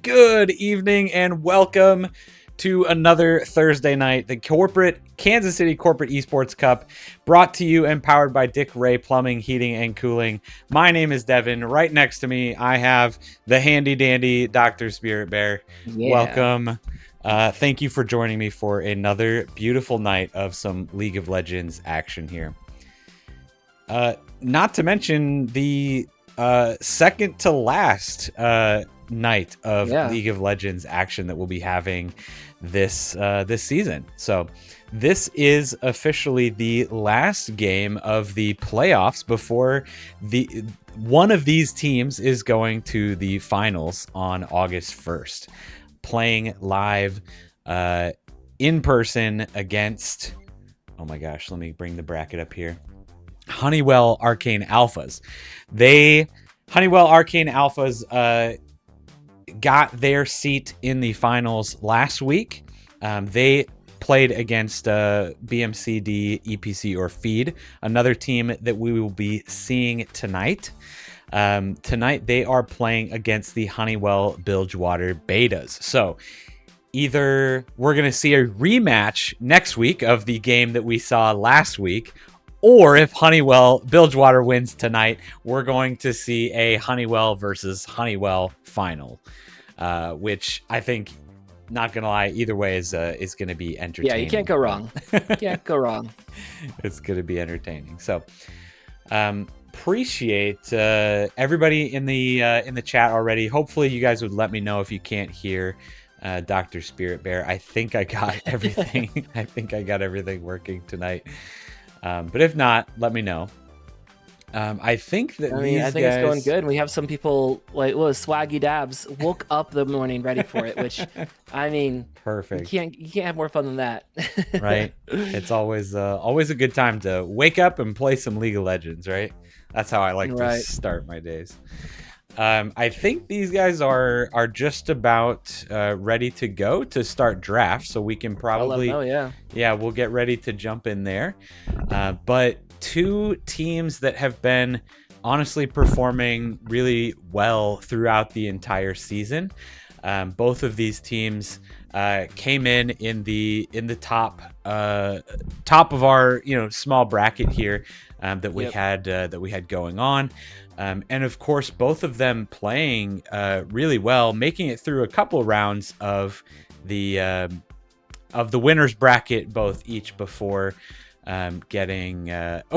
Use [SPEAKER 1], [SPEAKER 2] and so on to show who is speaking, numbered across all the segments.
[SPEAKER 1] Good evening and welcome to another Thursday night, the Kansas City Corporate Esports Cup, brought to you and powered by Dick Ray Plumbing, Heating, and Cooling. My name is Devin. Right next to me, I have the handy dandy Dr. Spirit Bear.
[SPEAKER 2] Yeah.
[SPEAKER 1] Welcome. Thank you for joining me for another beautiful night of some League of Legends action here. Not to mention the second to last night of League of Legends action that we'll be having this season. So this is officially the last game of the playoffs before one of these teams is going to the finals on August 1st, playing live in person against, oh my gosh, let me bring the bracket up here, Honeywell Arcane Alphas. Honeywell Arcane Alphas got their seat in the finals last week. They played against BMCD, EPC, or Feed, another team that we will be seeing tonight. Tonight, they are playing against the Honeywell Bilgewater Betas. So either we're going to see a rematch next week of the game that we saw last week, or if Honeywell Bilgewater wins tonight, we're going to see a Honeywell versus Honeywell final, which I think, not gonna lie, either way is going to be entertaining.
[SPEAKER 2] Yeah, you can't go wrong. You can't go wrong.
[SPEAKER 1] It's going to be entertaining. So, appreciate everybody in the chat already. Hopefully, you guys would let me know if you can't hear Dr. Spirit Bear. I think I got everything. I think I got everything working tonight. But if not, let me know. I think that
[SPEAKER 2] it's going good. We have some people like Swaggy Dabs woke up the morning ready for it, which I mean,
[SPEAKER 1] perfect.
[SPEAKER 2] You can't have more fun than that.
[SPEAKER 1] Right? It's always a good time to wake up and play some League of Legends, right? That's how I like to start my days. I think these guys are just about ready to go to start draft, so we can probably we'll get ready to jump in there. But two teams that have been honestly performing really well throughout the entire season. Both of these teams came in the top of our small bracket here that we had going on. And of course, both of them playing really well, making it through a couple rounds of the winners bracket, both each before getting.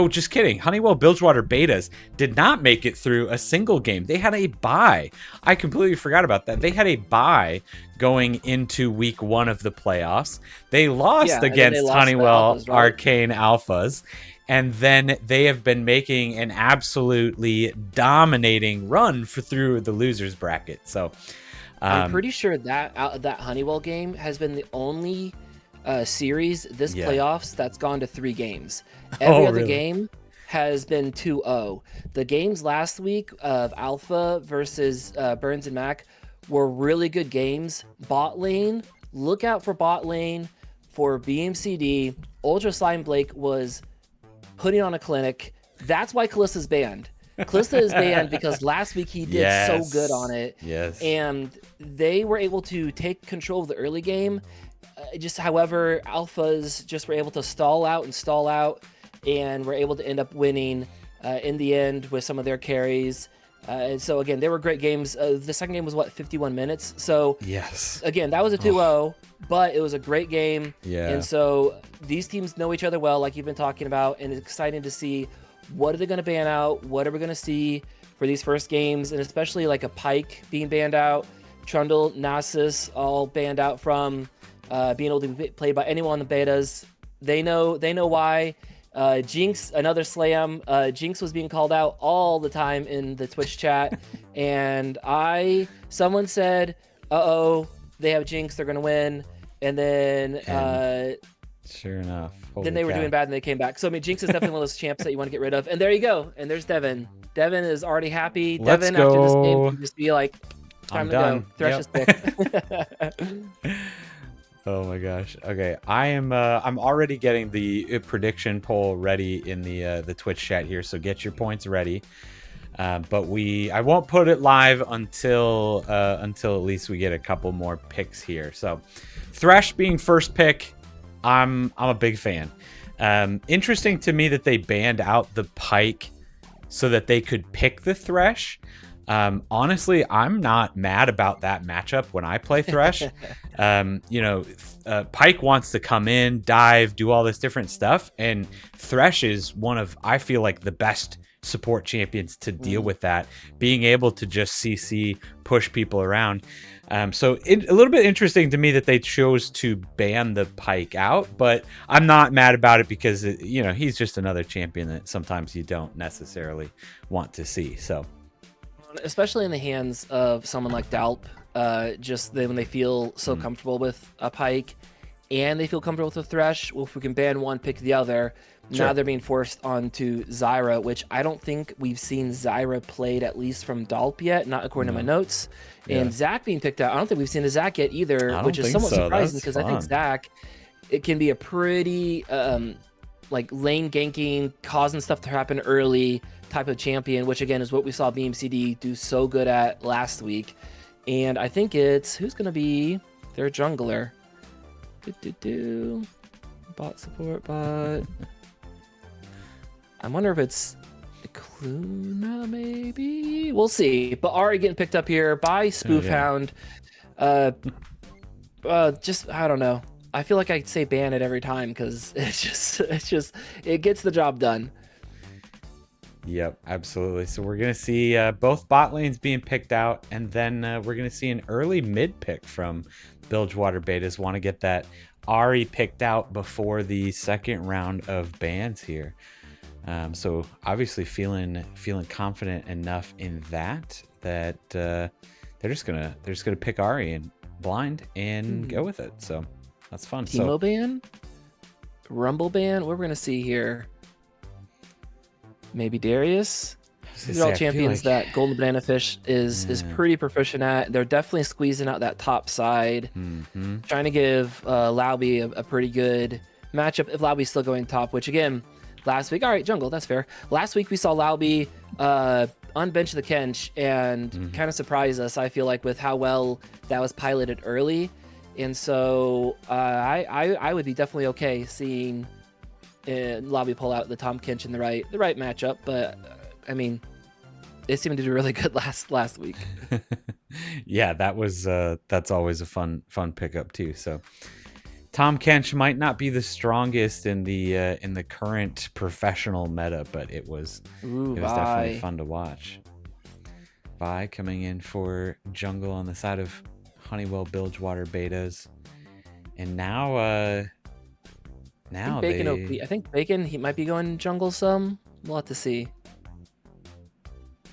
[SPEAKER 1] Just kidding. Honeywell Bilgewater Betas did not make it through a single game. They had a bye. I completely forgot about that. They had a bye going into week 1 of the playoffs. They lost against Honeywell Arcane Alphas. And then they have been making an absolutely dominating run through the losers bracket. So
[SPEAKER 2] I'm pretty sure that that Honeywell game has been the only series this playoffs that's gone to 3 games. Every other game has been 2-0. The games last week of Alpha versus Burns and Mac were really good games. Bot lane, look out for bot lane for BMCD. Ultra Slime Blake was putting on a clinic. That's why Kalissa's banned. Kalissa is banned because last week he did so good on it.
[SPEAKER 1] Yes.
[SPEAKER 2] And they were able to take control of the early game. However, Alphas just were able to stall out, and were able to end up winning in the end with some of their carries. And so again, they were great games. The second game was 51 minutes. So again, that was a 2-0, but it was a great game.
[SPEAKER 1] Yeah.
[SPEAKER 2] And so these teams know each other well, like you've been talking about, and it's exciting to see what are they going to ban out, what are we going to see for these first games, and especially like a Pyke being banned out, Trundle, Nasus all banned out from being able to be played by anyone on the betas. They know why. Jinx, another slam. Jinx was being called out all the time in the Twitch chat, and someone said, "Uh-oh, they have Jinx, they're gonna win," and then
[SPEAKER 1] sure enough,
[SPEAKER 2] then they were doing bad and they came back. So I mean, Jinx is definitely one of those champs that you want to get rid of. And there you go. And there's Devin. Devin is already happy.
[SPEAKER 1] Let's
[SPEAKER 2] Devin
[SPEAKER 1] go.
[SPEAKER 2] After this game can just be like, time
[SPEAKER 1] I'm
[SPEAKER 2] to
[SPEAKER 1] done.
[SPEAKER 2] go. Thresh is thick.
[SPEAKER 1] Oh my gosh. Okay, I'm already getting the prediction poll ready in the Twitch chat here, so get your points ready. But I won't put it live until at least we get a couple more picks here. So Thresh being first pick, I'm a big fan. Interesting to me that they banned out the Pike so that they could pick the Thresh. Honestly, I'm not mad about that matchup when I play Thresh. Pike wants to come in, dive, do all this different stuff, and Thresh is one of, I feel like, the best support champions to deal with that, being able to just CC, push people around. So a little bit interesting to me that they chose to ban the Pike out, but I'm not mad about it because he's just another champion that sometimes you don't necessarily want to see. So
[SPEAKER 2] especially in the hands of someone like Dalp, when they feel so comfortable with a Pike and they feel comfortable with a Thresh, well, if we can ban one, pick the other. Sure. Now they're being forced onto Zyra, which I don't think we've seen Zyra played, at least from Dalp yet, not according to my notes. Yeah. And Zac being picked out, I don't think we've seen a Zac yet either, which is somewhat surprising because I think Zac, it can be a pretty lane ganking, causing stuff to happen early type of champion, which again is what we saw BMCD do so good at last week. And I think it's who's going to be their jungler. Bot support bot. I wonder if it's Cluna, maybe? We'll see. But Ahri getting picked up here by Spoofhound. I don't know. I feel like I'd say ban it every time because it gets the job done.
[SPEAKER 1] Yep, absolutely. So we're going to see both bot lanes being picked out, and then we're going to see an early mid pick from Bilgewater Betas. Want to get that Ahri picked out before the second round of bans here. So obviously feeling confident enough in that they're just gonna pick Ahri and blind and go with it. So that's fun.
[SPEAKER 2] Teemo ban, Rumble ban. What we're gonna see here? Maybe Darius. These are all champions that Golden Banana Fish is pretty proficient at. They're definitely squeezing out that top side, trying to give Lauby a pretty good matchup if Lauby's still going top, which again, last week, all right, jungle, that's fair. Last week we saw Lauby unbench the Kench and kind of surprise us, I feel like, with how well that was piloted early. And so I would be definitely okay seeing Lauby pull out the Tom Kench in the right matchup, but I mean, they seemed to do really good last week.
[SPEAKER 1] Yeah, that's always a fun pickup too. So Tom Kench might not be the strongest in the current professional meta, but it was definitely fun to watch. Vi coming in for jungle on the side of Honeywell Bilgewater Betas, and now
[SPEAKER 2] I think Bacon he might be going jungle some. We'll have to see.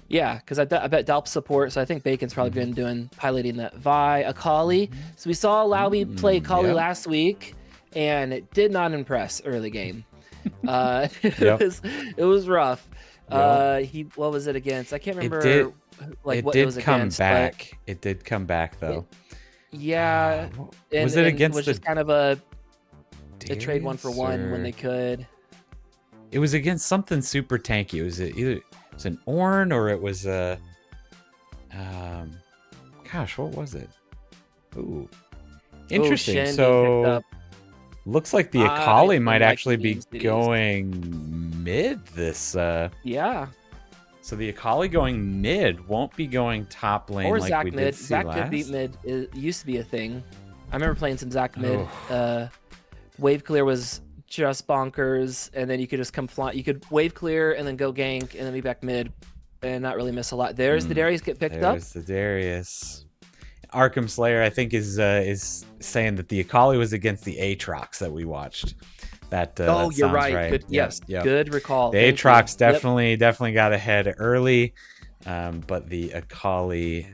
[SPEAKER 2] Yeah, because I bet Dalp support, so I think Bacon's probably been doing piloting that. Vi, Akali. So we saw Lauby play Akali last week, and it did not impress early game. It was rough. What was it against? I can't remember. What it was against.
[SPEAKER 1] It did come back though.
[SPEAKER 2] Was
[SPEAKER 1] it against?
[SPEAKER 2] It was just kind of a trade 1-for-1 when they could.
[SPEAKER 1] It was against something super tanky. It was either it's an Ornn or it was a gosh, what was it? Ooh, interesting. So looks like the Akali might actually be going mid this
[SPEAKER 2] yeah.
[SPEAKER 1] So the Akali going mid won't be going top lane
[SPEAKER 2] or
[SPEAKER 1] like
[SPEAKER 2] Zac
[SPEAKER 1] we
[SPEAKER 2] mid.
[SPEAKER 1] did see
[SPEAKER 2] Zac
[SPEAKER 1] last.
[SPEAKER 2] could beat mid. It used to be a thing. I remember playing some Zac mid. Wave clear was just bonkers, and then you could just come fly. You could wave clear and then go gank and then be back mid and not really miss a lot. There's the Darius get picked up.
[SPEAKER 1] There's the Darius. Arkham Slayer, I think, is saying that the Akali was against the Aatrox that we watched.
[SPEAKER 2] You're right. Good, yes, good recall.
[SPEAKER 1] The Aatrox definitely got ahead early, but the Akali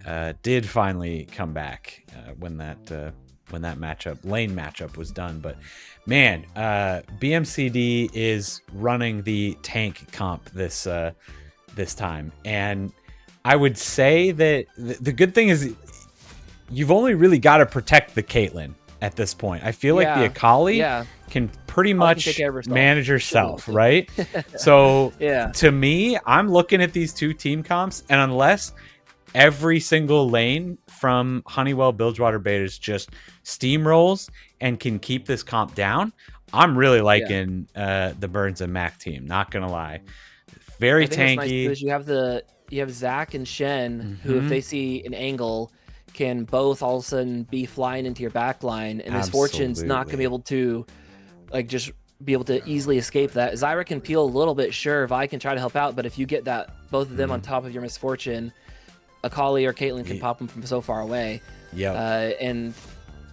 [SPEAKER 1] did finally come back when that lane matchup was done. But man, BMCD is running the tank comp this time, and I would say that the good thing is you've only really got to protect the Caitlyn at this point. I feel like the Akali can pretty
[SPEAKER 2] Holly can take
[SPEAKER 1] much
[SPEAKER 2] care of herself.
[SPEAKER 1] manage
[SPEAKER 2] She doesn't
[SPEAKER 1] herself,
[SPEAKER 2] want to.
[SPEAKER 1] right? So
[SPEAKER 2] Yeah.
[SPEAKER 1] to me, I'm looking at these two team comps, and unless every single lane from Honeywell Bilgewater Betas just steamrolls and can keep this comp down, I'm really liking the Burns and Mac team. Not gonna lie, very
[SPEAKER 2] I think what's nice too
[SPEAKER 1] tanky.
[SPEAKER 2] is you have Zach and Shen, who if they see an angle, can both all of a sudden be flying into your back line, and Misfortune's not gonna be able to like just be able to easily escape that. Zyra can peel a little bit, sure, Vi can try to help out, but if you get that both of them on top of your Misfortune, Akali or Caitlyn can pop them from so far away.
[SPEAKER 1] Yeah.
[SPEAKER 2] And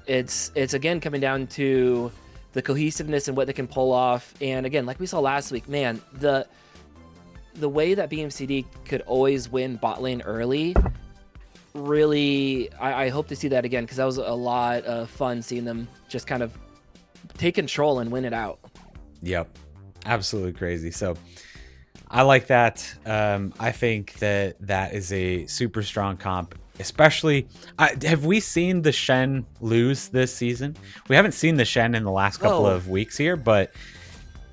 [SPEAKER 2] it's again coming down to the cohesiveness and what they can pull off. And again, like we saw last week, man, the way that BMCD could always win bot lane early, really, I hope to see that again, because that was a lot of fun seeing them just kind of take control and win it out.
[SPEAKER 1] Yep. Absolutely crazy. So I like that. I think that is a super strong comp, especially. Have we seen the Shen lose this season? We haven't seen the Shen in the last couple of weeks here, but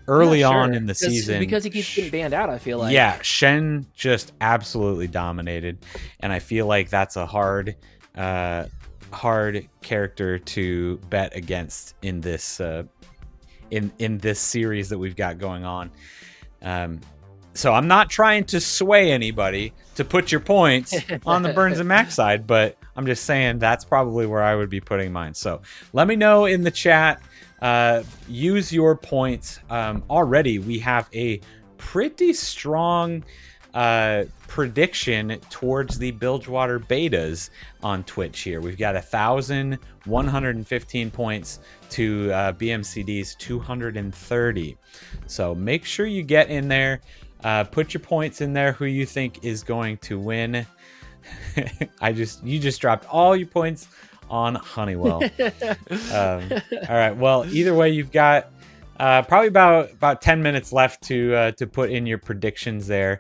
[SPEAKER 1] early on in the season,
[SPEAKER 2] because he keeps getting banned out, I feel like.
[SPEAKER 1] Yeah, Shen just absolutely dominated, and I feel like that's a hard character to bet against in this in this series that we've got going on. So I'm not trying to sway anybody to put your points on the Burns and Max side, but I'm just saying that's probably where I would be putting mine. So let me know in the chat. Use your points. Already we have a pretty strong prediction towards the Bilgewater betas on Twitch here. We've got 1,115 points to BMCD's 230. So make sure you get in there. Put your points in there, who you think is going to win. You just dropped all your points on Honeywell. All right. Well, either way, you've got probably about 10 minutes left to put in your predictions there.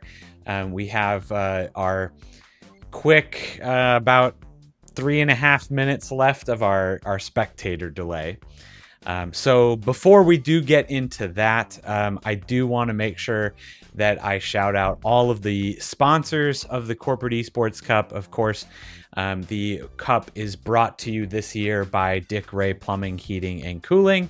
[SPEAKER 1] We have our quick about 3.5 minutes left of our spectator delay. So before we do get into that, I do want to make sure that I shout out all of the sponsors of the Corporate Esports Cup. Of course, the cup is brought to you this year by Dick Ray Plumbing, Heating, and Cooling.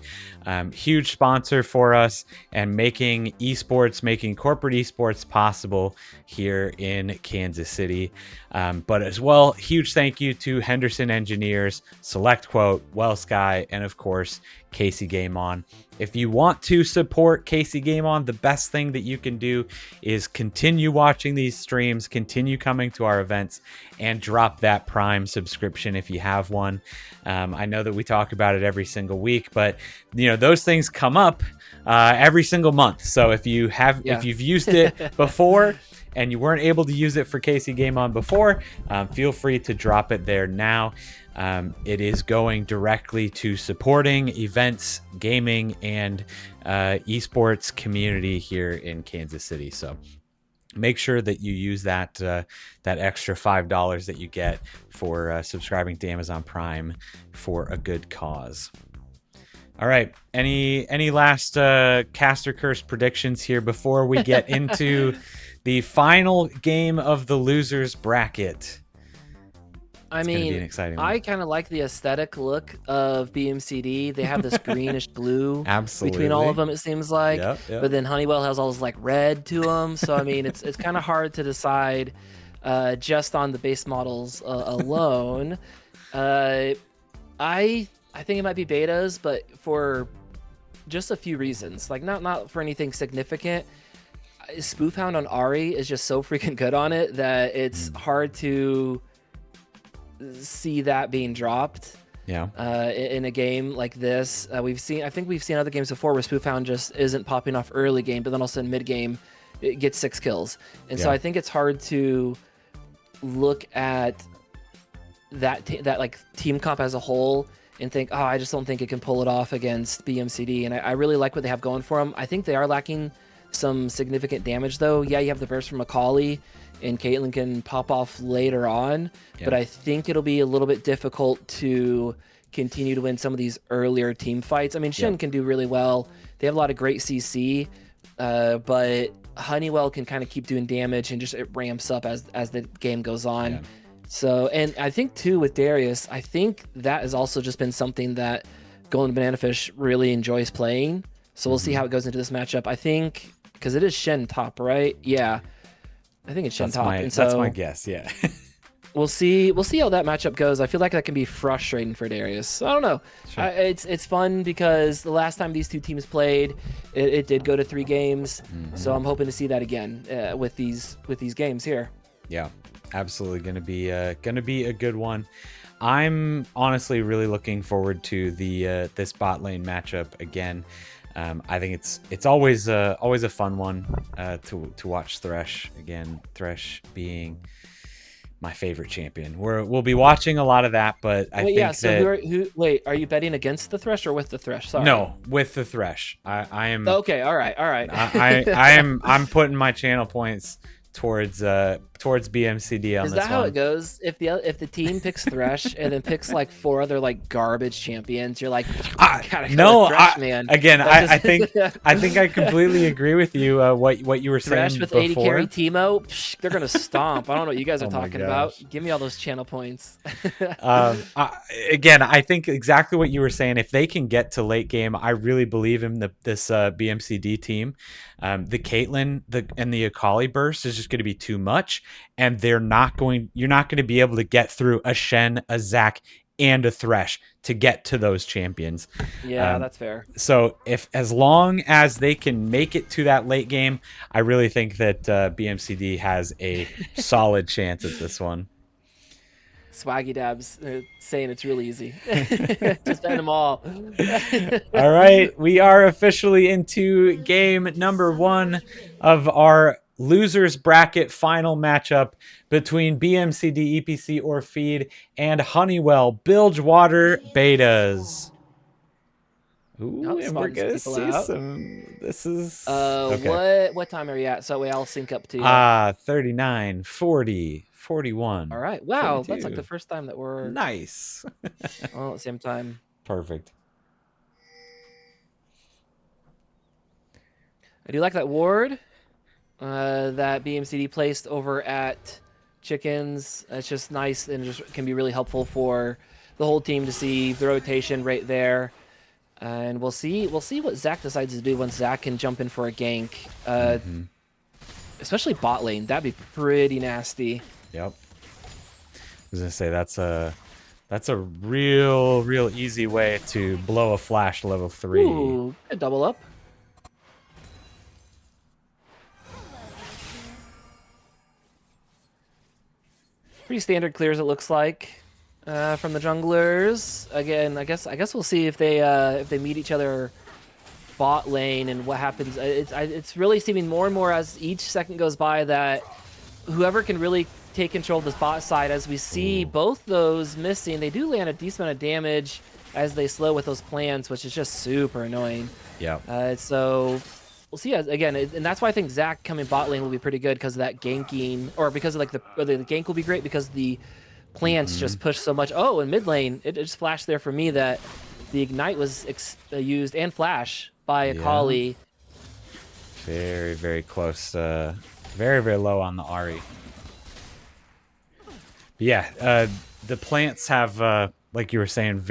[SPEAKER 1] Huge sponsor for us and making corporate esports possible here in Kansas City. But as well, huge thank you to Henderson Engineers, Select Quote, Well Sky, and of course, Casey Game On. If you want to support Casey Game On, the best thing that you can do is continue watching these streams, continue coming to our events, and drop that Prime subscription if you have one. I know that we talk about it every single week, but those things come up every single month. So if you've used it before and you weren't able to use it for Casey Game On before, feel free to drop it there now. It is going directly to supporting events, gaming, and esports community here in Kansas City. So make sure that you use that extra $5 that you get for subscribing to Amazon Prime for a good cause. All right. Any last Caster Curse predictions here before we get into the final game of the losers bracket?
[SPEAKER 2] I mean, I kind of like the aesthetic look of BMCD. They have this greenish blue between all of them, it seems like. Yep. But then Honeywell has all this like red to them. So, I mean, it's kind of hard to decide just on the base models alone. I think it might be betas, but for just a few reasons. Like, not for anything significant. Spoof Hound on Ahri is just so freaking good on it that it's hard to see that being dropped in a game like this. I think we've seen other games before where Spoof Hound just isn't popping off early game, but then all of a sudden mid game it gets 6 kills. And so I think it's hard to look at that like team comp as a whole and think, I just don't think it can pull it off against BMCD. And I really like what they have going for them. I think they are lacking some significant damage though. Yeah, you have the burst from Akali, and Caitlyn can pop off later on, but I think it'll be a little bit difficult to continue to win some of these earlier team fights. I mean, Shen can do really well. They have a lot of great CC, but Honeywell can kind of keep doing damage and just it ramps up as the game goes on. Yeah. So, and I think too with Darius, I think that has also just been something that Golden Banana Fish really enjoys playing. So we'll see how it goes into this matchup. I think because it is Shen top, right? Yeah, I think it's Shen top.
[SPEAKER 1] And so, that's my guess. Yeah.
[SPEAKER 2] We'll see how that matchup goes. I feel like that can be frustrating for Darius. So I don't know. Sure. It's fun because the last time these two teams played, it did go to 3 games. So I'm hoping to see that again with these games here.
[SPEAKER 1] Yeah, absolutely gonna be a good one. I'm honestly really looking forward to the this bot lane matchup again. I think it's always a fun one to watch Thresh again. Thresh being my favorite champion. We'll be watching a lot of that, but I think
[SPEAKER 2] wait, are you betting against the Thresh or with the Thresh? Sorry.
[SPEAKER 1] No, with the Thresh. I am
[SPEAKER 2] okay. All right.
[SPEAKER 1] I'm putting my channel points towards BMCD on this one. Is
[SPEAKER 2] that how it goes? If the team picks Thresh and then picks like 4 other like garbage champions, you're like,
[SPEAKER 1] no,
[SPEAKER 2] Thresh, man.
[SPEAKER 1] Again, I think I completely agree with you. What you were
[SPEAKER 2] Thresh
[SPEAKER 1] saying
[SPEAKER 2] with
[SPEAKER 1] before.
[SPEAKER 2] 80 carry Teemo, they're gonna stomp. I don't know what you guys are talking about. Give me all those channel points.
[SPEAKER 1] Again, I think exactly what you were saying. If they can get to late game, I really believe in this BMCD team. The Caitlyn and the Akali burst is just going to be too much, and you're not going to be able to get through a Shen, a Zac, and a Thresh to get to those champions.
[SPEAKER 2] Yeah, that's fair.
[SPEAKER 1] So as long as they can make it to that late game, I really think that BMCD has a solid chance at this one.
[SPEAKER 2] Swaggy Dabs saying it's really easy. Just end them all.
[SPEAKER 1] All right, we are officially into game number 1 of our losers bracket final matchup between BMCD, EPC, or Feed and Honeywell Bilgewater Betas. Ooh, and we're gonna see some. This is
[SPEAKER 2] okay. What time are you at? So I'll sync up to you.
[SPEAKER 1] 39, 40, 41.
[SPEAKER 2] All right. Wow,
[SPEAKER 1] 42.
[SPEAKER 2] that's like the first time that we're
[SPEAKER 1] nice.
[SPEAKER 2] all at the same time.
[SPEAKER 1] Perfect.
[SPEAKER 2] I do like that ward that BMCD placed over at Chickens. It's just nice and just can be really helpful for the whole team to see the rotation right there. And we'll see what Zac decides to do when Zac can jump in for a gank. Especially bot lane. That'd be pretty nasty.
[SPEAKER 1] Yep. I was gonna say that's a real easy way to blow a flash level 3.
[SPEAKER 2] Ooh, a double up. Pretty standard clears it looks like from the junglers. Again, I guess we'll see if they meet each other bot lane and what happens. It's really seeming more and more as each second goes by that whoever can really take control of this bot side, as we see both those missing, they do land a decent amount of damage as they slow with those plants, which is just super annoying.
[SPEAKER 1] Yeah.
[SPEAKER 2] So we'll see again, and that's why I think Zac coming bot lane will be pretty good because of that ganking, or because of like the gank will be great because the plants just push so much. Oh, in mid lane, it just flashed there for me that the ignite was used and flash by Akali.
[SPEAKER 1] Very, very close. Very, very low on the Ahri. But yeah, the plants have, like you were saying,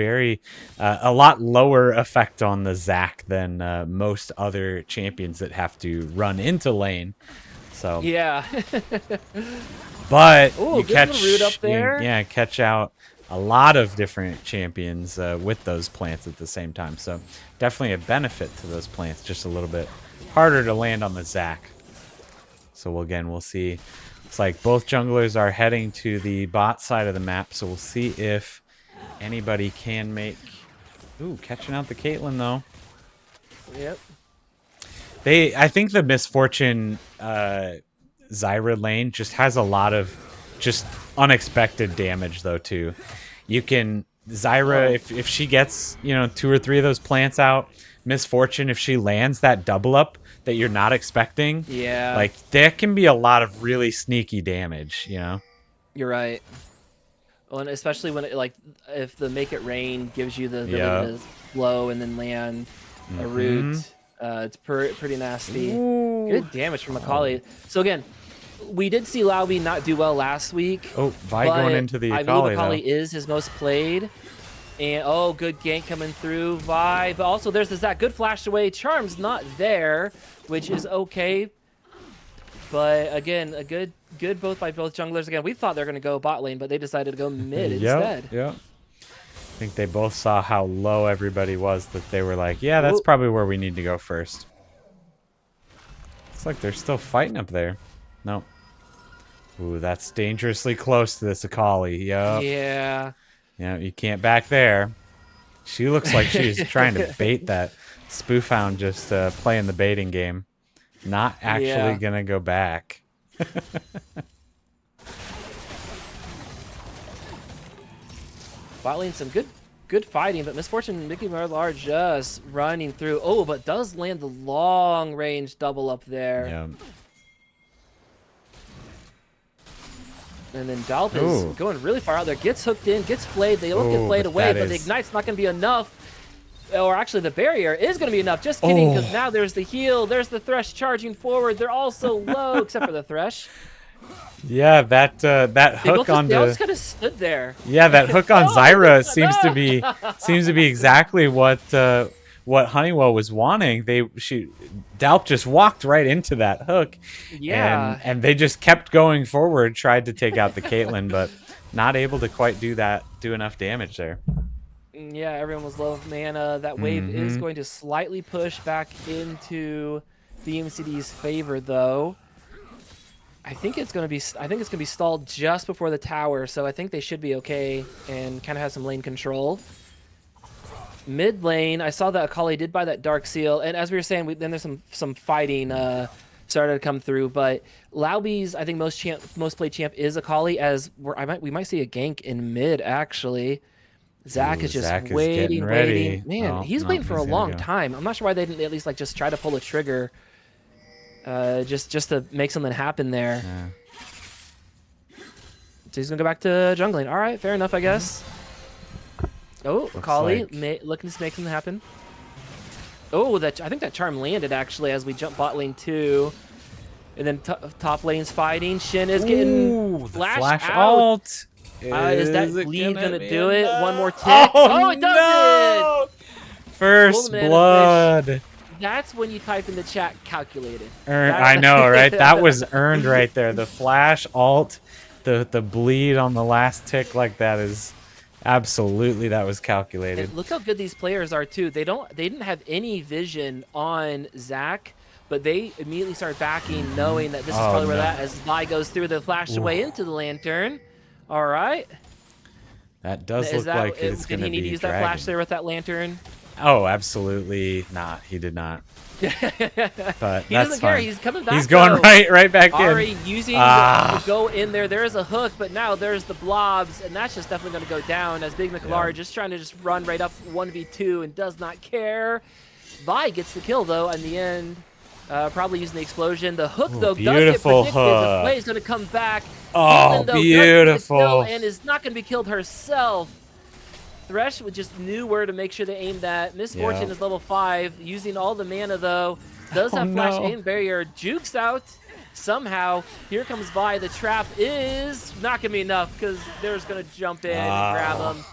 [SPEAKER 1] a lot lower effect on the Zac than most other champions that have to run into lane. So
[SPEAKER 2] yeah.
[SPEAKER 1] But
[SPEAKER 2] ooh,
[SPEAKER 1] you catch
[SPEAKER 2] up there.
[SPEAKER 1] catch out a lot of different champions with those plants at the same time. So definitely a benefit to those plants. Just a little bit harder to land on the Zac. So we'll see. It's like both junglers are heading to the bot side of the map. So we'll see if anybody can make. Ooh, catching out the Caitlyn though.
[SPEAKER 2] Yep.
[SPEAKER 1] I think the Misfortune Zyra lane just has a lot of just unexpected damage though too. You can Zyra if she gets 2 or 3 of those plants out. Misfortune if she lands that double up that you're not expecting.
[SPEAKER 2] Yeah.
[SPEAKER 1] Like there can be a lot of really sneaky damage.
[SPEAKER 2] You're right. Well, and especially when it, like, if the make it rain gives you the ability to flow and then land a root, it's pretty nasty.
[SPEAKER 1] Ooh.
[SPEAKER 2] Good damage from Akali. So again, we did see Laubi not do well last week.
[SPEAKER 1] Oh, Vi going into the Akali,
[SPEAKER 2] I believe Akali is his most played. And oh, good gank coming through, Vi. But also there's the Zac. Good flash away. Charm's not there, which is okay. But again, a good both by both junglers. Again, we thought they were going to go bot lane, but they decided to go mid instead.
[SPEAKER 1] Yeah. I think they both saw how low everybody was that they were like, yeah, that's probably where we need to go first. Looks like they're still fighting up there. No. Ooh, that's dangerously close to this Akali. Yep.
[SPEAKER 2] Yeah.
[SPEAKER 1] Yeah, you can't back there. She looks like she's trying to bait that Spoof Hound, just playing the baiting game. Not actually gonna go back.
[SPEAKER 2] Bot lane, some good fighting, but Misfortune and Mickey Marlar just running through. Oh, but does land the long range double up there.
[SPEAKER 1] Yeah.
[SPEAKER 2] And then Dalp is going really far out there. Gets hooked in, gets flayed. They don't get flayed away, but the Ignite's not going to be enough. Or actually, the barrier is going to be enough. Just kidding, because now there's the heal. There's the Thresh charging forward. They're all so low, except for the Thresh.
[SPEAKER 1] Yeah, that hook on
[SPEAKER 2] they all just kind of stood there.
[SPEAKER 1] Yeah, that hook on Zyra seems to be exactly what Honeywell was wanting. Dalp just walked right into that hook.
[SPEAKER 2] Yeah.
[SPEAKER 1] And they just kept going forward, tried to take out the Caitlyn, but not able to quite do enough damage there.
[SPEAKER 2] Yeah, everyone was low of mana. That wave is going to slightly push back into BMCD's favor, though. I think it's gonna be stalled just before the tower, so I think they should be okay and kind of have some lane control. Mid lane, I saw that Akali did buy that Dark Seal, and as we were saying, then there's some fighting started to come through. But Laubi's, I think most played champ is Akali, as we might see a gank in mid actually. Zac is just waiting. Man, he's waiting for a long time. I'm not sure why they didn't at least like just try to pull a trigger, just to make something happen there. Yeah. So he's gonna go back to jungling. All right, fair enough, I guess. Oh, Akali looking to make something happen. Oh, I think that charm landed actually as we jump bot lane 2. And then top lane's fighting. Shin is getting flash out.
[SPEAKER 1] Alt.
[SPEAKER 2] Is that bleed gonna do it? One more tick. Oh, it does it!
[SPEAKER 1] First blood.
[SPEAKER 2] That's when you type in the chat calculated.
[SPEAKER 1] I know, right? That was earned right there. The flash, alt, the bleed on the last tick like that is absolutely, that was calculated.
[SPEAKER 2] And look how good these players are too. They didn't have any vision on Zac, but they immediately start backing, knowing that this is probably where that, as Vi goes through the flash away into the lantern. All right.
[SPEAKER 1] That does look like it's going to be
[SPEAKER 2] Did he need to use that flash there with that lantern?
[SPEAKER 1] Oh, absolutely not. He did not. But
[SPEAKER 2] he doesn't care. He's coming back.
[SPEAKER 1] He's going right back in.
[SPEAKER 2] Already using to go in there. There is a hook, but now there's the blobs, and that's just definitely going to go down as Big McLaren just trying to just run right up 1v2 and does not care. Vi gets the kill, though, in the end. Probably using the explosion. The hook, though, does get predicted. The play is going to come back.
[SPEAKER 1] Oh,
[SPEAKER 2] Caitlyn,
[SPEAKER 1] beautiful.
[SPEAKER 2] And is not going to be killed herself. Thresh just knew where to make sure they aimed that. Misfortune is level 5. Using all the mana, though. Does have flash aim barrier. Jukes out. Somehow, here comes Vi. The trap is not going to be enough because there's going to jump in and grab him.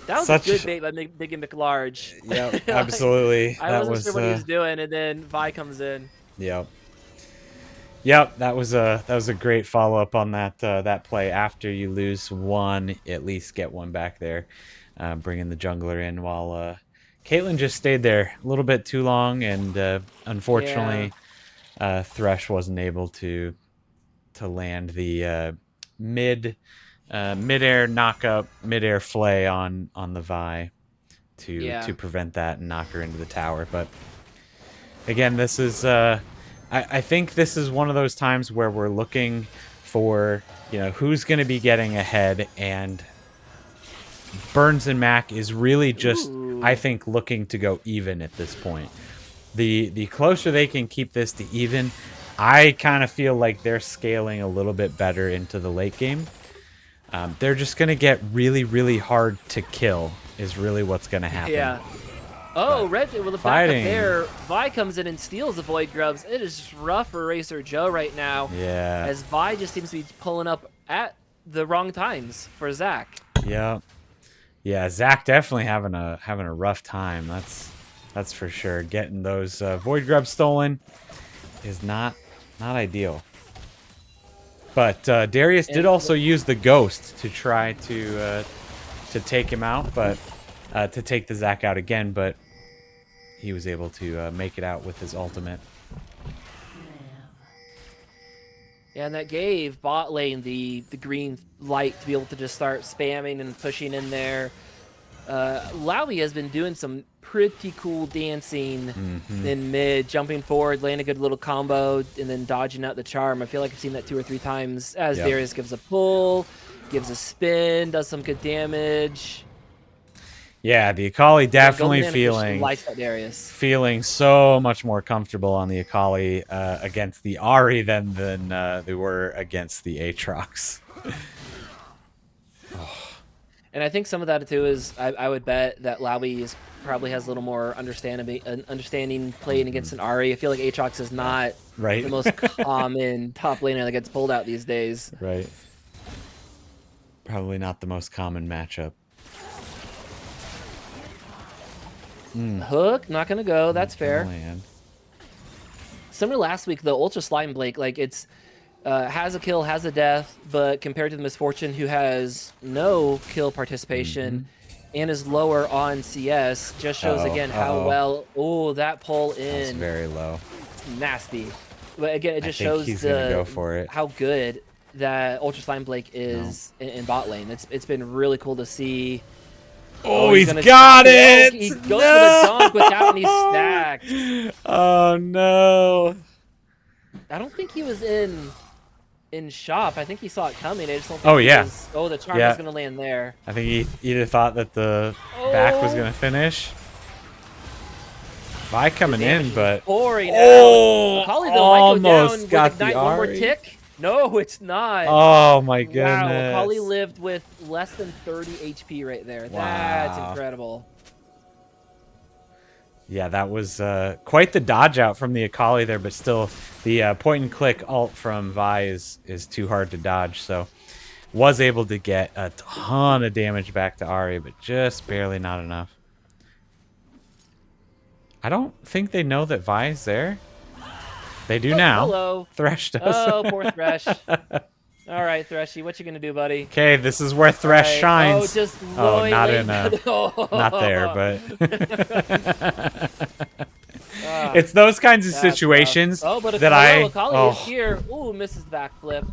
[SPEAKER 2] That was a good bait by Big and McLarge.
[SPEAKER 1] Yeah, absolutely.
[SPEAKER 2] I wasn't sure what he was doing, and then Vi comes in.
[SPEAKER 1] Yep. That was a great follow up on that play. After you lose one, at least get one back there, bringing the jungler in while Caitlyn just stayed there a little bit too long, and unfortunately, Thresh wasn't able to land the midair knockup, midair flay on the Vi to prevent that and knock her into the tower. But again, this is I think this is one of those times where we're looking for, who's going to be getting ahead, and Burns and Mac is really just, I think, looking to go even at this point. The closer they can keep this to even, I kind of feel like they're scaling a little bit better into the late game. They're just going to get really, really hard to kill is really what's going to happen.
[SPEAKER 2] Yeah. Oh, Red, well, the back up there, Vi comes in and steals the Void Grubs. It is just rough for Racer Joe right now.
[SPEAKER 1] Yeah.
[SPEAKER 2] As Vi just seems to be pulling up at the wrong times for Zach.
[SPEAKER 1] Yeah. Yeah, Zach definitely having a rough time. That's for sure. Getting those Void Grubs stolen is not ideal. But Darius did also use the Ghost to try to take him out, but to take the Zach out again, but he was able to make it out with his ultimate.
[SPEAKER 2] Yeah, and that gave bot lane the green light to be able to just start spamming and pushing in there. Lowy has been doing some pretty cool dancing in mid, jumping forward, laying a good little combo, and then dodging out the charm. I feel like I've seen that 2 or 3 times as Darius gives a pull, gives a spin, does some good damage.
[SPEAKER 1] Yeah, the Akali definitely feeling so much more comfortable on the Akali against the Ahri than they were against the Aatrox.
[SPEAKER 2] And I think some of that too is I would bet that Lowy probably has a little more understanding playing against an Ahri. I feel like Aatrox is not the most common top laner that gets pulled out these days.
[SPEAKER 1] Right. Probably not the most common matchup.
[SPEAKER 2] Hook, not gonna go. That's fair. Similar last week, the Ultra Slime Blake, like it's has a kill, has a death, but compared to the Misfortune, who has no kill participation and is lower on CS, just shows again how well. Oh, that pull in.
[SPEAKER 1] That's very low.
[SPEAKER 2] It's nasty. But again, it just shows how good that Ultra Slime Blake is in bot lane. It's been really cool to see.
[SPEAKER 1] Oh, he's got it!
[SPEAKER 2] He goes for the dunk without any stacks.
[SPEAKER 1] Oh, no.
[SPEAKER 2] I don't think he was in shop. I think he saw it coming. I just don't think the charm was going to land there.
[SPEAKER 1] I think he either thought that the back was going to finish. Vi coming in, but...
[SPEAKER 2] Pouring out.
[SPEAKER 1] Holly
[SPEAKER 2] almost got the Ahri. One more tick. No, it's not.
[SPEAKER 1] Oh, my goodness.
[SPEAKER 2] Wow, Akali lived with less than 30 HP right there. Wow. That's incredible.
[SPEAKER 1] Yeah, that was quite the dodge out from the Akali there, but still the point-and-click ult from Vi is too hard to dodge, so was able to get a ton of damage back to Ahri, but just barely not enough. I don't think they know that Vi is there. They do now.
[SPEAKER 2] Hello.
[SPEAKER 1] Thresh does.
[SPEAKER 2] Oh, poor Thresh. All right, Threshy, what you gonna do, buddy?
[SPEAKER 1] Okay, this is where Thresh shines.
[SPEAKER 2] Oh, just
[SPEAKER 1] not in not there, but it's those kinds of situations that
[SPEAKER 2] Akali is here. Ooh, misses the backflip.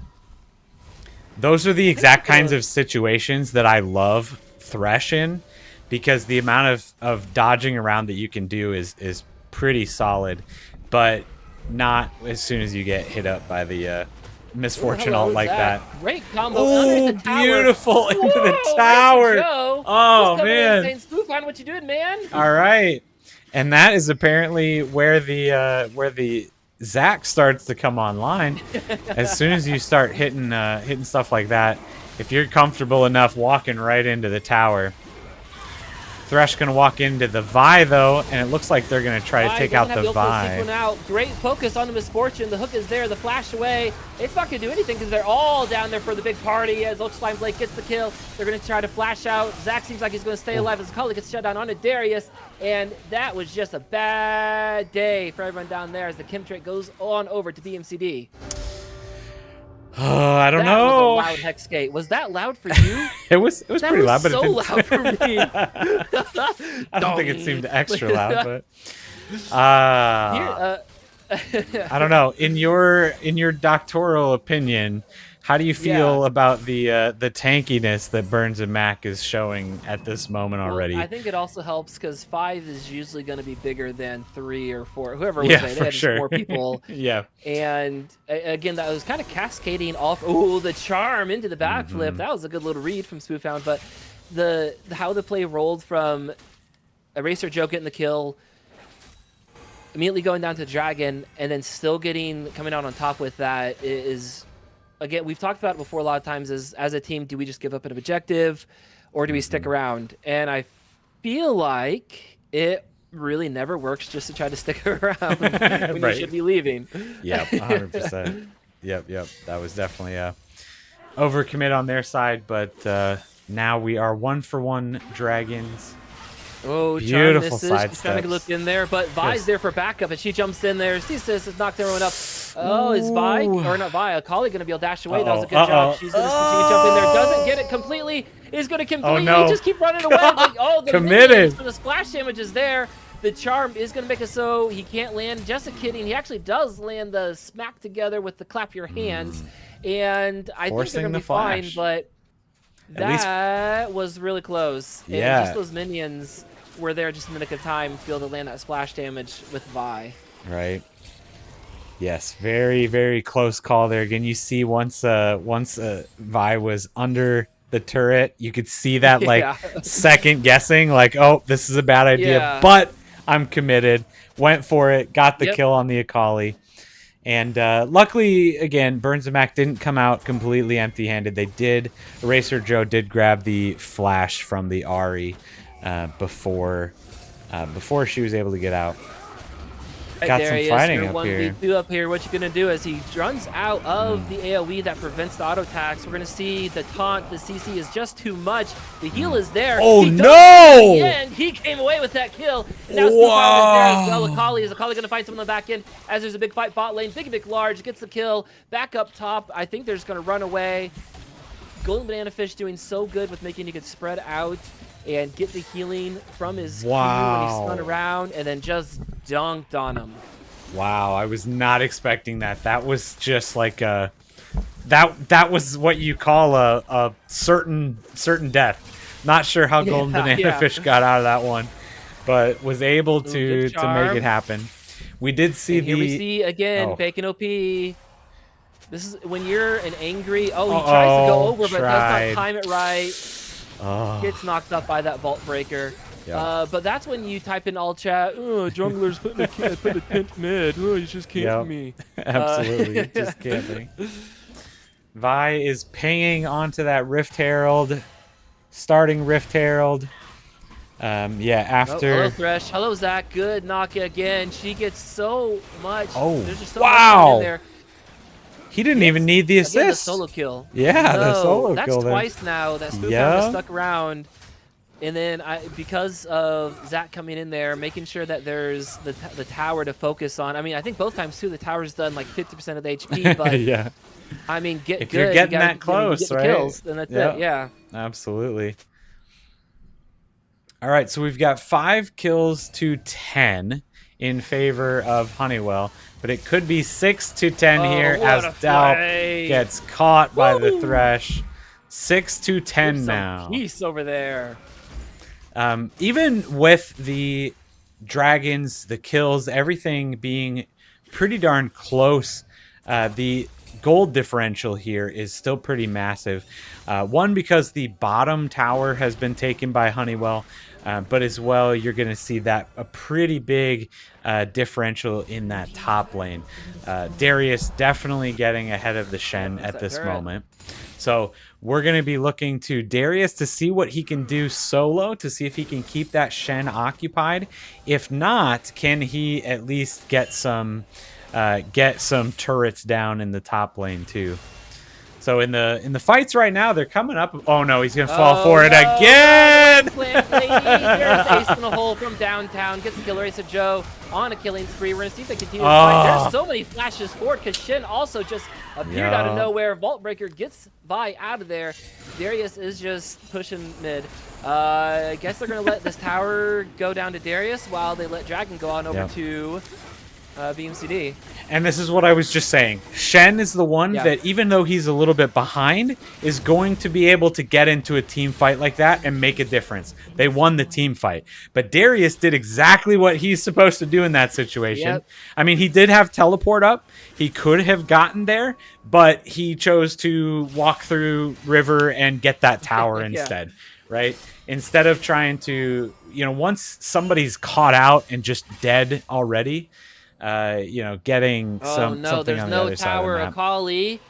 [SPEAKER 1] Those are the exact kinds of situations that I love Thresh in, because the amount of dodging around that you can do is pretty solid, but not as soon as you get hit up by the Misfortune ult like that.
[SPEAKER 2] Great combo under the tower.
[SPEAKER 1] Beautiful into the tower. Oh, man.
[SPEAKER 2] Spoof on what you doing, man?
[SPEAKER 1] All right. And that is apparently where the Zach starts to come online. As soon as you start hitting stuff like that, if you're comfortable enough walking right into the tower, Thresh gonna walk into the Vi though, and it looks like they're gonna try to take out the Vi.
[SPEAKER 2] Great focus on the Misfortune. The hook is there. The flash away. It's not gonna do anything because they're all down there for the big party. As Ultra Slime Blake gets the kill, they're gonna try to flash out. Zach seems like he's gonna stay alive as Akali gets shut down onto Darius, and that was just a bad day for everyone down there as the Chemtrait goes on over to BMCD.
[SPEAKER 1] I don't know.
[SPEAKER 2] That was a loud hex skate. Was that loud for you?
[SPEAKER 1] It was pretty loud, but
[SPEAKER 2] so loud for me.
[SPEAKER 1] I don't think it seemed extra loud, but I don't know. In your doctoral opinion, how do you feel about the tankiness that Burns and Mac is showing at this moment already?
[SPEAKER 2] I think it also helps because 5 is usually going to be bigger than 3 or 4. Whoever was there, they had just more people. And again, that was kind of cascading off. Oh, the charm into the backflip. That was a good little read from Spoofhound. But how the play rolled from Eraser Joe getting the kill, immediately going down to Dragon, and then still coming out on top with that is again, we've talked about it before a lot of times, is as a team, do we just give up an objective or do we stick around? And I feel like it really never works just to try to stick around when you should be leaving.
[SPEAKER 1] Yep, 100%. Yep. That was definitely a overcommit on their side, but now we are 1-for-1 dragons.
[SPEAKER 2] Oh,
[SPEAKER 1] Beautiful
[SPEAKER 2] Charm
[SPEAKER 1] side
[SPEAKER 2] misses. She's trying to look in there, but Vi's there for backup, and she jumps in there. Ceases has knocked everyone up. Oh, is Vi, or not Vi, Akali going to be able to dash away? That was a good job. She's going to continue to jump in there. Doesn't get it completely. Is going to completely just keep running away. But, the
[SPEAKER 1] committed.
[SPEAKER 2] The splash damage is there. The charm is going to make it so he can't land. Just a kidding. He actually does land the smack together with the clap your hands. And I think they're going to be fine, but that was really close.
[SPEAKER 1] Yeah.
[SPEAKER 2] And just those minions were there just in the nick of time to be able to land that splash damage with Vi.
[SPEAKER 1] Right. Yes, very, very close call there. Again, you see once Vi was under the turret, you could see that second guessing, like, oh, this is a bad idea, but I'm committed. Went for it, got the kill on the Akali. And luckily, again, Burns and Mac didn't come out completely empty-handed. They did. Eraser Joe did grab the flash from the Ahri before she was able to get out. Got some fighting up here.
[SPEAKER 2] 1v2 up here. What you're going to do is he runs out of the AoE that prevents the auto attacks. We're going to see the taunt. The CC is just too much. The heal is there.
[SPEAKER 1] Oh, no!
[SPEAKER 2] And he came away with that kill. And now Steve Farm is there as well. Akali going to find someone on the back end as there's a big fight bot lane. Big, large. Gets the kill. Back up top. I think they're just going to run away. Golden Banana Fish doing so good with making you could spread out and get the healing from his Q when he spun around and then just dunked on him.
[SPEAKER 1] Wow, I was not expecting that. That was just like a that was what you call a certain death. Not sure how Golden Banana Fish got out of that one, but was able to make it happen. We did see
[SPEAKER 2] here we see again Bacon OP. This is when you're an angry. Oh, he tries to go over, but does not time it right. Gets knocked up by that Vault Breaker. But that's when you type in all chat, oh, jungler's putting a pent mid. Oh, he's just camping me.
[SPEAKER 1] Absolutely. Just camping. Vi is pinging onto that Rift Herald. Starting Rift Herald. After...
[SPEAKER 2] hello, Thresh. Hello, Zach. Good knock again. She gets so much.
[SPEAKER 1] Oh,
[SPEAKER 2] there's just so much in there.
[SPEAKER 1] He didn't even need the assist.
[SPEAKER 2] Again, the solo kill.
[SPEAKER 1] Yeah, the solo kill.
[SPEAKER 2] That's twice now that Spook has stuck around. And then because of Zach coming in there, making sure that there's the tower to focus on. I mean, I think both times too, the tower's done like 50% of the HP. But I mean,
[SPEAKER 1] if you're getting that close, right?
[SPEAKER 2] Kills, then that's it. Yeah.
[SPEAKER 1] Absolutely. All right, so we've got 5 kills to 10 in favor of Honeywell, but it could be 6 to 10 here as Dalp gets caught by the Thresh. 6 to 10 now.
[SPEAKER 2] Peace over there.
[SPEAKER 1] Even with the dragons, the kills, everything being pretty darn close, the gold differential here is still pretty massive. One, because the bottom tower has been taken by Honeywell, but as well, you're going to see that a pretty big differential in that top lane. Darius definitely getting ahead of the Shen at this moment. So we're going to be looking to Darius to see what he can do solo, to see if he can keep that Shen occupied. If not, can he at least get some turrets down in the top lane too? So in the fights right now, they're coming up. Oh no, he's gonna fall for it again.
[SPEAKER 2] There's Ace in the hole from downtown. Gets the kill. Racer Joe on a killing spree. We're gonna see if they continue to fight. There's so many flashes forward because Shen also just appeared out of nowhere. Vault Breaker gets Vi out of there. Darius is just pushing mid. I guess they're gonna let this tower go down to Darius while they let Dragon go on over to BMCD.
[SPEAKER 1] And this is what I was just saying. Shen is the one that, even though he's a little bit behind, is going to be able to get into a team fight like that and make a difference. They won the team fight. But Darius did exactly what he's supposed to do in that situation. I mean, he did have teleport up. He could have gotten there, but he chose to walk through river and get that tower instead, right? Instead of trying to, once somebody's caught out and just dead already, getting something on the other side of the map.
[SPEAKER 2] Akali.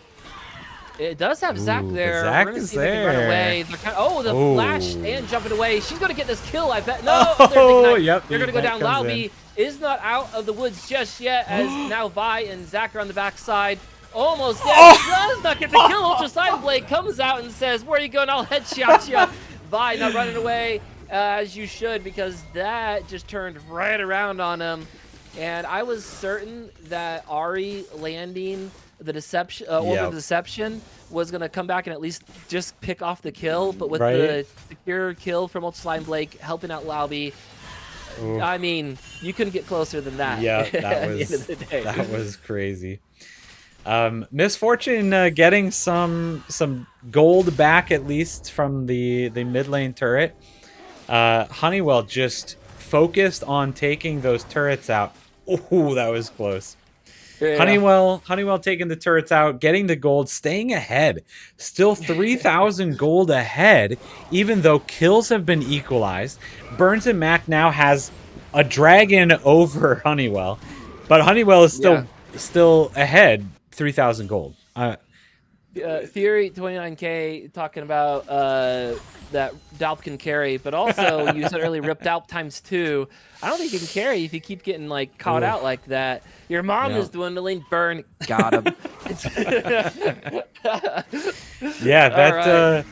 [SPEAKER 2] It does have Zach
[SPEAKER 1] Ooh,
[SPEAKER 2] there.
[SPEAKER 1] Zach
[SPEAKER 2] We're gonna
[SPEAKER 1] is
[SPEAKER 2] see if they can run
[SPEAKER 1] there.
[SPEAKER 2] away. They're kind of, oh, the flash and jumping away. She's gonna get this kill, I bet. No,
[SPEAKER 1] Oh, yep.
[SPEAKER 2] They're gonna go down.
[SPEAKER 1] Comes
[SPEAKER 2] Laobi is not out of the woods just yet, as now Vi and Zach are on the backside. Almost dead. Does not get the kill. Ultra Side Blade comes out and says, "Where are you going? I'll headshot you." Vi not running away as you should, because that just turned right around on him. And I was certain that Ari landing the deception, over the deception, was gonna come back and at least just pick off the kill. But with the secure kill from Ultra Slime Blake helping out Laobi, I mean, you couldn't get closer than that.
[SPEAKER 1] Yeah, that was crazy. Misfortune getting some gold back, at least from the mid lane turret. Honeywell just focused on taking those turrets out. Oh, that was close. Yeah. Honeywell taking the turrets out, getting the gold, staying ahead. Still 3,000 gold ahead, even though kills have been equalized. Burns and Mac now has a dragon over Honeywell, but Honeywell is still ahead, 3,000 gold.
[SPEAKER 2] Fury 29K talking about that Dalp can carry, but also you said earlier ripped Dalp times 2. I don't think you can carry if you keep getting like caught out like that. Your mom is dwindling. Burn, got him.
[SPEAKER 1] Yeah, that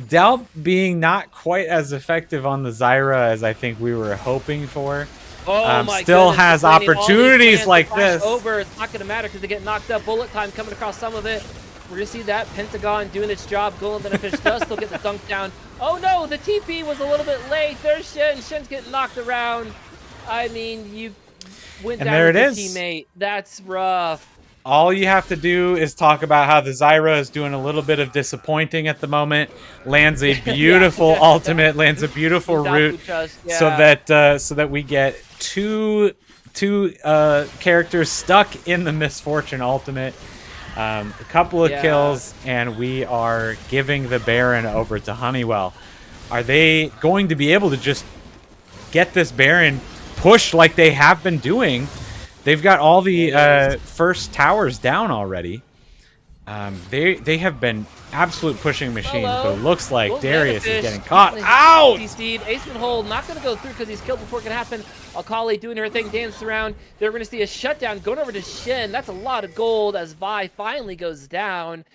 [SPEAKER 1] Dalp being not quite as effective on the Zyra as I think we were hoping for.
[SPEAKER 2] Oh my
[SPEAKER 1] still
[SPEAKER 2] goodness,
[SPEAKER 1] has opportunities like this.
[SPEAKER 2] Over, it's not going to matter because they get knocked up. Bullet time coming across some of it. We're going to see that Pentagon doing its job. Golden Fish does still get the dunk down. Oh no, the TP was a little bit late. There's Shen. Shen's getting knocked around. I mean, you went down with your teammate. That's rough.
[SPEAKER 1] All you have to do is talk about how the Zyra is doing a little bit of disappointing at the moment. Lands a beautiful ultimate, lands a beautiful root, so that we get two characters stuck in the Misfortune ultimate. A couple of kills, and we are giving the Baron over to Honeywell. Are they going to be able to just get this Baron pushed like they have been doing? They've got all the first towers down already. They have been absolute pushing machines, but it looks like Darius is getting caught out.
[SPEAKER 2] Ace and Hold not going to go through because he's killed before it can happen. Akali doing her thing, dance around. They're going to see a shutdown going over to Shen. That's a lot of gold as Vi finally goes down.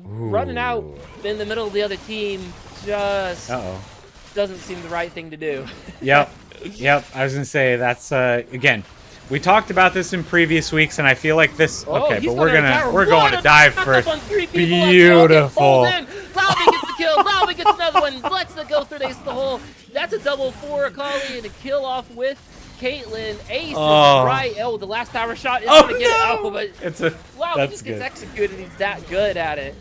[SPEAKER 2] Running out in the middle of the other team just doesn't seem the right thing to do.
[SPEAKER 1] Yep. I was going to say that's, again, we talked about this in previous weeks, and I feel like this. Okay, but we're going to dive first. Beautiful.
[SPEAKER 2] Laobi gets the kill. Laobi gets another one. Let's go through Ace the hole. That's a double for Akali and a kill off with Caitlyn. Ace is right. Oh, the last tower shot is going to get it out, but Laobi just gets executed. He's that good at it.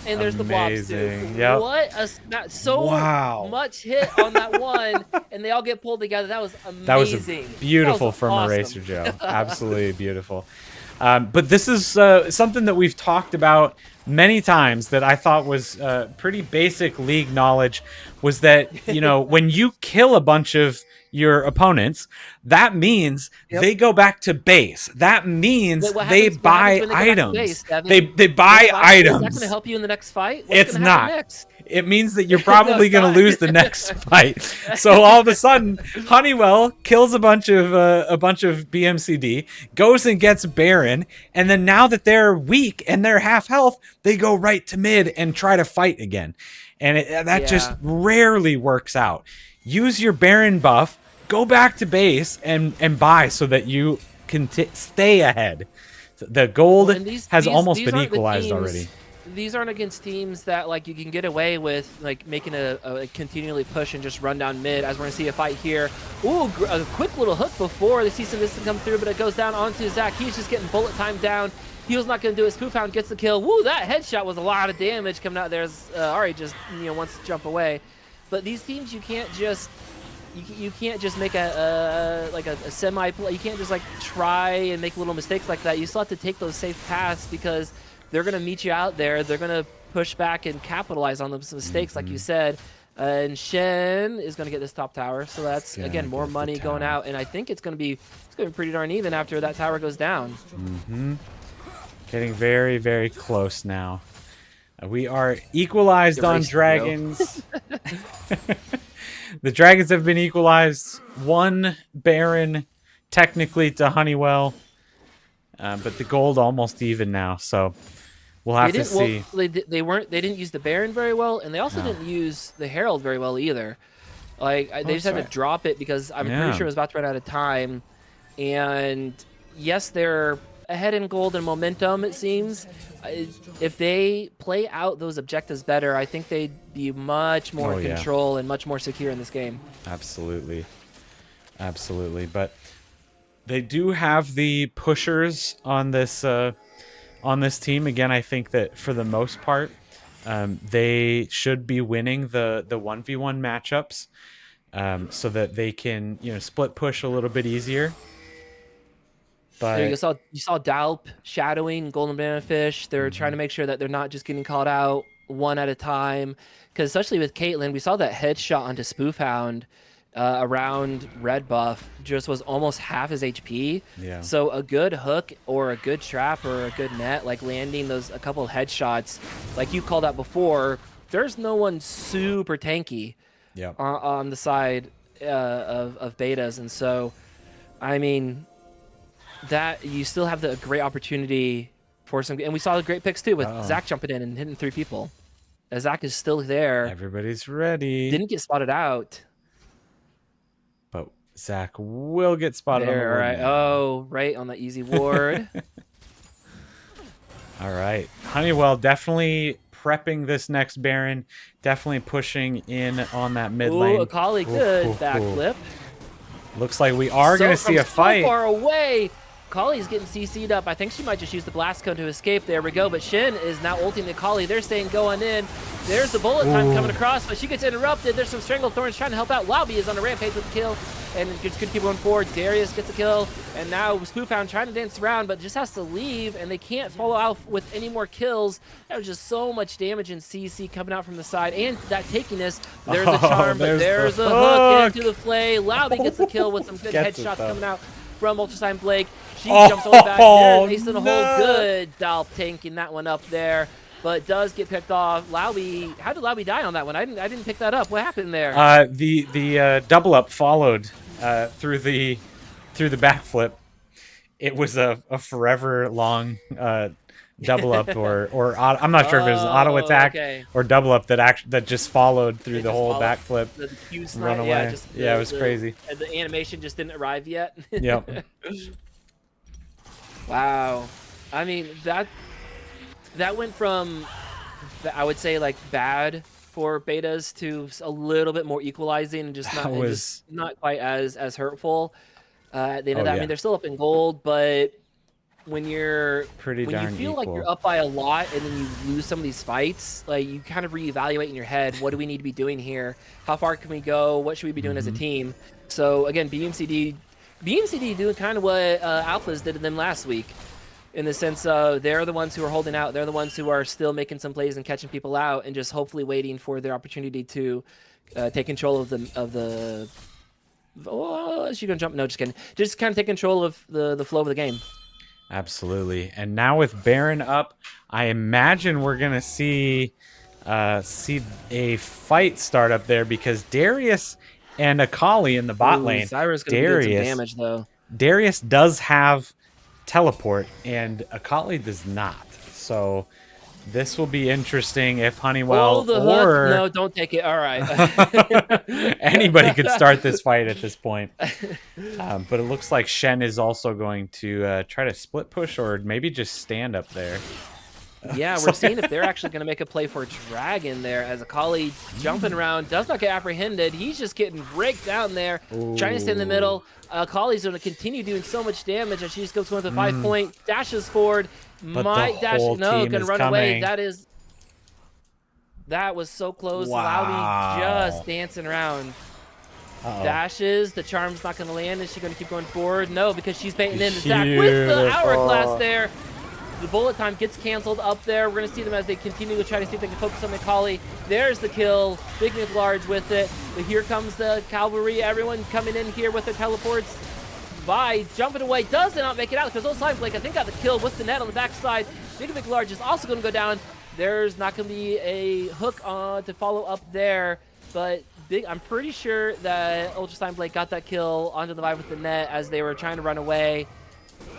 [SPEAKER 2] And there's the blobs too.
[SPEAKER 1] Yep.
[SPEAKER 2] What much hit on that one, and they all get pulled together. That was amazing.
[SPEAKER 1] That was beautiful from Eraser Joe. Absolutely beautiful. But this is something that we've talked about many times that I thought was pretty basic league knowledge, was that, when you kill a bunch of your opponents, that means they go back to base. That means they buy items. They buy items. Is that
[SPEAKER 2] going to help you in the next fight?
[SPEAKER 1] It's not. Next? It means that you're probably going to lose the next fight. So all of a sudden, Honeywell kills a bunch of BMCD, goes and gets Baron, and then now that they're weak and they're half health, they go right to mid and try to fight again. And that just rarely works out. Use your Baron buff, go back to base, and buy so that you can stay ahead. The gold has almost been equalized already.
[SPEAKER 2] These aren't against teams that you can get away with making a continually push and just run down mid, as we're gonna see a fight here. Ooh, a quick little hook before they see some distance come through, but it goes down onto Zach. He's just getting bullet time down. Heel's not gonna do it. Spoofhound gets the kill. Woo, that headshot was a lot of damage coming out there. Ari just wants to jump away. But these teams, you can't just make a semi play. You can't just try and make little mistakes like that. You still have to take those safe paths because they're going to meet you out there. They're going to push back and capitalize on those mistakes, like you said. And Shen is going to get this top tower. So that's, again, more money going out. And I think it's going to be pretty darn even after that tower goes down.
[SPEAKER 1] Getting very, very close now. We are equalized on dragons. The dragons have been equalized. 1 Baron, technically, to Honeywell. But the gold almost even now, so we'll have to see.
[SPEAKER 2] Well, they didn't use the Baron very well, and they also didn't use the Herald very well either. Like they just had to drop it because I'm pretty sure it was about to run out of time. And yes, they're ahead in gold and momentum, it seems. If they play out those objectives better, I think they'd be much more in control and much more secure in this game.
[SPEAKER 1] Absolutely. Absolutely. But they do have the pushers on this team. Again, I think that for the most part, they should be winning the 1v1 matchups, so that they can, you know, split push a little bit easier. But
[SPEAKER 2] you saw Dalp shadowing Golden Banana Fish. They're trying to make sure that they're not just getting called out one at a time. Because especially with Caitlyn, we saw that headshot onto Spoofhound around red buff just was almost half his HP.
[SPEAKER 1] Yeah.
[SPEAKER 2] So a good hook or a good trap or a good net, like landing a couple of headshots, like you called out before, there's no one super tanky on the side of betas. And so, I mean, that you still have the great opportunity for some, and we saw the great picks too with Zach jumping in and hitting 3 people. Zach is still there.
[SPEAKER 1] Everybody's ready.
[SPEAKER 2] Didn't get spotted out.
[SPEAKER 1] But Zach will get spotted on the ward.
[SPEAKER 2] Right. Oh, right on the easy ward.
[SPEAKER 1] All right. Honeywell definitely prepping this next Baron. Definitely pushing in on that mid lane.
[SPEAKER 2] Ooh, Akali, good backflip.
[SPEAKER 1] Looks like we are going to see a fight.
[SPEAKER 2] So far away. Akali's getting CC'd up. I think she might just use the blast cone to escape. There we go. But Shin is now ulting the Akali. They're staying going in. There's the bullet time coming across, but she gets interrupted. There's some Stranglethorns trying to help out. Lauby is on a rampage with the kill, and just good keep going forward. Darius gets a kill, and now Spoofhound trying to dance around, but just has to leave, and they can't follow out with any more kills. That was just so much damage in CC coming out from the side, and that takiness. There's a charm, but there's a hook into the flay. Lauby gets the kill with some good headshots coming out from Ultrasign Blake. She jumps all the way back there, ace in the hole. Good Dalp tanking that one up there, but does get picked off. Lauby, how did Lauby die on that one? I didn't pick that up. What happened there?
[SPEAKER 1] The double up followed through the backflip. It was a forever long double up or I'm not sure if it was an auto attack or double up that just followed through the whole backflip.
[SPEAKER 2] The Q snipe,
[SPEAKER 1] run away. It was crazy.
[SPEAKER 2] And the animation just didn't arrive yet.
[SPEAKER 1] Yep.
[SPEAKER 2] Wow. I mean, that went from, I would say, like, bad for betas to a little bit more equalizing and just not quite as hurtful. At the end of that, I mean, they're still up in gold, but when you feel like you're up by a lot and then you lose some of these fights, like, you kind of reevaluate in your head, what do we need to be doing here? How far can we go? What should we be doing as a team? So again, BMCD doing kind of what Alphas did to them last week, in the sense of they're the ones who are holding out. They're the ones who are still making some plays and catching people out, and just hopefully waiting for their opportunity to take control of the. Oh, is she gonna jump? No, just kidding. Just kind of take control of the flow of the game.
[SPEAKER 1] Absolutely. And now with Baron up, I imagine we're gonna see a fight start up there, because Darius and Akali in the bot lane.
[SPEAKER 2] Zyra's gonna do some damage though.
[SPEAKER 1] Darius does have teleport and Akali does not. So this will be interesting if Honeywell or
[SPEAKER 2] no, don't take it. All right.
[SPEAKER 1] Anybody could start this fight at this point. But it looks like Shen is also going to try to split push or maybe just stand up there.
[SPEAKER 2] Yeah, we're seeing if they're actually going to make a play for Dragon there, as Akali jumping around, does not get apprehended. He's just getting raked down there, trying to stay in the middle. Akali's going to continue doing so much damage as she just goes going to 5 point, dashes forward, might dash, no, can run away. That was so close. Lauby just dancing around. Dashes, the charm's not going to land. Is she going to keep going forward? No, because she's baiting in the Zach with the hourglass there. The bullet time gets canceled up there. We're going to see them as they continue to try to see if they can focus on Akali. There's the kill. Big Nick Large with it. But here comes the cavalry. Everyone coming in here with their teleports. Vi jumping away. Does not make it out because those times, like, I think got the kill with the net on the backside. Big McLarge is also going to go down. There's not going to be a hook to follow up there, but I'm pretty sure that Ultra Slime Blake got that kill onto the Vibe with the net as they were trying to run away.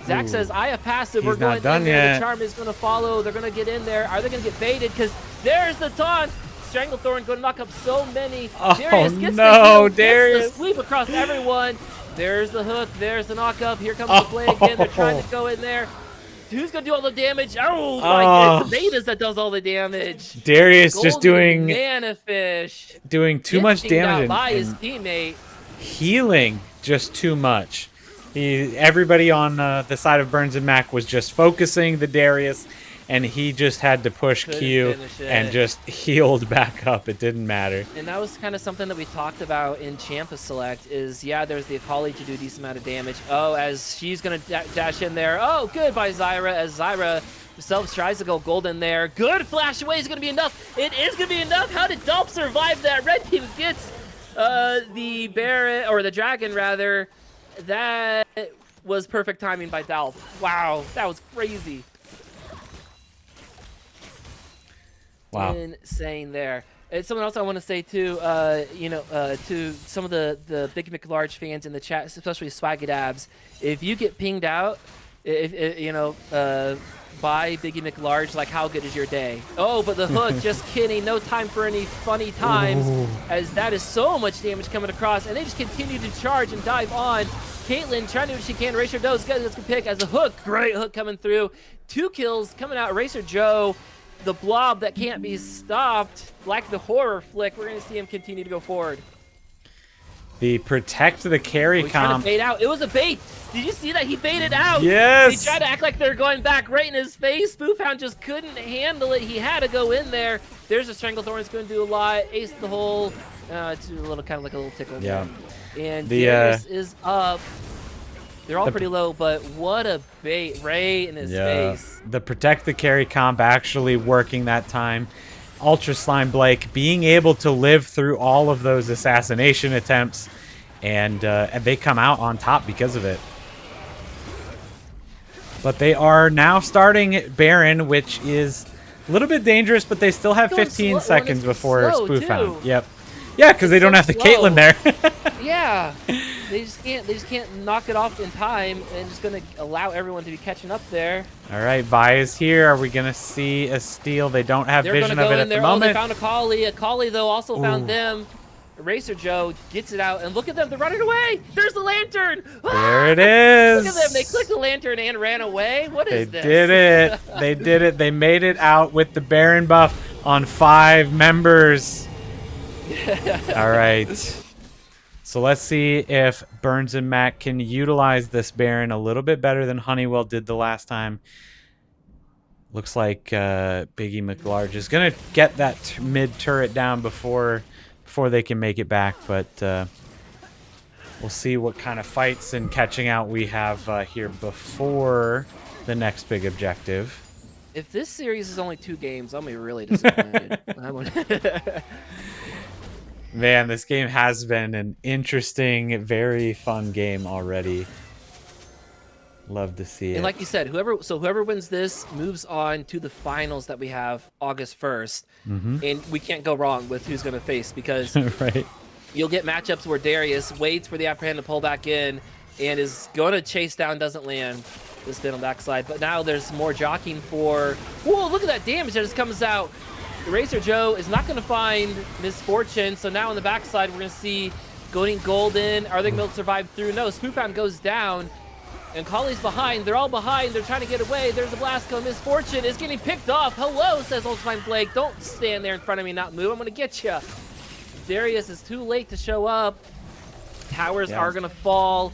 [SPEAKER 2] Zach says, I have passive. We're going in there. The Charm is going to follow. They're going to get in there. Are they going to get baited? Because there's the taunt. Stranglethorn going to knock up so many. Darius gets the Darius. Gets the sweep across everyone. There's the hook. There's the knockup. Here comes the play again. They're trying to go in there. Who's going to do all the damage? Oh, my, it's the Betas that does all the damage.
[SPEAKER 1] Darius just doing
[SPEAKER 2] Mana Fish.
[SPEAKER 1] Doing too much damage.
[SPEAKER 2] By his teammate.
[SPEAKER 1] Healing just too much. Everybody on the side of Burns and Mac was just focusing the Darius, and he just had to push Q and just healed back up. It didn't matter.
[SPEAKER 2] And that was kind of something that we talked about in Champa Select is, yeah, there's the Akali to do a decent amount of damage. Oh, as she's going to dash in there. Oh, good by Zyra, as Zyra herself tries to go golden there. Good flash away is going to be enough. It is going to be enough. How did Dolph survive that? Red team gets the Baron, or the Dragon, rather. That was perfect timing by Dolph. Wow, that was crazy.
[SPEAKER 1] Wow.
[SPEAKER 2] Insane there. And something else I want to say too, to some of the Big McLarge fans in the chat, especially Swaggadabs, if you get pinged out, by Biggie McLarge, like, how good is your day? Oh, but the hook, just kidding. No time for any funny times, as that is so much damage coming across, and they just continue to charge and dive on. Caitlyn trying to do what she can. Eraser Joe's got a pick as a hook. Great hook coming through. 2 kills coming out. Eraser Joe, the blob that can't be stopped, like the horror flick. We're going to see him continue to go forward.
[SPEAKER 1] The protect the carry comp.
[SPEAKER 2] Bait out. It was a bait. Did you see that? He baited out.
[SPEAKER 1] Yes.
[SPEAKER 2] They tried to act like they're going back right in his face. Spoofhound just couldn't handle it. He had to go in there. There's a Stranglethorn. It's going to do a lot. Ace the hole. It's a little kind of like a little tickle.
[SPEAKER 1] Yeah.
[SPEAKER 2] And Darius is up. They're all pretty low, but what a bait right in his face.
[SPEAKER 1] The protect the carry comp actually working that time. Ultra Slime Blake being able to live through all of those assassination attempts, and they come out on top because of it. But they are now starting Baron, which is a little bit dangerous, but they still have 15 seconds before Spoofhound. Yep. Yeah, because they don't have the Caitlyn there.
[SPEAKER 2] Yeah, they just can't knock it off in time, and just gonna allow everyone to be catching up there.
[SPEAKER 1] All right, Vi is here. Are we gonna see a steal? They don't have vision of it at the moment.
[SPEAKER 2] Oh, they found Akali. Akali though also found them. Eraser Joe gets it out, and look at them. They're running away. There's the lantern.
[SPEAKER 1] There it is.
[SPEAKER 2] Look at them. They clicked the lantern and ran away. What is this?
[SPEAKER 1] They did it. They did it. They made it out with the Baron buff on 5 members. All right. So let's see if Burns and Mac can utilize this Baron a little bit better than Honeywell did the last time. Looks like Biggie McLarge is going to get that mid turret down before they can make it back, but we'll see what kind of fights and catching out we have here before the next big objective.
[SPEAKER 2] If this series is only 2 games, I'll be really disappointed.
[SPEAKER 1] Man, this game has been an interesting, very fun game already. Love to see it.
[SPEAKER 2] And like you said, whoever wins this moves on to the finals that we have August 1st. And we can't go wrong with who's going to face, because
[SPEAKER 1] right.
[SPEAKER 2] You'll get matchups where Darius waits for the upper hand to pull back in and is going to chase down, doesn't land the spin on backside. But now there's more jockeying for... Whoa, look at that damage that just comes out. Eraser Joe is not going to find Misfortune, so now on the backside we're going to see going golden. Are they going to survive through? No, Spoofhound goes down, and Kali's behind. They're all behind. They're trying to get away. There's a Blasco. Misfortune is getting picked off. Hello, says Ultimate Blake. Don't stand there in front of me, not move. I'm going to get you. Darius is too late to show up. Towers are going to fall.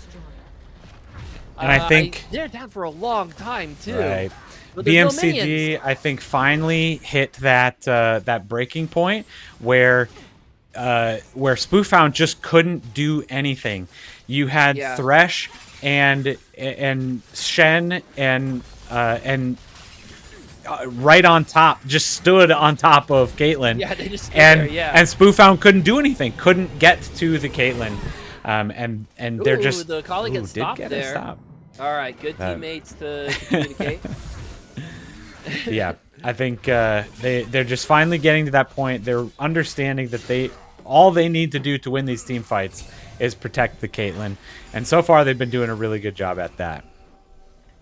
[SPEAKER 1] And I think...
[SPEAKER 2] they're down for a long time, too.
[SPEAKER 1] Right. BMCD, I think, finally hit that that breaking point where Spoofhound just couldn't do anything. You had Thresh and Shen and right on top, just stood on top of Caitlyn.
[SPEAKER 2] Yeah, they just stood
[SPEAKER 1] and
[SPEAKER 2] there, yeah.
[SPEAKER 1] And Spoofhound couldn't do anything, couldn't get to the Caitlyn. And they're just
[SPEAKER 2] the Kali gets stopped there. All right, good teammates to communicate.
[SPEAKER 1] Yeah, I think they're just finally getting to that point. They're understanding that all they need to do to win these team fights is protect the Caitlyn, and so far they've been doing a really good job at that.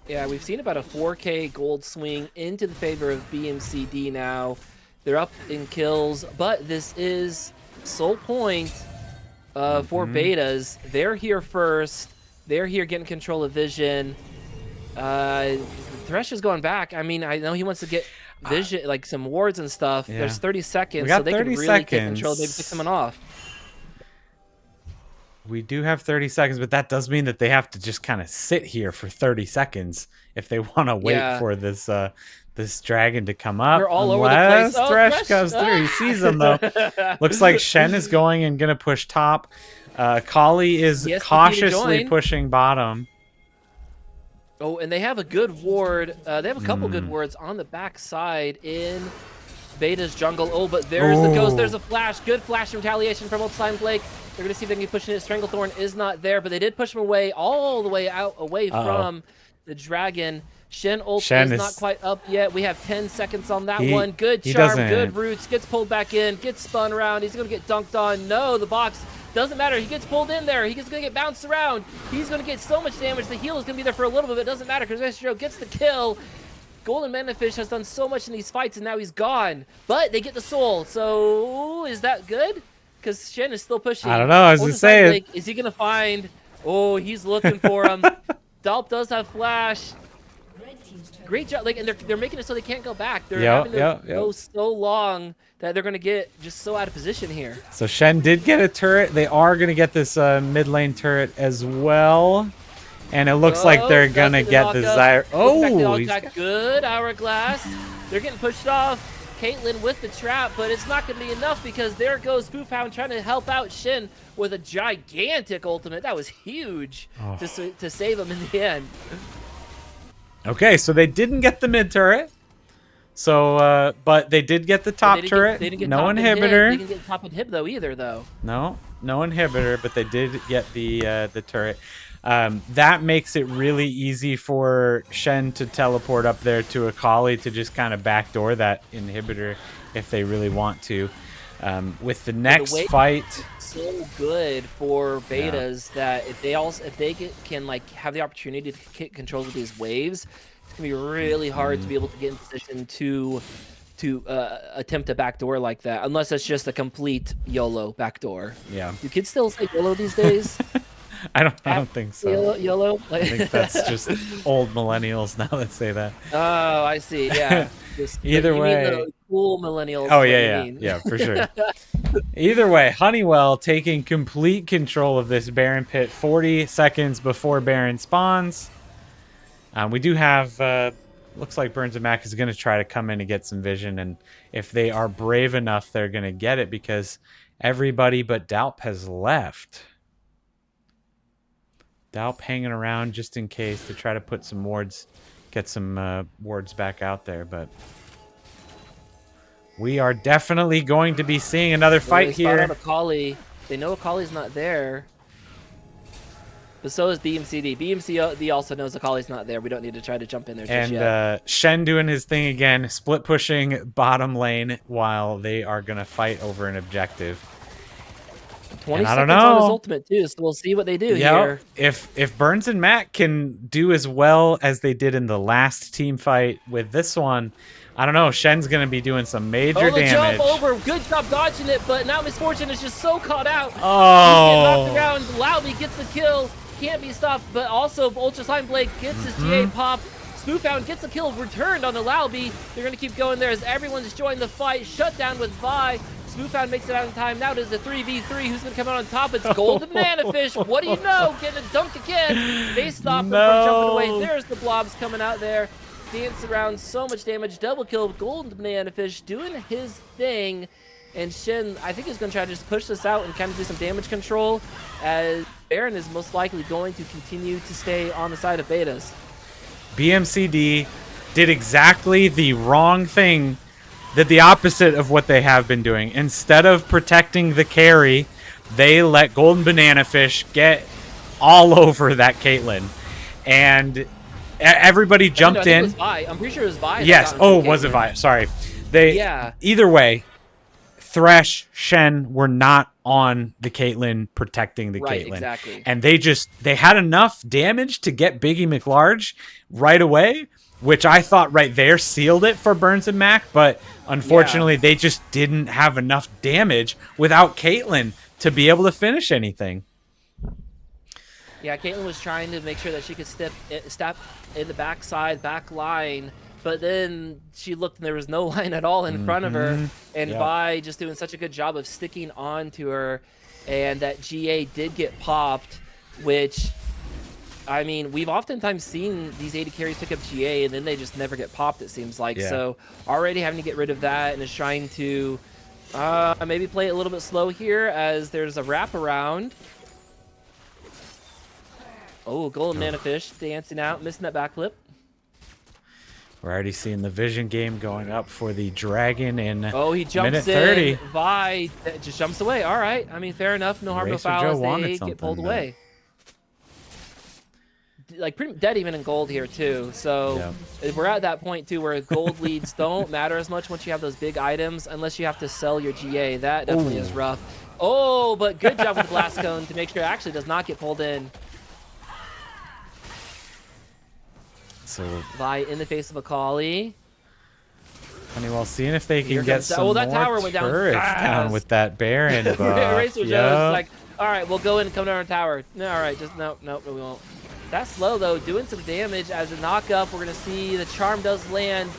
[SPEAKER 2] Yeah, we've seen about a 4K gold swing into the favor of BMCD now. They're up in kills, but this is sole point for betas. They're here first. They're here getting control of vision. Thresh is going back. I mean, I know he wants to get vision, like some wards and stuff. Yeah. There's 30 seconds, so they can really take control. Maybe pick someone off.
[SPEAKER 1] We do have 30 seconds, but that does mean that they have to just kind of sit here for 30 seconds if they want to wait for this this dragon to come up.
[SPEAKER 2] They're all over the place. Oh,
[SPEAKER 1] Thresh comes through. He sees them, though. Looks like Shen is going and going to push top. Kali is cautiously pushing bottom.
[SPEAKER 2] Oh, and they have a good ward. They have a couple good wards on the back side in Beta's jungle. Oh, but there's the ghost. There's a flash. Good flash retaliation from Ultrasign Blake. They're going to see if they can keep pushing it. Stranglethorn is not there, but they did push him away, all the way out, away from the dragon. Shen ult is not quite up yet. We have 10 seconds on that one. Good charm, good roots. Gets pulled back in, gets spun around. He's going to get dunked on. No, the box doesn't matter. He gets pulled in there. He's going to get bounced around. He's going to get so much damage. The heal is going to be there for a little bit. It doesn't matter because Mestro gets the kill. Golden Manafish has done so much in these fights, and now he's gone. But they get the soul. So is that good? Because Shen is still pushing.
[SPEAKER 1] I don't know. I was going to say,
[SPEAKER 2] is he going to find? Oh, he's looking for him. Dalp does have flash. Great job. Like, and they're making it so they can't go back. They're having to go so long that they're going to get just so out of position here.
[SPEAKER 1] So Shen did get a turret. They are going to get this mid lane turret as well. And it looks like they're going to get the Zyra. Oh,
[SPEAKER 2] he's got good Hourglass. They're getting pushed off. Caitlyn with the trap, but it's not going to be enough because there goes Spoofhound trying to help out Shen with a gigantic ultimate. That was huge to save him in the end.
[SPEAKER 1] Okay, so they didn't get the mid turret. So, but they did get the top turret.
[SPEAKER 2] They didn't get
[SPEAKER 1] no
[SPEAKER 2] top
[SPEAKER 1] inhibitor.
[SPEAKER 2] They didn't get top inhib though either, though.
[SPEAKER 1] No inhibitor, but they did get the turret. That makes it really easy for Shen to teleport up there to Akali to just kind of backdoor that inhibitor if they really want to. With the next fight,
[SPEAKER 2] so good for betas that if they can like have the opportunity to get control of these waves, it's gonna be really hard to be able to get in position to attempt a backdoor like that, unless it's just a complete YOLO backdoor.
[SPEAKER 1] Yeah.
[SPEAKER 2] Do kids still say YOLO these days?
[SPEAKER 1] I don't think so.
[SPEAKER 2] YOLO?
[SPEAKER 1] I think that's just old millennials now that say that.
[SPEAKER 2] Oh, I see. Yeah.
[SPEAKER 1] Either way.
[SPEAKER 2] You mean the cool millennials.
[SPEAKER 1] Oh, yeah, for sure. Either way, Honeywell taking complete control of this Baron pit 40 seconds before Baron spawns. We do have, looks like Burns and Mac is going to try to come in and get some vision. And if they are brave enough, they're going to get it because everybody but Dalp has left. Dalp hanging around just in case to try to put some wards, get some wards back out there. But we are definitely going to be seeing another fight here.
[SPEAKER 2] Akali. They know Akali's not there. But so is BMCD. BMCD also knows Akali's not there. We don't need to try to jump in there just yet.
[SPEAKER 1] And Shen doing his thing again, split pushing bottom lane while they are going to fight over an objective.
[SPEAKER 2] 20 seconds on his ultimate too, so we'll see what they do here.
[SPEAKER 1] If Burns and Matt can do as well as they did in the last team fight with this one, I don't know. Shen's going to be doing some major damage.
[SPEAKER 2] Jump over. Good job dodging it, but now Misfortune is just so caught out.
[SPEAKER 1] Oh.
[SPEAKER 2] He's getting knocked around. Loudly gets the kill. Can't be stopped, but also Ultrasign Blake gets his GA pop. Spoofhound gets the kill returned on the Lauby. They're going to keep going there as everyone's joined the fight. Shut down with Vi. Spoofhound makes it out in time. Now it is a 3v3. Who's going to come out on top? It's Golden Manafish. What do you know? Getting a dunk again. They stop him from jumping away. There's the blobs coming out there. Dance around, so much damage. Double kill. Golden Manafish doing his thing. And Shen, I think, is going to try to just push this out and kind of do some damage control, as Baron is most likely going to continue to stay on the side of betas.
[SPEAKER 1] BMCD did exactly the wrong thing, did the opposite of what they have been doing. Instead of protecting the carry, they let Golden Banana Fish get all over that Caitlyn. And Everybody jumped in.
[SPEAKER 2] It was Vi. I'm pretty sure it was Vi.
[SPEAKER 1] Yes. Oh, was it Vi? Sorry. Either way, Thresh, Shen were not on the Caitlyn protecting the Caitlyn.
[SPEAKER 2] Exactly.
[SPEAKER 1] And they had enough damage to get Biggie McLarge right away, which I thought right there sealed it for Burns and Mac, but unfortunately they just didn't have enough damage without Caitlyn to be able to finish anything.
[SPEAKER 2] Yeah, Caitlyn was trying to make sure that she could step in the back line, but then she looked and there was no line at all in front of her, and Vi just doing such a good job of sticking on to her, and that GA did get popped, which, I mean, we've oftentimes seen these AD carries pick up GA and then they just never get popped, it seems like. So already having to get rid of that and is trying to maybe play it a little bit slow here as there's a wraparound. Oh, Golden Manafish dancing out, missing that backflip.
[SPEAKER 1] We're already seeing the vision game going up for the Dragon in
[SPEAKER 2] he jumps
[SPEAKER 1] minute 30.
[SPEAKER 2] In. Vi just jumps away. All right. I mean, fair enough. No harm, no foul as they get pulled away. Like, pretty dead even in gold here, too. So we're at that point, too, where gold leads don't matter as much once you have those big items, unless you have to sell your GA. That definitely is rough. Oh, but good job with the glass cone to make sure it actually does not get pulled in.
[SPEAKER 1] So
[SPEAKER 2] Vi in the face of a Akali.
[SPEAKER 1] Honeywell seeing if they can get some
[SPEAKER 2] that
[SPEAKER 1] more
[SPEAKER 2] tower went
[SPEAKER 1] down with that Baron buff.
[SPEAKER 2] Eraser Joe's like, all right, we'll go in and come down our tower. No, all right, just no, we won't. That's slow though, doing some damage as a knock-up. We're gonna see the charm does land,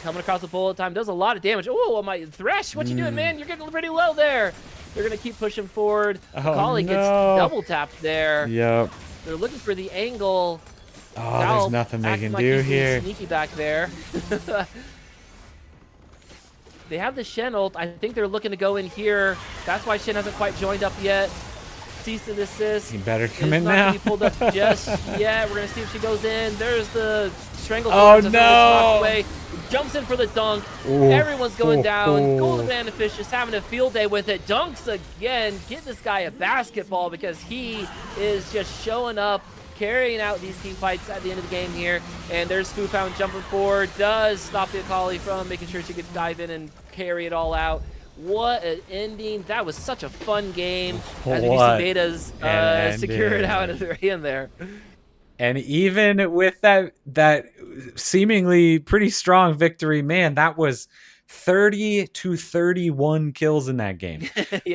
[SPEAKER 2] coming across the bullet time, does a lot of damage. Oh, my Thresh, what you doing, man? You're getting pretty low there. They're gonna keep pushing forward. Akali gets double tapped there.
[SPEAKER 1] Yep.
[SPEAKER 2] They're looking for the angle.
[SPEAKER 1] Oh, there's nothing they can do here.
[SPEAKER 2] Sneaky back there. They have the Shen ult. I think they're looking to go in here. That's why Shen hasn't quite joined up yet. Cease and desist.
[SPEAKER 1] He better come in
[SPEAKER 2] now.
[SPEAKER 1] now.
[SPEAKER 2] Be pulled up just yet. We're gonna see if she goes in. There's the strangle.
[SPEAKER 1] Oh no!
[SPEAKER 2] Away. Jumps in for the dunk.
[SPEAKER 1] Ooh.
[SPEAKER 2] Everyone's going down. Golden Manafish just having a field day with it. Dunks again. Get this guy a basketball because he is just showing up, carrying out these team fights at the end of the game here. And there's Spoofound jumping forward. Does stop the Akali from making sure she could dive in and carry it all out. What an ending. That was such a fun game. As BC Betas secure it out at the end there.
[SPEAKER 1] And even with that seemingly pretty strong victory, man, that was 30 to 31 kills in that game.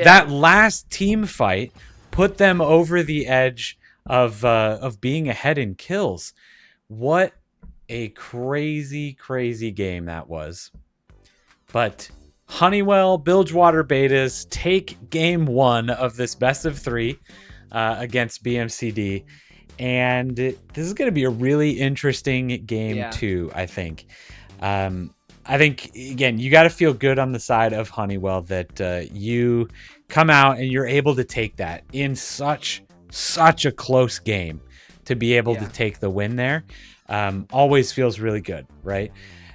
[SPEAKER 1] That last team fight put them over the edge of being ahead in kills. What a crazy, crazy game that was. But Honeywell, Bilgewater Betas take game 1 of this best of 3 against BMCD. And this is going to be a really interesting game 2, I think. I think, again, you got to feel good on the side of Honeywell that you come out and you're able to take that in such a close game to be able to take the win there. Always feels really good, right?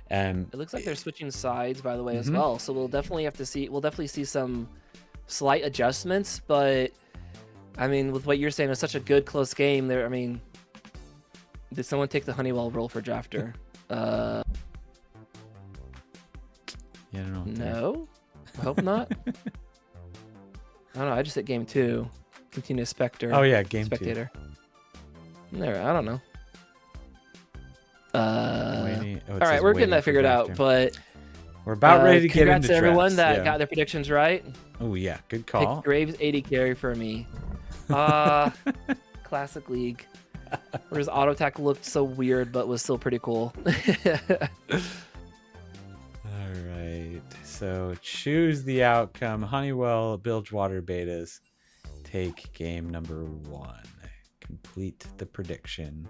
[SPEAKER 2] It looks like they're switching sides, by the way, as well. So we'll definitely see some slight adjustments. But I mean, with what you're saying, it's such a good close game there. I mean, did someone take the Honeywell role for drafter?
[SPEAKER 1] Yeah, I don't know.
[SPEAKER 2] No, I hope not. I don't know. I just hit game 2. Continue Spectre.
[SPEAKER 1] Oh yeah, game
[SPEAKER 2] Spectator. 2. There, I don't know. All right, we're getting that figured out, but
[SPEAKER 1] we're about ready to get into
[SPEAKER 2] congrats to everyone that got their predictions right.
[SPEAKER 1] Oh yeah, good call.
[SPEAKER 2] Pick Graves 80 carry for me. Classic League. Where his auto attack looked so weird, but was still pretty cool.
[SPEAKER 1] All right, so choose the outcome. Honeywell, Bilgewater Betas take game number 1. Complete the prediction.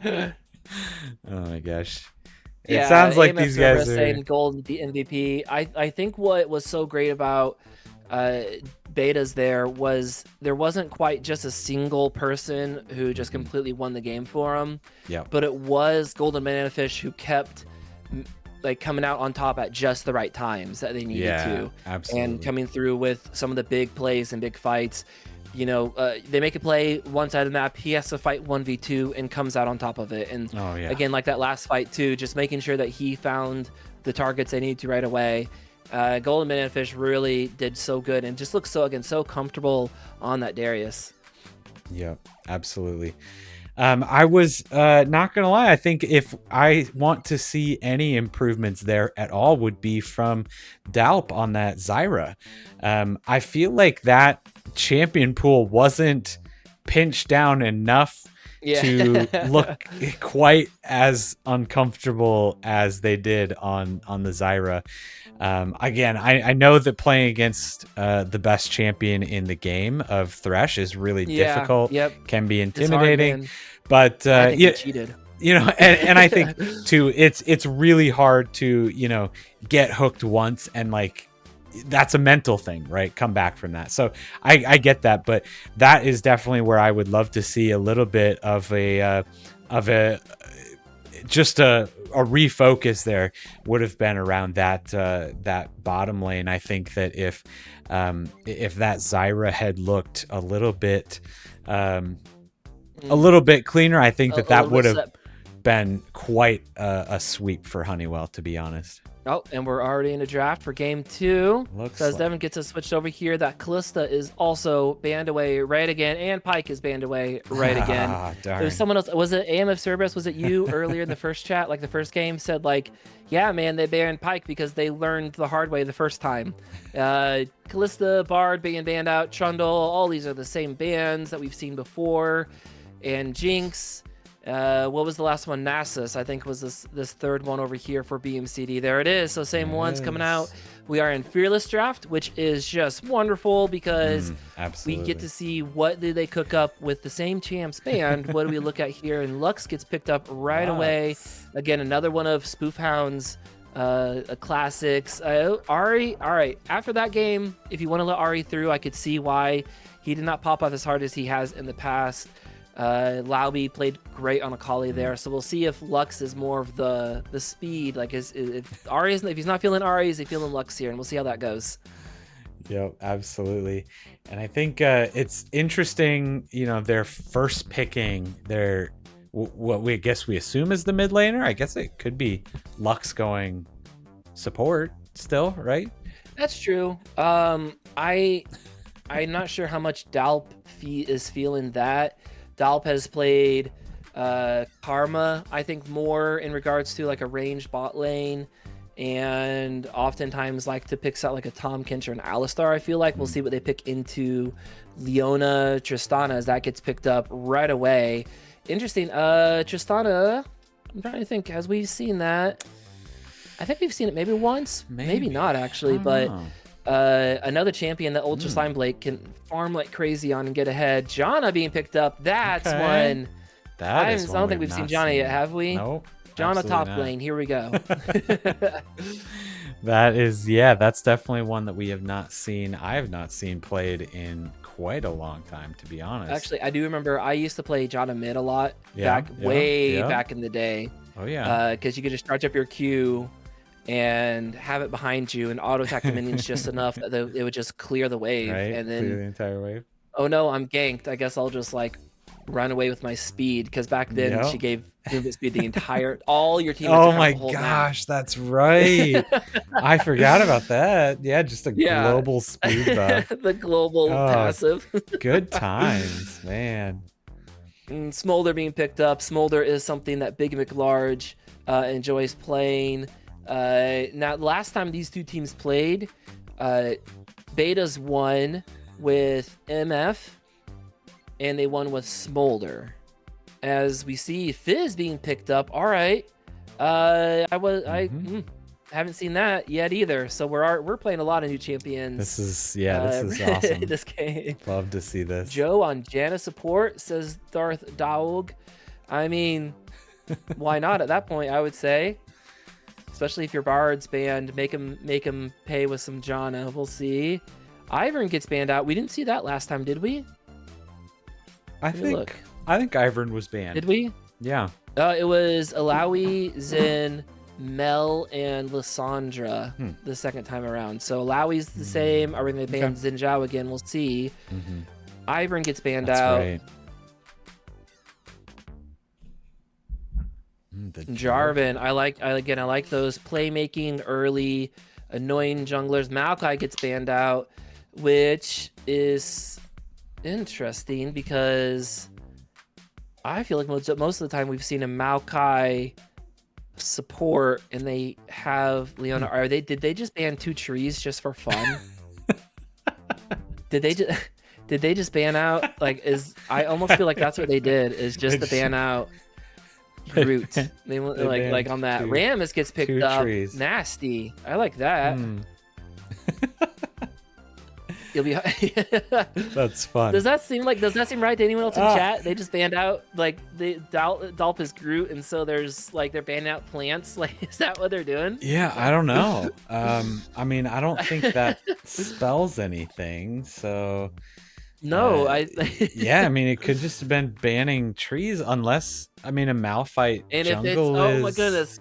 [SPEAKER 1] Oh my gosh. It sounds like these guys are
[SPEAKER 2] saying gold MVP. I think what was so great about betas there wasn't quite just a single person who just completely won the game for them.
[SPEAKER 1] Yeah.
[SPEAKER 2] But it was Golden Manafish who kept like coming out on top at just the right times that they needed to.
[SPEAKER 1] Absolutely.
[SPEAKER 2] And coming through with some of the big plays and big fights. they make a play one side of the map. He has to fight 1v2 and comes out on top of it. And again, like that last fight too, just making sure that he found the targets they need to right away. Golden Banana Fish really did so good and just looks so comfortable on that Darius.
[SPEAKER 1] Yep, absolutely. I was not gonna lie. I think if I want to see any improvements there at all, would be from Dalp on that Zyra. I feel like that champion pool wasn't pinched down enough to look quite as uncomfortable as they did on the Zyra. Again, I know that playing against the best champion in the game of Thresh is really difficult. Can be intimidating, hard, but
[SPEAKER 2] I think they cheated.
[SPEAKER 1] And I think too, it's really hard to get hooked once and like that's a mental thing, right? Come back from that. So I get that, but that is definitely where I would love to see a little bit of a refocus there would have been around that bottom lane. I think that if that Zyra had looked a little bit cleaner, I think that would have been quite a sweep for Honeywell, to be honest.
[SPEAKER 2] Oh, and we're already in a draft for game 2.
[SPEAKER 1] Looks
[SPEAKER 2] so as
[SPEAKER 1] like.
[SPEAKER 2] Devin gets us switched over here, that Callista is also banned away right again, and Pyke is banned away right again.
[SPEAKER 1] Darn.
[SPEAKER 2] There was someone else. Was it AMF Cerberus? Was it you earlier in the first chat, like the first game, said like, yeah, man, they banned Pyke because they learned the hard way the first time. Callista, Bard being banned out, Trundle, all these are the same bans that we've seen before, and Jinx. What was the last one? Nasus, I think, was this third one over here for BMCD. There it is. So same ones coming out. We are in Fearless Draft, which is just wonderful because we get to see what did they cook up with the same champs band. What do we look at here? And Lux gets picked up right away. Again, another one of Spoof Hound's classics. Ahri, all right. After that game, if you want to let Ahri through, I could see why he did not pop off as hard as he has in the past. Lauby played great on Akali there, so we'll see if Lux is more of the speed. Like, if Ahri if he's not feeling Ahri, is he feeling Lux here? And we'll see how that goes.
[SPEAKER 1] Yep, absolutely. And I think it's interesting. They're first picking their what we assume is the mid laner. I guess it could be Lux going support still, right?
[SPEAKER 2] That's true. I'm not sure how much Dalp is feeling that. Dalp has played Karma, I think, more in regards to like a ranged bot lane, and oftentimes like to pick out like a Tom Kincher and Alistar. I feel like we'll see what they pick into Leona, Tristana, as that gets picked up right away. Interesting. Tristana, I'm trying to think, has we seen that? I think we've seen it maybe once, maybe not actually, but another champion that Ultra Slime Blake can farm like crazy on and get ahead. Janna being picked up. That's one. I don't think we've seen Janna yet, have we?
[SPEAKER 1] Nope.
[SPEAKER 2] Janna top lane. Here we go.
[SPEAKER 1] That's definitely one that we have not seen. I have not seen played in quite a long time, to be honest.
[SPEAKER 2] Actually, I do remember I used to play Janna mid a lot back in the day.
[SPEAKER 1] Oh yeah.
[SPEAKER 2] Because you could just charge up your Q and have it behind you and auto attack the minions just enough that it would just clear the wave, and then
[SPEAKER 1] clear the entire wave.
[SPEAKER 2] Oh no, I'm ganked. I guess I'll just like run away with my speed, because back then she gave movement speed the entire all your teammates.
[SPEAKER 1] Oh my gosh, that's right. I forgot about that. Yeah, just a global speed buff.
[SPEAKER 2] The global passive.
[SPEAKER 1] Good times, man.
[SPEAKER 2] And Smolder being picked up. Smolder is something that Big McLarge enjoys playing. Now, last time these two teams played, Betas won with MF, and they won with Smolder. As we see Fizz being picked up. All right, I haven't seen that yet either. So we're playing a lot of new champions.
[SPEAKER 1] This is awesome.
[SPEAKER 2] This game.
[SPEAKER 1] Love to see this.
[SPEAKER 2] Joe on Janna support, says Darth Dog. I mean, why not at that point? I would say. Especially if your Bard's banned, make him pay with some Janna. We'll see. Ivern gets banned out. We didn't see that last time, did we?
[SPEAKER 1] I think Ivern was banned.
[SPEAKER 2] Did we?
[SPEAKER 1] Yeah.
[SPEAKER 2] It was Alawi, Zen, Mel, and Lissandra the second time around. So Alawi's the same. Are we going to ban Xin Zhao again? We'll see. Ivern gets banned
[SPEAKER 1] That's
[SPEAKER 2] out.
[SPEAKER 1] Right.
[SPEAKER 2] Jarvan, I like those playmaking early, annoying junglers. Maokai gets banned out, which is interesting because I feel like most of the time we've seen a Maokai support and they have Leona. Did they just ban 2 trees just for fun? Did they just ban out I almost feel like that's what they did, is just to ban out Groot. They like on that. Rammus gets picked up. Trees. Nasty. I like that. You'll be.
[SPEAKER 1] That's fun.
[SPEAKER 2] Does that seem right to anyone else in chat? They just banned out Dolph is Groot, and so there's they're banning out plants. Is that what they're doing?
[SPEAKER 1] Yeah, I don't know. I mean, I don't think that spells anything. So
[SPEAKER 2] no,
[SPEAKER 1] yeah, I mean, it could just have been banning trees, unless a Malphite
[SPEAKER 2] and
[SPEAKER 1] jungle
[SPEAKER 2] if it's, oh my goodness.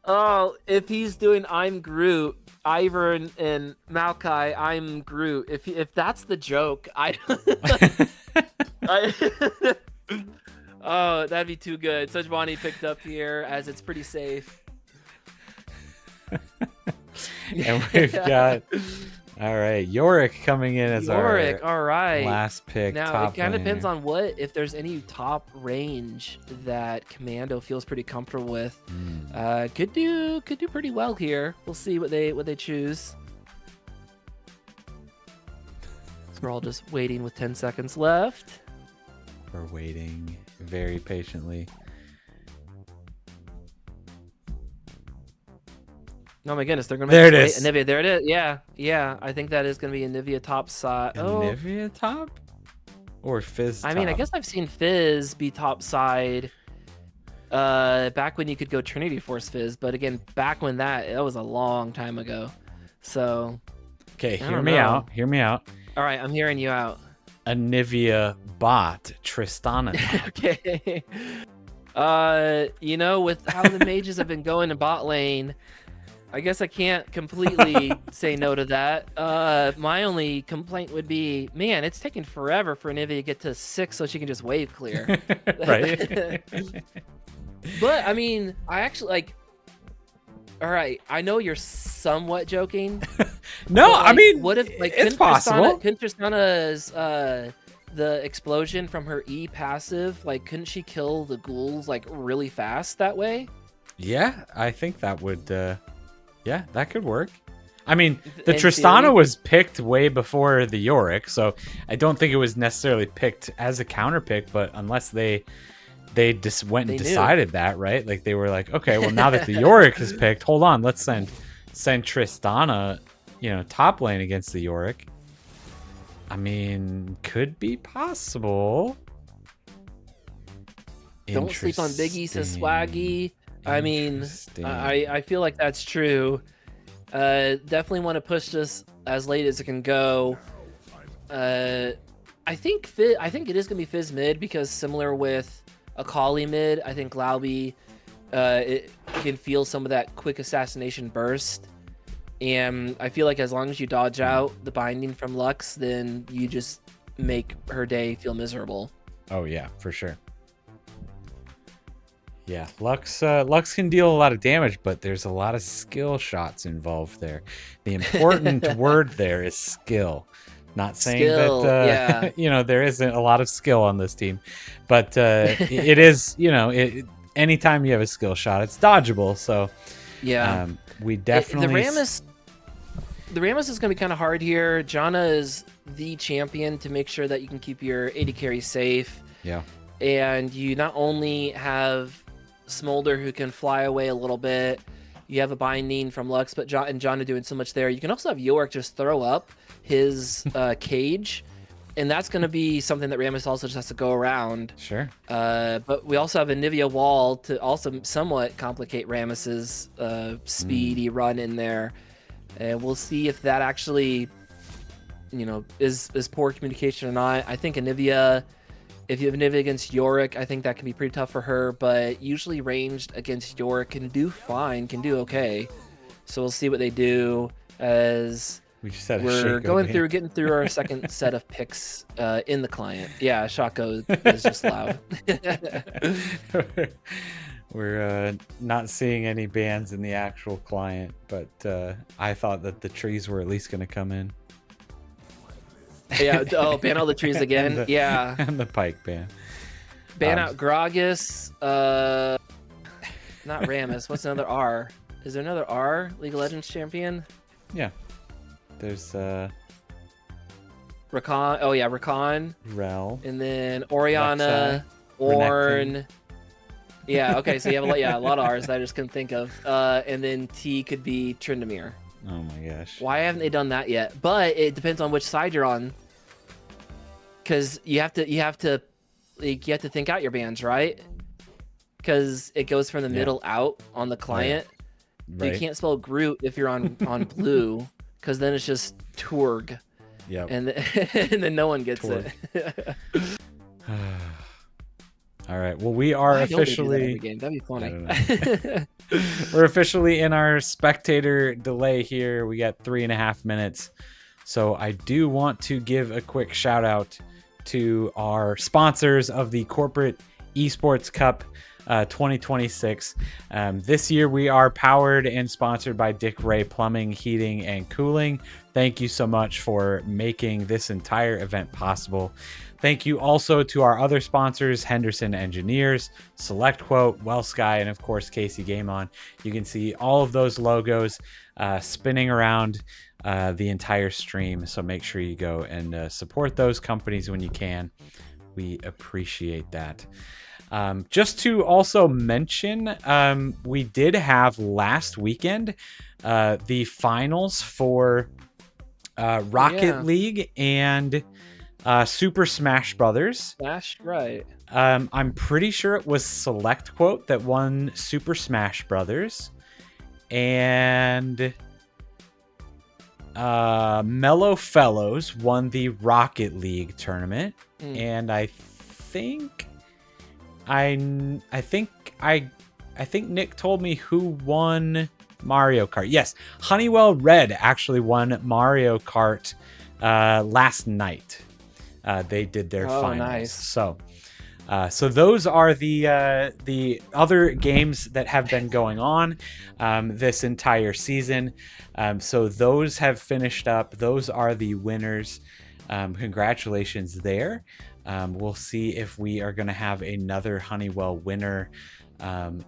[SPEAKER 2] Oh, if he's doing I'm Groot, Ivern and Maokai, I'm Groot. If that's the joke, oh, that'd be too good. Such Bonnie picked up here as it's pretty safe.
[SPEAKER 1] And we've got all right, Yorick coming in as our last pick.
[SPEAKER 2] Now it kind of depends on if there's any top range that Commando feels pretty comfortable with. Could do pretty well here. We'll see what they choose. So we're all just waiting with 10 seconds left.
[SPEAKER 1] We're waiting very patiently.
[SPEAKER 2] Oh my goodness, they're gonna
[SPEAKER 1] make it is.
[SPEAKER 2] Anivia, there it is. Yeah. I think that is gonna be Anivia top side.
[SPEAKER 1] Anivia top? Or Fizz top?
[SPEAKER 2] I mean, I guess I've seen Fizz be top side back when you could go Trinity Force Fizz, but again, back when that was a long time ago. So
[SPEAKER 1] okay, hear me out.
[SPEAKER 2] All right, I'm hearing you out.
[SPEAKER 1] Anivia bot Tristana.
[SPEAKER 2] Okay. With how the mages have been going in bot lane, I guess I can't completely say no to that. My only complaint would be, man, it's taking forever for Anivia to get to 6 so she can just wave clear.
[SPEAKER 1] Right.
[SPEAKER 2] But I mean, I actually all right, I know you're somewhat joking.
[SPEAKER 1] No, I mean,
[SPEAKER 2] what if
[SPEAKER 1] it's possible.
[SPEAKER 2] Couldn't Tristana's the explosion from her E passive, couldn't she kill the ghouls really fast that way?
[SPEAKER 1] Yeah, I think that would. Yeah, that could work. I mean, the Tristana was picked way before the Yorick, so I don't think it was necessarily picked as a counter pick. But unless they just went and decided that, right? They were like, okay, well, now that the Yorick is picked, hold on, let's send Tristana, top lane against the Yorick. I mean, could be possible.
[SPEAKER 2] Don't sleep on Biggie, says Swaggy. I mean, I feel like that's true. Definitely want to push this as late as it can go. I think it is gonna be Fizz mid, because similar with Akali mid, I think Laubi it can feel some of that quick assassination burst, and I feel like as long as you dodge out the binding from Lux, then you just make her day feel miserable.
[SPEAKER 1] Oh yeah, for sure. Yeah, Lux can deal a lot of damage, but there's a lot of skill shots involved there. The important word there is skill. Not saying that there isn't a lot of skill on this team, but it is. Anytime you have a skill shot, it's dodgeable. So
[SPEAKER 2] yeah,
[SPEAKER 1] we definitely
[SPEAKER 2] the Rammus is going to be kind of hard here. Janna is the champion to make sure that you can keep your AD carry safe.
[SPEAKER 1] Yeah,
[SPEAKER 2] and you not only have Smolder, who can fly away a little bit. You have a binding from Lux, but Janna doing so much there. You can also have Yorick just throw up his cage, and that's going to be something that Rammus also just has to go around.
[SPEAKER 1] Sure.
[SPEAKER 2] But we also have a Nivea wall to also somewhat complicate Rammus's speedy run in there. And we'll see if that actually, is poor communication or not. I think Anivia, if you have Anivia against Yorick, I think that can be pretty tough for her, but usually ranged against Yorick can do fine, can do okay. So we'll see what they do, as
[SPEAKER 1] We just had
[SPEAKER 2] We're getting through our second set of picks in the client. Yeah, Shaco is just loud.
[SPEAKER 1] We're not seeing any bans in the actual client, but I thought that the trees were at least going to come in.
[SPEAKER 2] Yeah. Oh, ban all the trees again.
[SPEAKER 1] And the pike ban.
[SPEAKER 2] Ban out Gragas. Not Rammus. What's another R? Is there another R League of Legends champion?
[SPEAKER 1] Yeah. There's
[SPEAKER 2] Rakan. Oh yeah, Rakan.
[SPEAKER 1] Rel.
[SPEAKER 2] And then Oriana, Ornn. Yeah. Okay. So you have a lot of R's that I just couldn't think of. And then T could be Tryndamere.
[SPEAKER 1] Oh my gosh.
[SPEAKER 2] Why haven't they done that yet? But it depends on which side you're on. Because you have to think out your bans, right? Because it goes from the middle out on the client. Right. So you can't spell Groot if you're on blue, because then it's just Turg.
[SPEAKER 1] Yeah.
[SPEAKER 2] And then no one gets
[SPEAKER 1] Turg.
[SPEAKER 2] it.
[SPEAKER 1] All right. Well, we are officially.
[SPEAKER 2] That'd be funny.
[SPEAKER 1] We're officially in our spectator delay here. We got 3.5 minutes. So I do want to give a quick shout out to our sponsors of the Corporate Esports Cup 2026. This year we are powered and sponsored by Dick Ray Plumbing, Heating, and Cooling. Thank you so much for making this entire event possible. Thank you also to our other sponsors, Henderson Engineers, SelectQuote, WellSky, and of course Casey Game On. You can see all of those logos spinning around the entire stream, so make sure you go and support those companies when you can. We appreciate that. Just to also mention, we did have last weekend the finals for Rocket League and Super Smash Brothers.
[SPEAKER 2] Smash, right.
[SPEAKER 1] I'm pretty sure it was SelectQuote that won Super Smash Brothers, and Mellow Fellows won the Rocket League tournament. And I think Nick told me who won Mario Kart. Yes, Honeywell Red actually won Mario Kart last night. They did their finals. Nice. So those are the other games that have been going on this entire season. So those have finished up. Those are the winners. Congratulations there. We'll see if we are going to have another Honeywell winner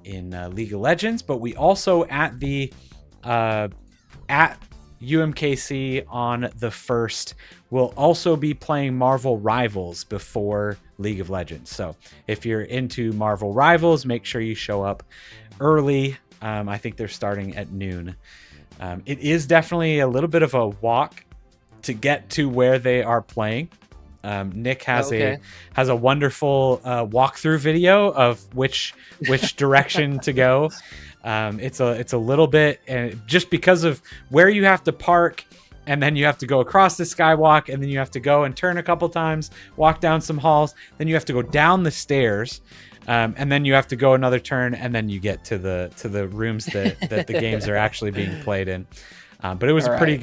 [SPEAKER 1] in League of Legends. But we also at the at UMKC on the 1st will also be playing Marvel Rivals before League of Legends. So if you're into Marvel Rivals, make sure you show up early. I think they're starting at noon. It is definitely a little bit of a walk to get to where they are playing. Nick has a wonderful walkthrough video of which direction to go. It's a little bit, and just because of where you have to park, and then you have to go across the skywalk, and then you have to go and turn a couple times, walk down some halls, then you have to go down the stairs, and then you have to go another turn, and then you get to the rooms that the games are actually being played in. But it was a pretty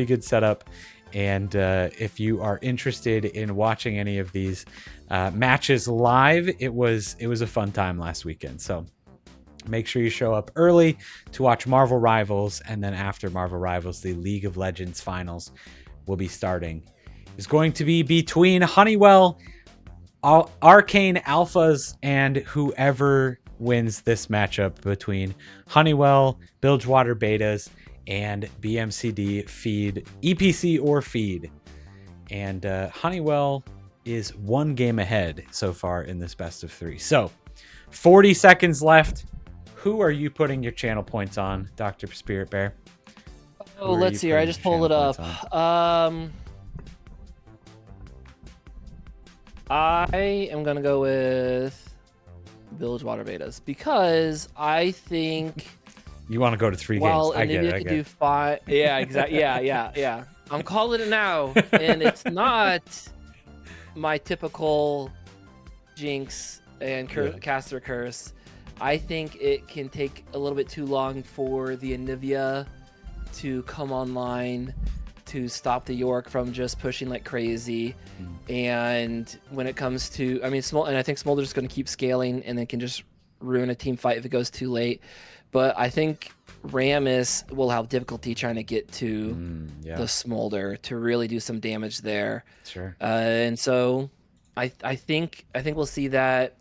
[SPEAKER 1] good setup. And if you are interested in watching any of these matches live, it was a fun time last weekend. So make sure you show up early to watch Marvel Rivals, and then after Marvel Rivals, the League of Legends finals will be starting. It's going to be between Honeywell, Arcane Alphas, and whoever wins this matchup between Honeywell, Bilgewater Betas, and BMCD Feed, EPC or Feed. And Honeywell is 1 game ahead so far in this best of 3. So 40 seconds left. Who are you putting your channel points on, Dr. Spirit Bear?
[SPEAKER 2] Oh, let's see here. I just pulled it up. I am going to go with Bilgewater Betas because I think...
[SPEAKER 1] You want to go to 3 games. I get it.
[SPEAKER 2] Do 5. Yeah, exactly. Yeah. I'm calling it now. And it's not my typical Jinx and caster curse. I think it can take a little bit too long for the Anivia to come online. to stop the York from just pushing like crazy. And when it comes to, I mean, and I think Smolder's going to keep scaling and then can just ruin a team fight if it goes too late. But I think Rammus will have difficulty trying to get to the Smolder to really do some damage there.
[SPEAKER 1] Sure.
[SPEAKER 2] And so I think we'll see that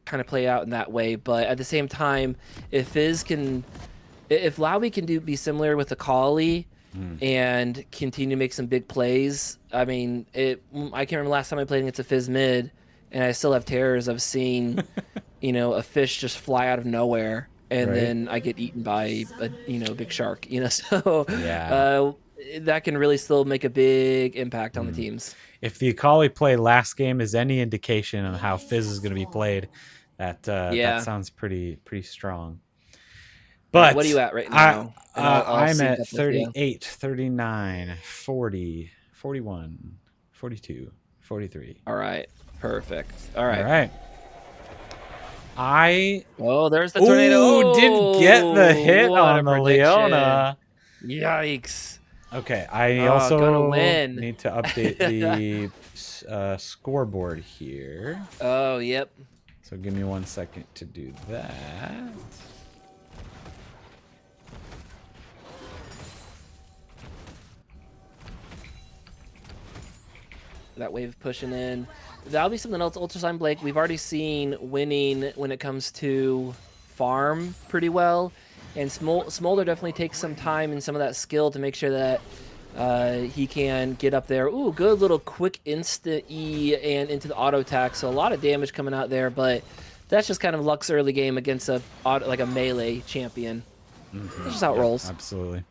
[SPEAKER 2] kind of play out in that way. But at the same time, if Lowry can be similar with the Collie and continue to make some big plays, I mean, I can't remember last time I played against a Fizz mid, and I still have terrors of seeing, a fish just fly out of nowhere, and then I get eaten by a big shark. So that can really still make a big impact on the teams.
[SPEAKER 1] If the Akali play last game is any indication on how Fizz is going to be played, that sounds pretty strong. But
[SPEAKER 2] what are you at right now?
[SPEAKER 1] I'm at 38, 39, 40, 41, 42, 43.
[SPEAKER 2] All right. Perfect. All right.
[SPEAKER 1] There's
[SPEAKER 2] the tornado.
[SPEAKER 1] Didn't get the hit on the Leona.
[SPEAKER 2] Yikes.
[SPEAKER 1] Okay, I also need to update the scoreboard here.
[SPEAKER 2] Oh, yep.
[SPEAKER 1] So give me 1 second to do that.
[SPEAKER 2] That wave pushing in. That'll be something else. Ultrasign Blake, we've already seen winning when it comes to farm pretty well. And Smolder definitely takes some time and some of that skill to make sure that he can get up there. Ooh, good little quick instant E and into the auto attack. So a lot of damage coming out there, but that's just kind of Luck's early game against a melee champion. That's just how it rolls.
[SPEAKER 1] Absolutely.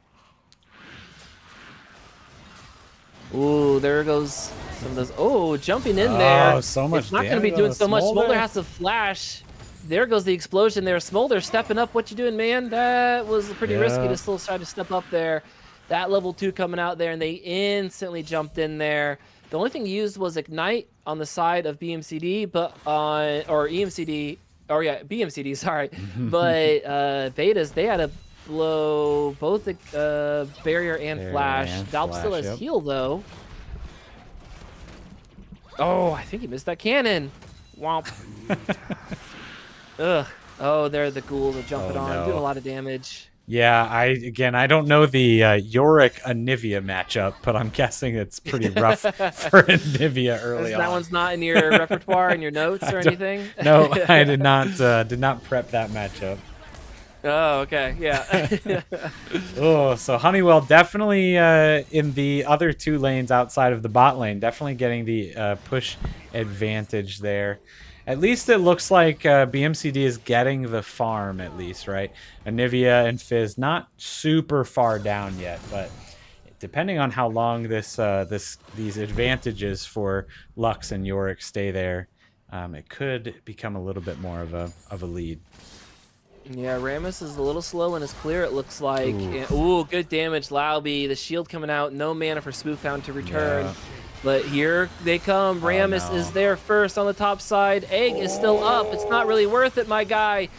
[SPEAKER 2] Ooh, there goes some of those. Oh, jumping in there.
[SPEAKER 1] Oh, so much.
[SPEAKER 2] It's not going to be doing so much. Smolder has to flash. There goes the explosion there. Smolder stepping up. What you doing, man? That was pretty risky to still try to step up there. That level 2 coming out there, and they instantly jumped in there. The only thing used was Ignite on the side of BMCD, BMCD, sorry. But Betas, they had to blow both the barrier and flash. Dalp still has heal, though. Oh, I think he missed that cannon. Womp. Ugh. Oh, there the ghouls are jumping on, doing a lot of damage.
[SPEAKER 1] Yeah, I don't know the Yorick Anivia matchup, but I'm guessing it's pretty rough for Anivia early on.
[SPEAKER 2] That one's not in your repertoire, in your notes or anything?
[SPEAKER 1] No, I did not prep that matchup.
[SPEAKER 2] Oh, okay, yeah.
[SPEAKER 1] So Honeywell definitely in the other 2 lanes outside of the bot lane, definitely getting the push advantage there. At least it looks like BMCD is getting the farm, at least, right? Anivia and Fizz not super far down yet, but depending on how long these advantages for Lux and Yorick stay there, it could become a little bit more of a lead.
[SPEAKER 2] Yeah, Rammus is a little slow in his clear, it looks like. Ooh, good damage, Lauby. The shield coming out, no mana for Spoofhound to return. Yeah. But here they come. Rammus is there first on the top side. Egg is still up. It's not really worth it, my guy.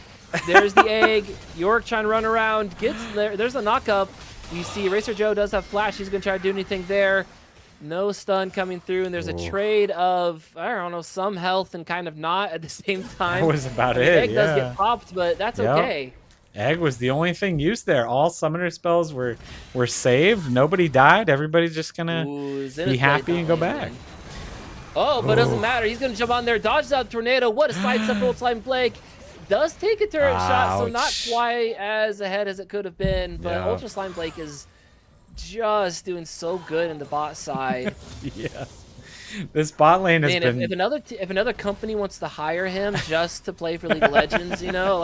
[SPEAKER 2] There's the egg. York trying to run around. Gets there. There's a knock-up. You see Racer Joe does have flash. He's going to try to do anything there. No stun coming through. And there's a trade of, I don't know, some health and kind of not at the same time.
[SPEAKER 1] That was about it,
[SPEAKER 2] Egg does get popped, but that's okay.
[SPEAKER 1] Egg was the only thing used there. All summoner spells were saved. Nobody died. Everybody's just gonna be happy and go back.
[SPEAKER 2] Oh, but it doesn't matter. He's gonna jump on there, dodges out the tornado. What a sidestep for Ultrasign Blake. Does take a turret shot, so not quite as ahead as it could have been. But Ultrasign Blake is just doing so good in the bot side.
[SPEAKER 1] Yeah. This bot lane has been.
[SPEAKER 2] If another company wants to hire him just to play for League of Legends, that'll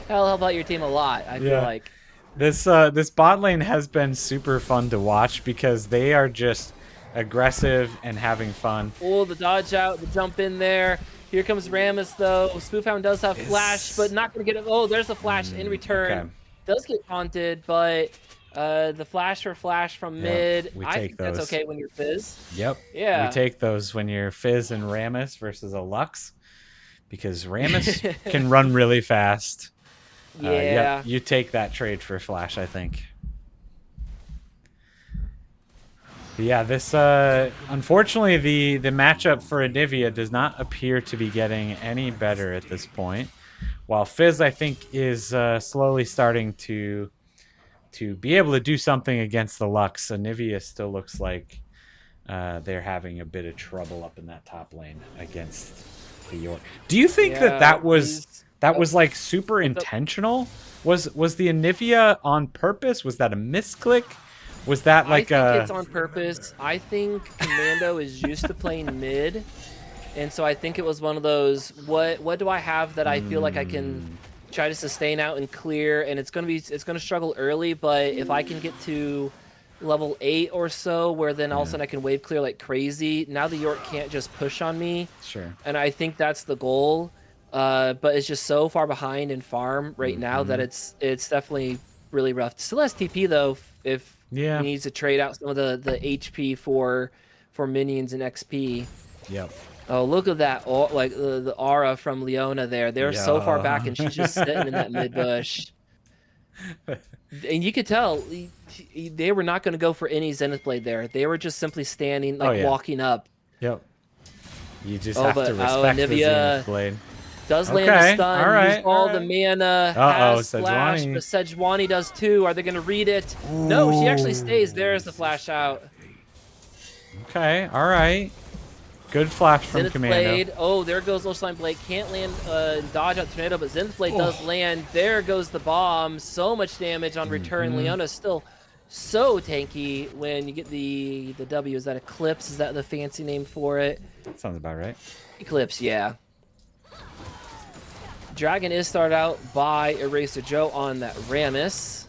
[SPEAKER 2] help out your team a lot. I feel like
[SPEAKER 1] this bot lane has been super fun to watch because they are just aggressive and having fun.
[SPEAKER 2] Oh, the dodge out, the jump in there. Here comes Rammus though. Spoofhound does have flash, but not gonna get it. Oh, there's the flash in return. Okay. Does get haunted, but. The flash from mid. I think that's okay when you're Fizz.
[SPEAKER 1] Yep.
[SPEAKER 2] Yeah.
[SPEAKER 1] We take those when you're Fizz and Rammus versus a Lux, because Rammus can run really fast.
[SPEAKER 2] Yeah.
[SPEAKER 1] You take that trade for flash, I think. Yeah, this unfortunately the matchup for Anivia does not appear to be getting any better at this point. While Fizz, I think, is slowly starting to be able to do something against the Lux, Anivia still looks like they're having a bit of trouble up in that top lane against the York. Do you think that
[SPEAKER 2] Yeah,
[SPEAKER 1] that was like super
[SPEAKER 2] what's up?
[SPEAKER 1] intentional? Was the Anivia on purpose? Was that a misclick? Was that
[SPEAKER 2] I
[SPEAKER 1] like
[SPEAKER 2] think it's
[SPEAKER 1] a
[SPEAKER 2] on purpose. I think Commando is used to playing mid, and so I think it was one of those. What do I have that I feel like I can try to sustain out and clear? And it's gonna struggle early, but if I can get to level 8 or so, where then all of a sudden I can wave clear like crazy. Now the York can't just push on me.
[SPEAKER 1] Sure.
[SPEAKER 2] And I think that's the goal. But it's just so far behind in farm right now that it's definitely really rough. Still has TP though if
[SPEAKER 1] Yeah.
[SPEAKER 2] he needs to trade out some of the HP for minions and XP.
[SPEAKER 1] Yep.
[SPEAKER 2] Oh, look at that! Oh, like the aura from Leona there. They're so far back, and she's just sitting in that mid bush. And you could tell they were not going to go for any Zenith Blade there. They were just simply standing, like walking up.
[SPEAKER 1] Yep. You just have to respect the Zenith Blade.
[SPEAKER 2] Does land a stun,
[SPEAKER 1] all right,
[SPEAKER 2] use all the mana, has flash, but Sejuani does too. Are they going to read it? Ooh. No, she actually stays. There's the flash out.
[SPEAKER 1] Okay, all right. Good flash from
[SPEAKER 2] Zenith
[SPEAKER 1] Commando.
[SPEAKER 2] Blade. Oh, there goes Low Blade. Can't land, dodge out the tornado, but Zenith Blade does land. There goes the bomb. So much damage on return. Leona's still so tanky when you get the W. Is that Eclipse? Is that the fancy name for it?
[SPEAKER 1] That sounds about right.
[SPEAKER 2] Eclipse, yeah. Dragon is started out by Eraser Joe on that Rammus.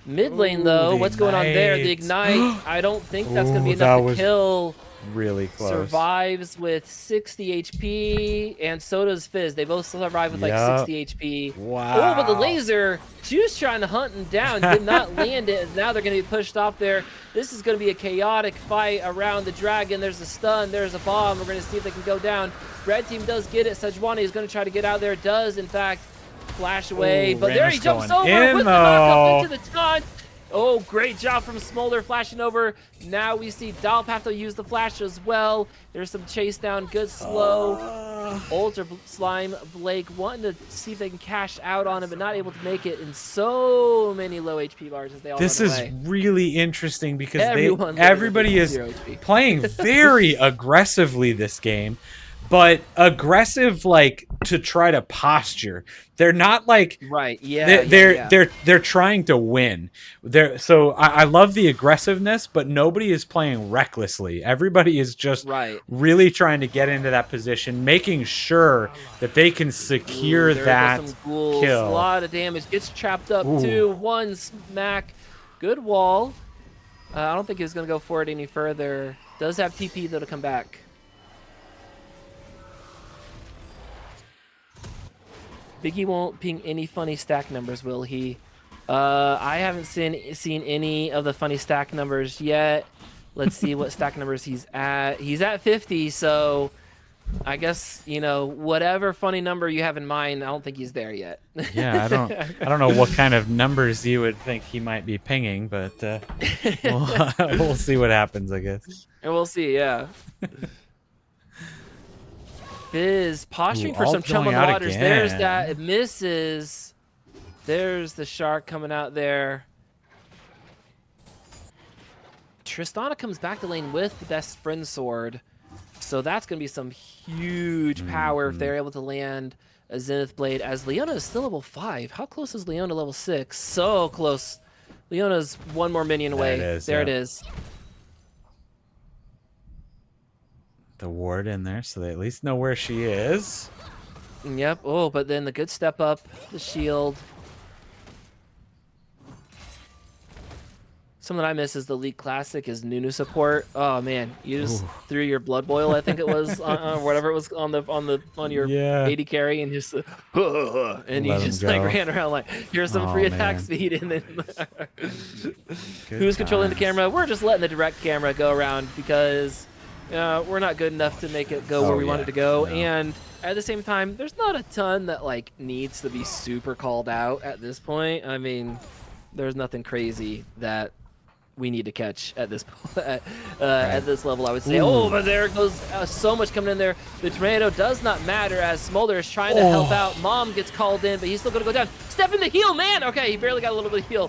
[SPEAKER 2] Mid lane, though, what's going on there? The Ignite, I don't think that's going to be enough to kill.
[SPEAKER 1] Really close.
[SPEAKER 2] Survives with 60 HP, and so does Fizz. They both survive with like 60 HP.
[SPEAKER 1] Wow.
[SPEAKER 2] Oh, but the laser, she was trying to hunt him down, did not land it. Now they're going to be pushed off there. This is going to be a chaotic fight around the dragon. There's a stun, there's a bomb. We're going to see if they can go down. Red team does get it. Sejuani is going to try to get out there. Does, in fact, flash away. But there he jumps over with the knockup into the taunt. Oh, great job from Smolder flashing over. Now we see Dolp have to use the flash as well. There's some chase down, good slow. Ultra Slime Blake wanting to see if they can cash out on him, but not able to make it in so many low HP bars as they all
[SPEAKER 1] This
[SPEAKER 2] run
[SPEAKER 1] is
[SPEAKER 2] away.
[SPEAKER 1] Really interesting because
[SPEAKER 2] everybody
[SPEAKER 1] is playing very aggressively this game. But aggressive, like, to try to posture. They're not like they're trying to win. So I love the aggressiveness, but nobody is playing recklessly. Everybody is just really trying to get into that position, making sure that they can secure that kill.
[SPEAKER 2] A lot of damage, gets trapped up too. One smack, good wall. I don't think he was gonna go for it any further. Does have TP though to come back. Biggie won't ping any funny stack numbers, will he? I haven't seen any of the funny stack numbers yet. Let's see what stack numbers he's at. He's at 50, so I guess, you know, whatever funny number you have in mind, I don't think he's there yet.
[SPEAKER 1] Yeah, I don't know what kind of numbers you would think he might be pinging, but we'll see what happens, I guess.
[SPEAKER 2] And we'll see, yeah. Fizz posturing for some chum on the waters. There's that. It misses. There's the shark coming out there. Tristana comes back to lane with the best friend sword. So that's going to be some huge power if they're able to land a Zenith Blade, as Leona is still level 5. How close is Leona level 6? So close. Leona's one more minion away. There it is.
[SPEAKER 1] The ward in there, so they at least know where she is.
[SPEAKER 2] Yep. Oh, but then the good step up, the shield. Something I miss is the League Classic is Nunu support. Oh man, you just threw your blood boil, I think it was, whatever it was on your AD carry, and just and you just like ran around like, here's some free attack speed, and then who's controlling the camera? We're just letting the direct camera go around because we're not good enough to make it go where we want it to go, and at the same time, there's not a ton that like needs to be super called out at this point. I mean, there's nothing crazy that we need to catch at this at this level, I would say. Oh, but there goes so much coming in there. The tornado does not matter as Smolder is trying to help out. Mom gets called in, but he's still going to go down. Step in the heal, man. Okay, he barely got a little bit of heal.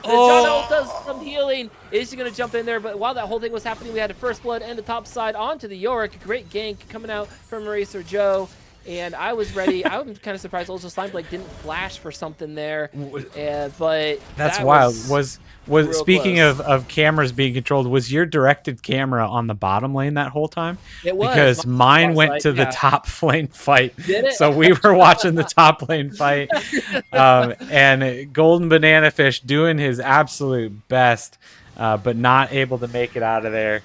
[SPEAKER 2] John does some healing. Is he going to jump in there? But while that whole thing was happening, we had a first blood and the top side onto the Yorick. Great gank coming out from Eraser Joe. And I was ready. I'm kind of surprised also Slime Blake didn't flash for something there. But
[SPEAKER 1] that's wild. Was speaking of cameras being controlled, was your directed camera on the bottom lane that whole time?
[SPEAKER 2] It was.
[SPEAKER 1] Because mine went to the top lane fight. Did it? So we were watching the top lane fight. And Golden Banana Fish doing his absolute best, but not able to make it out of there.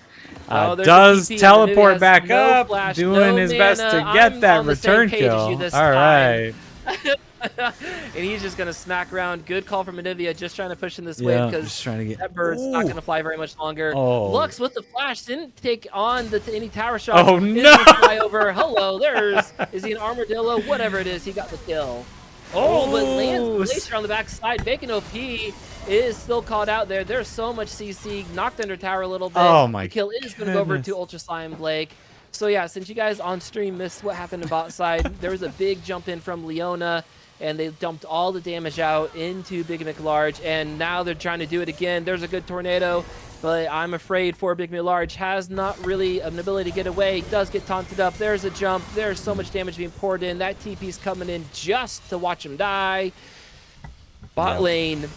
[SPEAKER 1] Does teleport back up, flash, doing his best to get that return kill. All right.
[SPEAKER 2] And he's just going to smack around. Good call from Anivia, just trying to push in this wave because that bird's not going to fly very much longer. Lux with the flash didn't take on any tower shots.
[SPEAKER 1] Oh, no.
[SPEAKER 2] Fly over. Hello, is he an armadillo? Whatever it is, he got the kill. But lands Glacier on the back side. Bacon OP is still caught out there. There's so much CC. Knocked under tower a little bit.
[SPEAKER 1] Oh, my
[SPEAKER 2] The kill is going to go over to Ultra Slime Blake. So, yeah, since you guys on stream missed what happened in bot side, there was a big jump in from Leona, and they dumped all the damage out into Big McLarge, and now they're trying to do it again. There's a good tornado, but I'm afraid for Big McLarge has not really an ability to get away. He does get taunted up. There's a jump. There's so much damage being poured in. That TP's coming in just to watch him die. Bot lane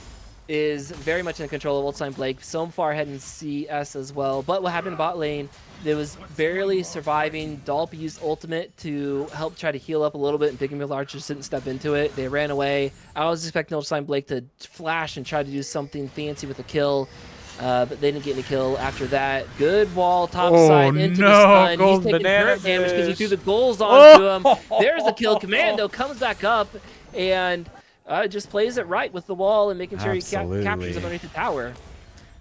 [SPEAKER 2] is very much in control of Old Slime Blake. So far ahead in CS as well. But what happened in bot lane, it was barely surviving. Dolp used ultimate to help try to heal up a little bit, and Big McLarge just didn't step into it. They ran away. I was expecting Old Slime Blake to flash and try to do something fancy with a kill. But they didn't get any kill after that. Good wall, top side, into the stun. He's taking hurt damage because he threw the goals onto him. There's the kill. Commando comes back up and just plays it right with the wall and making sure he captures underneath the tower.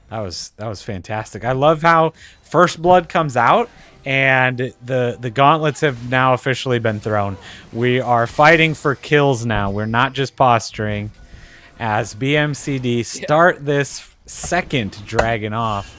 [SPEAKER 1] That was fantastic. I love how First Blood comes out and the gauntlets have now officially been thrown. We are fighting for kills now. We're not just posturing. As BMCD start this second dragon off.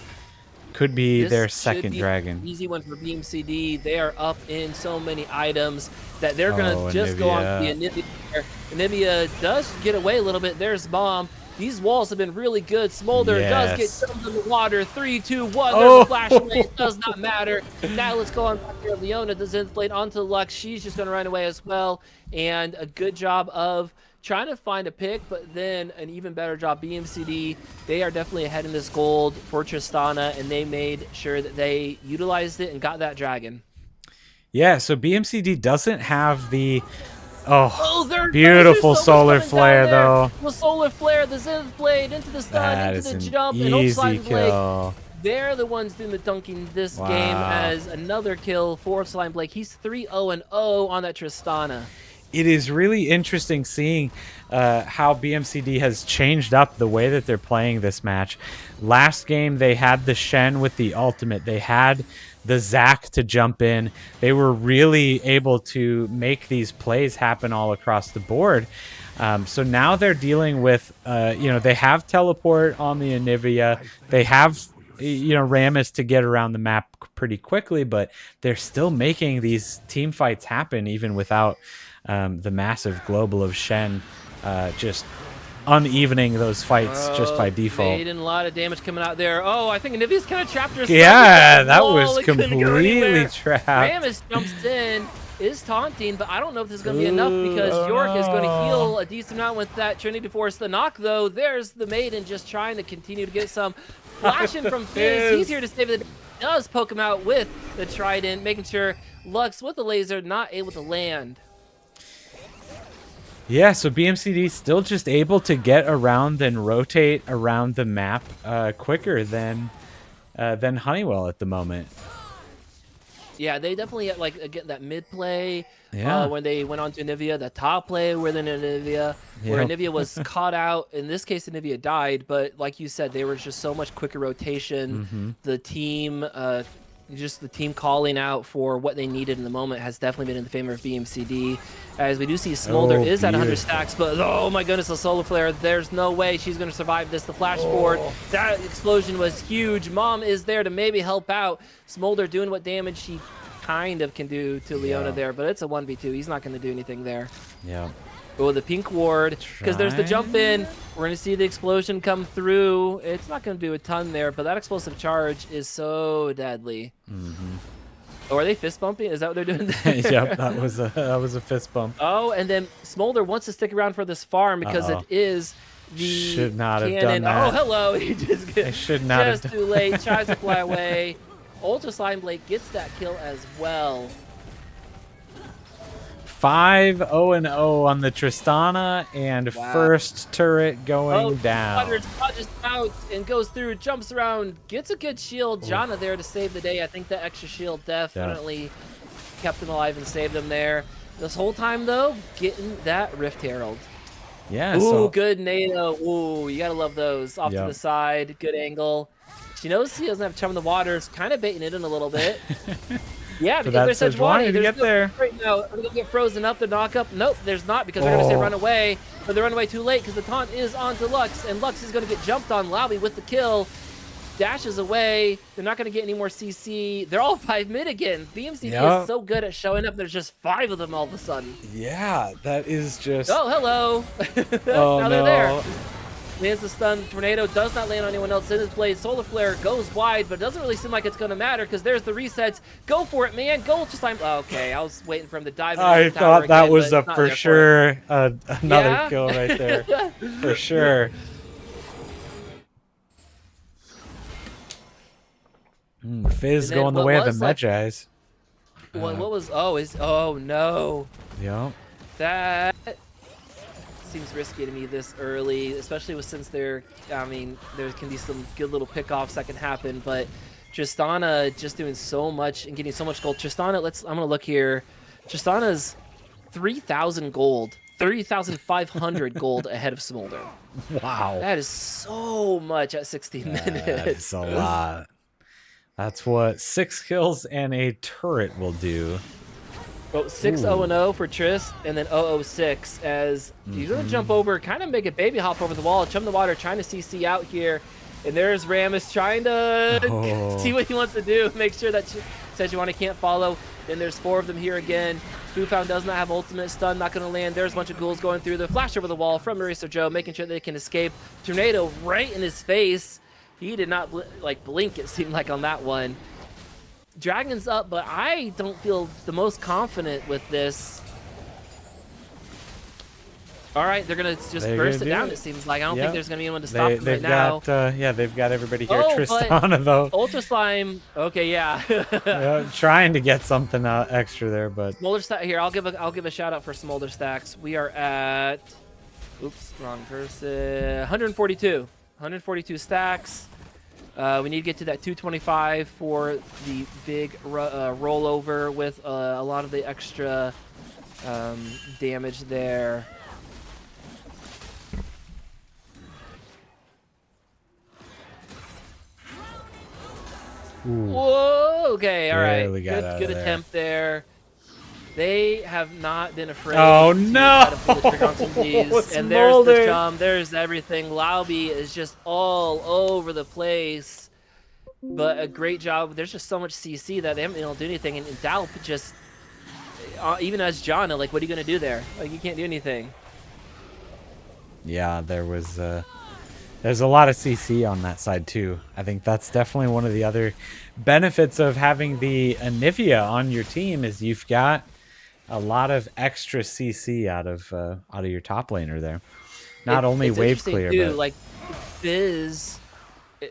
[SPEAKER 1] Could be their second dragon.
[SPEAKER 2] Easy one for BMCD. They are up in so many items that they're going to just go on to the Anivia. Anivia does get away a little bit. There's Bomb. These walls have been really good. Smolder does get dumped in the water. 3, 2, 1. There's a flashlight. It does not matter. Now let's go on back here. Leona does inflate onto Lux. She's just going to run away as well. And a good job of trying to find a pick, but then an even better job. BMCD, they are definitely ahead in this gold for Tristana, and they made sure that they utilized it and got that dragon.
[SPEAKER 1] Yeah, so BMCD doesn't have the beautiful solar flare though.
[SPEAKER 2] The solar flare, the Zenith blade into the stun, into the jump, and
[SPEAKER 1] easy kill.
[SPEAKER 2] They're the ones doing the dunking this game as another kill for Slime Blake. He's 3-0-0 on that Tristana.
[SPEAKER 1] It is really interesting seeing how BMCD has changed up the way that they're playing this match. Last game, they had the Shen with the ultimate. They had the Zac to jump in. They were really able to make these plays happen all across the board. So now they're dealing with, they have teleport on the Anivia. They have, Rammus to get around the map pretty quickly, but they're still making these team fights happen even without the massive global of Shen just unevening those fights just by default.
[SPEAKER 2] Made a lot of damage coming out there. I think Anivia's kind of trapped herself.
[SPEAKER 1] Yeah, that was completely trapped.
[SPEAKER 2] Rammus jumps in, is taunting, but I don't know if this is going to be enough because York is going to heal a decent amount with that Trinity Force. The knock, though, there's the Maiden just trying to continue to get some flashing from Fizz. He's here to save it. Does poke him out with the Trident, making sure Lux with the laser not able to land.
[SPEAKER 1] Yeah, so BMCD still just able to get around and rotate around the map quicker than Honeywell at the moment.
[SPEAKER 2] Yeah, they definitely get that mid play when they went on to Anivia, the top play where then Anivia, where Anivia was caught out. In this case, Anivia died, but like you said, they were just so much quicker rotation. The team just the team calling out for what they needed in the moment has definitely been in the favor of BMCD. As we do see Smolder is at 100 stacks, but oh my goodness, the solar flare, there's no way she's going to survive this. The flash forward, that explosion was huge. Mom is there to maybe help out. Smolder doing what damage she kind of can do to Leona there, but it's a 1v2. He's not going to do anything there.
[SPEAKER 1] Yeah.
[SPEAKER 2] Oh, the pink ward, because there's the jump in. We're going to see the explosion come through. It's not going to do a ton there, but that explosive charge is so deadly. Oh, are they fist bumping? Is that what they're doing there?
[SPEAKER 1] Yep, that was a fist bump.
[SPEAKER 2] Oh, and then Smolder wants to stick around for this farm because it is the
[SPEAKER 1] should not
[SPEAKER 2] cannon.
[SPEAKER 1] have done that.
[SPEAKER 2] Oh, hello. He just
[SPEAKER 1] should not
[SPEAKER 2] just too late. Tries to fly away. Ultra Slime Blade gets that kill as well.
[SPEAKER 1] 5-0-0 on the Tristana, and first turret going down.
[SPEAKER 2] Dodges out and goes through, jumps around, gets a good shield. Janna there to save the day. I think that extra shield definitely kept him alive and saved him there. This whole time, though, getting that Rift Herald.
[SPEAKER 1] Yeah.
[SPEAKER 2] Ooh, good NATO. Ooh, you gotta love those. Off to the side, good angle. She knows he doesn't have Chum in the Waters, kind of baiting it in a little bit. Yeah, because there's Sejuani.
[SPEAKER 1] To get there.
[SPEAKER 2] Right now, are they going to get frozen up, the knock up? Nope, there's not, because they're going to say run away. But they run away too late because the taunt is onto Lux, and Lux is going to get jumped on. Lauby with the kill. Dashes away. They're not going to get any more CC. They're all 5 mid again. BMCD is so good at showing up. There's just 5 of them all of a sudden.
[SPEAKER 1] Yeah, that is just...
[SPEAKER 2] Oh, hello. Now they're there. Lands the stun. Tornado does not land on anyone else in his blade. Solar Flare goes wide, but it doesn't really seem like it's going to matter because there's the resets. Go for it, man. Go Ultra Slime. Oh, okay, I was waiting for him to dive in.
[SPEAKER 1] I thought that was for sure another kill right there. For sure. Fizz going the way of the Magi's.
[SPEAKER 2] What was... Oh, no.
[SPEAKER 1] Yeah.
[SPEAKER 2] That... seems risky to me this early, especially since there can be some good little pickoffs that can happen, but Tristana just doing so much and getting so much gold. Tristana, I'm gonna look here. Tristana's 3,000 gold, 30,500 gold ahead of Smolder.
[SPEAKER 1] Wow.
[SPEAKER 2] That is so much at 16 minutes.
[SPEAKER 1] That's a lot. That's what 6 kills and a turret will do.
[SPEAKER 2] Oh, 6-0-0 for Trist, and then 0-0-6 as he's going to jump over, kind of make a baby hop over the wall. Chum the Water trying to CC out here, and there's Rammus trying to see what he wants to do, make sure that Sejuani can't follow. Then there's 4 of them here again. Spoofound does not have ultimate stun, not going to land. There's a bunch of ghouls going through. The flash over the wall from Marisa Joe, making sure they can escape. Tornado right in his face. He did not blink, it seemed like, on that one. Dragon's up, but I don't feel the most confident with this. All right, they're going to just burst it down, it seems like. I don't think there's going to be anyone to stop them right now.
[SPEAKER 1] They've got everybody here. Tristana, though.
[SPEAKER 2] Ultra Slime. Okay, yeah.
[SPEAKER 1] Trying to get something extra there, but...
[SPEAKER 2] Smolder Stack. Here, I'll give a shout-out for Smolder Stacks. We are at... Oops, wrong person. 142. 142 stacks. We need to get to that 225 for the big rollover with a lot of the extra damage there. Whoa! Okay, all right. Good attempt there. They have not been afraid.
[SPEAKER 1] Oh no!
[SPEAKER 2] To pull the trigger on some of these. And there's the Chum. There's everything. Lauby is just all over the place. But a great job. There's just so much CC that they haven't been able to do anything. And Dalp just, even as Janna, what are you going to do there? You can't do anything.
[SPEAKER 1] Yeah, there's a lot of CC on that side too. I think that's definitely one of the other benefits of having the Anivia on your team is you've got a lot of extra CC out of your top laner there. Not only wave clear, but
[SPEAKER 2] like Fizz,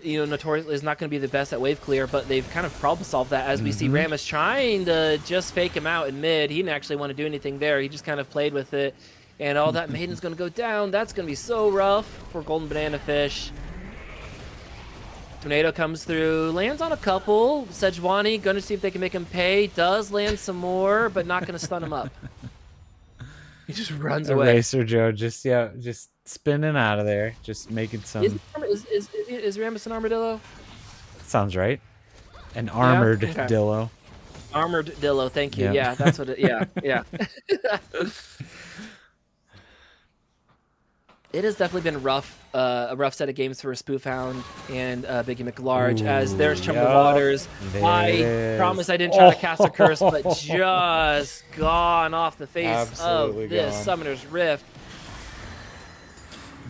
[SPEAKER 2] notoriously is not going to be the best at wave clear, but they've kind of problem solved that as we see Rammus trying to just fake him out in mid. He didn't actually want to do anything there. He just kind of played with it. And all that Maiden's going to go down. That's going to be so rough for Golden Banana Fish. Tornado comes through, lands on a couple. Sejuani going to see if they can make him pay. Does land some more, but not going to stun him up. He just runs away.
[SPEAKER 1] Racer Joe just spinning out of there, just making some.
[SPEAKER 2] Is Rammus an armadillo?
[SPEAKER 1] Sounds right. An armored Dillo.
[SPEAKER 2] Armored Dillo, thank you. Yeah, that's what it, yeah. It has definitely been rough, a rough set of games for Spoofhound and Biggie McLarge. As there's Troubled Waters. I promise I didn't try to cast a curse, but just gone off the face of this Summoner's Rift.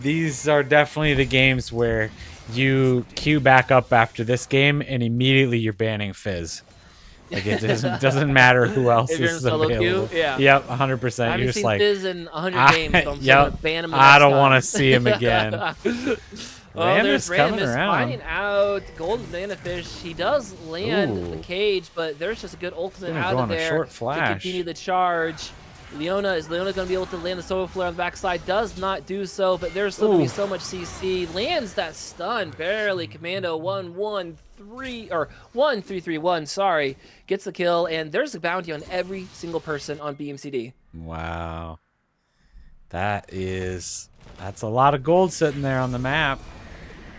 [SPEAKER 1] These are definitely the games where you queue back up after this game and immediately you're banning Fizz. Like it doesn't matter who else
[SPEAKER 2] if you're in
[SPEAKER 1] is
[SPEAKER 2] solo
[SPEAKER 1] available.
[SPEAKER 2] Queue, yeah.
[SPEAKER 1] Yep, 100%.
[SPEAKER 2] I haven't seen Fizz in 100 games, so I'm
[SPEAKER 1] yep.
[SPEAKER 2] gonna ban him.
[SPEAKER 1] I don't want to see him again.
[SPEAKER 2] Ram is coming around. Finding out Golden Banana Fish. He does land the cage, but there's just a good ultimate out of there
[SPEAKER 1] short flash
[SPEAKER 2] to continue the charge. Leona going to be able to land the Solar Flare on the backside? Does not do so, but there's still going to be so much CC. Lands that stun barely. Commando 1-3-3-1. Sorry, gets the kill, and there's a bounty on every single person on BMCD.
[SPEAKER 1] Wow, that's a lot of gold sitting there on the map,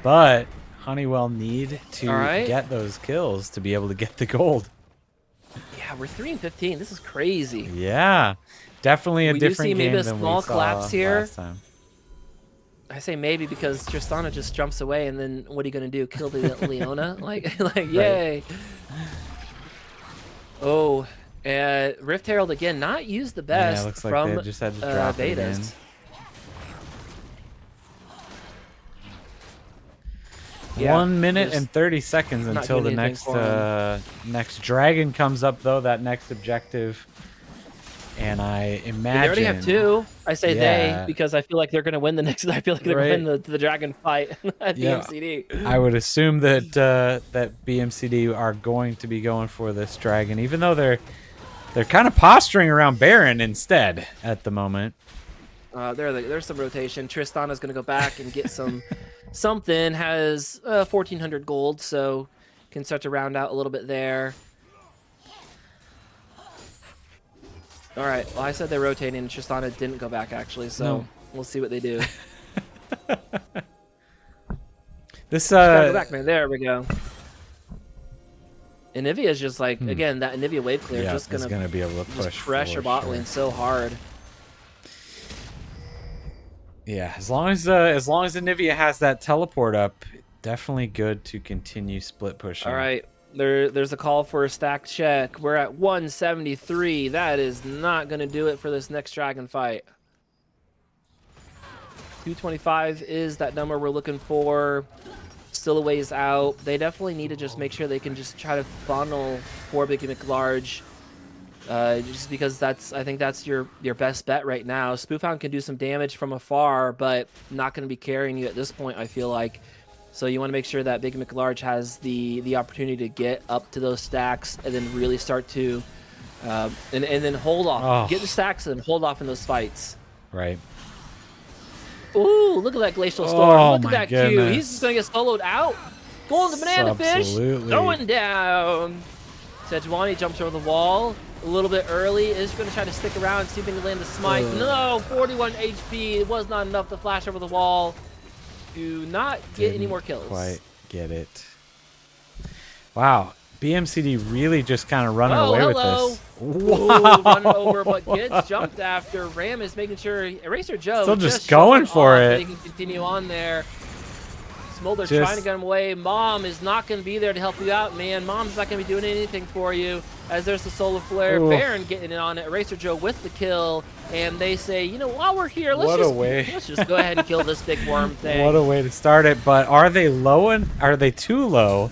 [SPEAKER 1] but Honeywell need to get those kills to be able to get the gold.
[SPEAKER 2] Yeah, we're 3-15. This is crazy.
[SPEAKER 1] Yeah, definitely a different game than we saw
[SPEAKER 2] collapse here
[SPEAKER 1] last time.
[SPEAKER 2] I say maybe because Tristana just jumps away, and then what are you gonna do? Kill the Leona? like yay! Oh, Rift Herald again, not used the best
[SPEAKER 1] looks
[SPEAKER 2] from
[SPEAKER 1] like they just had to drop
[SPEAKER 2] betas.
[SPEAKER 1] Yeah, 1 minute and 30 seconds until the next dragon comes up, though, that next objective. And I imagine
[SPEAKER 2] they already have two. I say they because I feel like they're going to win the next. I feel like they're going to win the dragon fight at BMCD.
[SPEAKER 1] I would assume that that BMCD are going to be going for this dragon, even though they're kind of posturing around Baron instead at the moment.
[SPEAKER 2] There's some rotation. Tristana's going to go back and get some something. Has 1,400 gold, so can start to round out a little bit there. All right. Well, I said they're rotating, and Tristana didn't go back actually, so we'll see what they do.
[SPEAKER 1] This
[SPEAKER 2] go back, man. There we go. Anivia is just like again that Anivia wave clear just gonna be able to push pressure bot lane so hard.
[SPEAKER 1] Yeah, as long as Anivia has that teleport up, definitely good to continue split pushing.
[SPEAKER 2] All right, there's a call for a stack check. We're at 173. That is not going to do it for this next dragon fight. 225 is that number we're looking for. Still a ways out. They definitely need to just make sure they can just try to funnel for Biggie McLarge. Just because I think that's your best bet right now. Spoofhound can do some damage from afar, but not going to be carrying you at this point, I feel like. So you want to make sure that Big McLarge has the opportunity to get up to those stacks and then really start to and then hold off. Get the stacks and hold off in those fights.
[SPEAKER 1] Right.
[SPEAKER 2] Ooh, look at that Glacial Storm. Look at that Q. He's just going to get soloed out. Golden Banana Fish going down. Sejuani jumps over the wall a little bit early. Is going to try to stick around and see if he can land the smite. No, 41 HP. It was not enough to flash over the wall. Do not get any more kills.
[SPEAKER 1] Quite get it. Wow. BMCD really just kind of running away with this.
[SPEAKER 2] Wow. Running over, but gets jumped after. Ram is making sure Eraser Joe
[SPEAKER 1] still just going for it.
[SPEAKER 2] He can continue on there. Smolder trying to get him away. Mom is not going to be there to help you out, man. Mom's not going to be doing anything for you. As there's the Solar Flare. Baron getting it on it. Eraser Joe with the kill. And they say, you know, while we're here, let's just go ahead and kill this big worm thing.
[SPEAKER 1] What a way to start it. But are they low? Are they too low?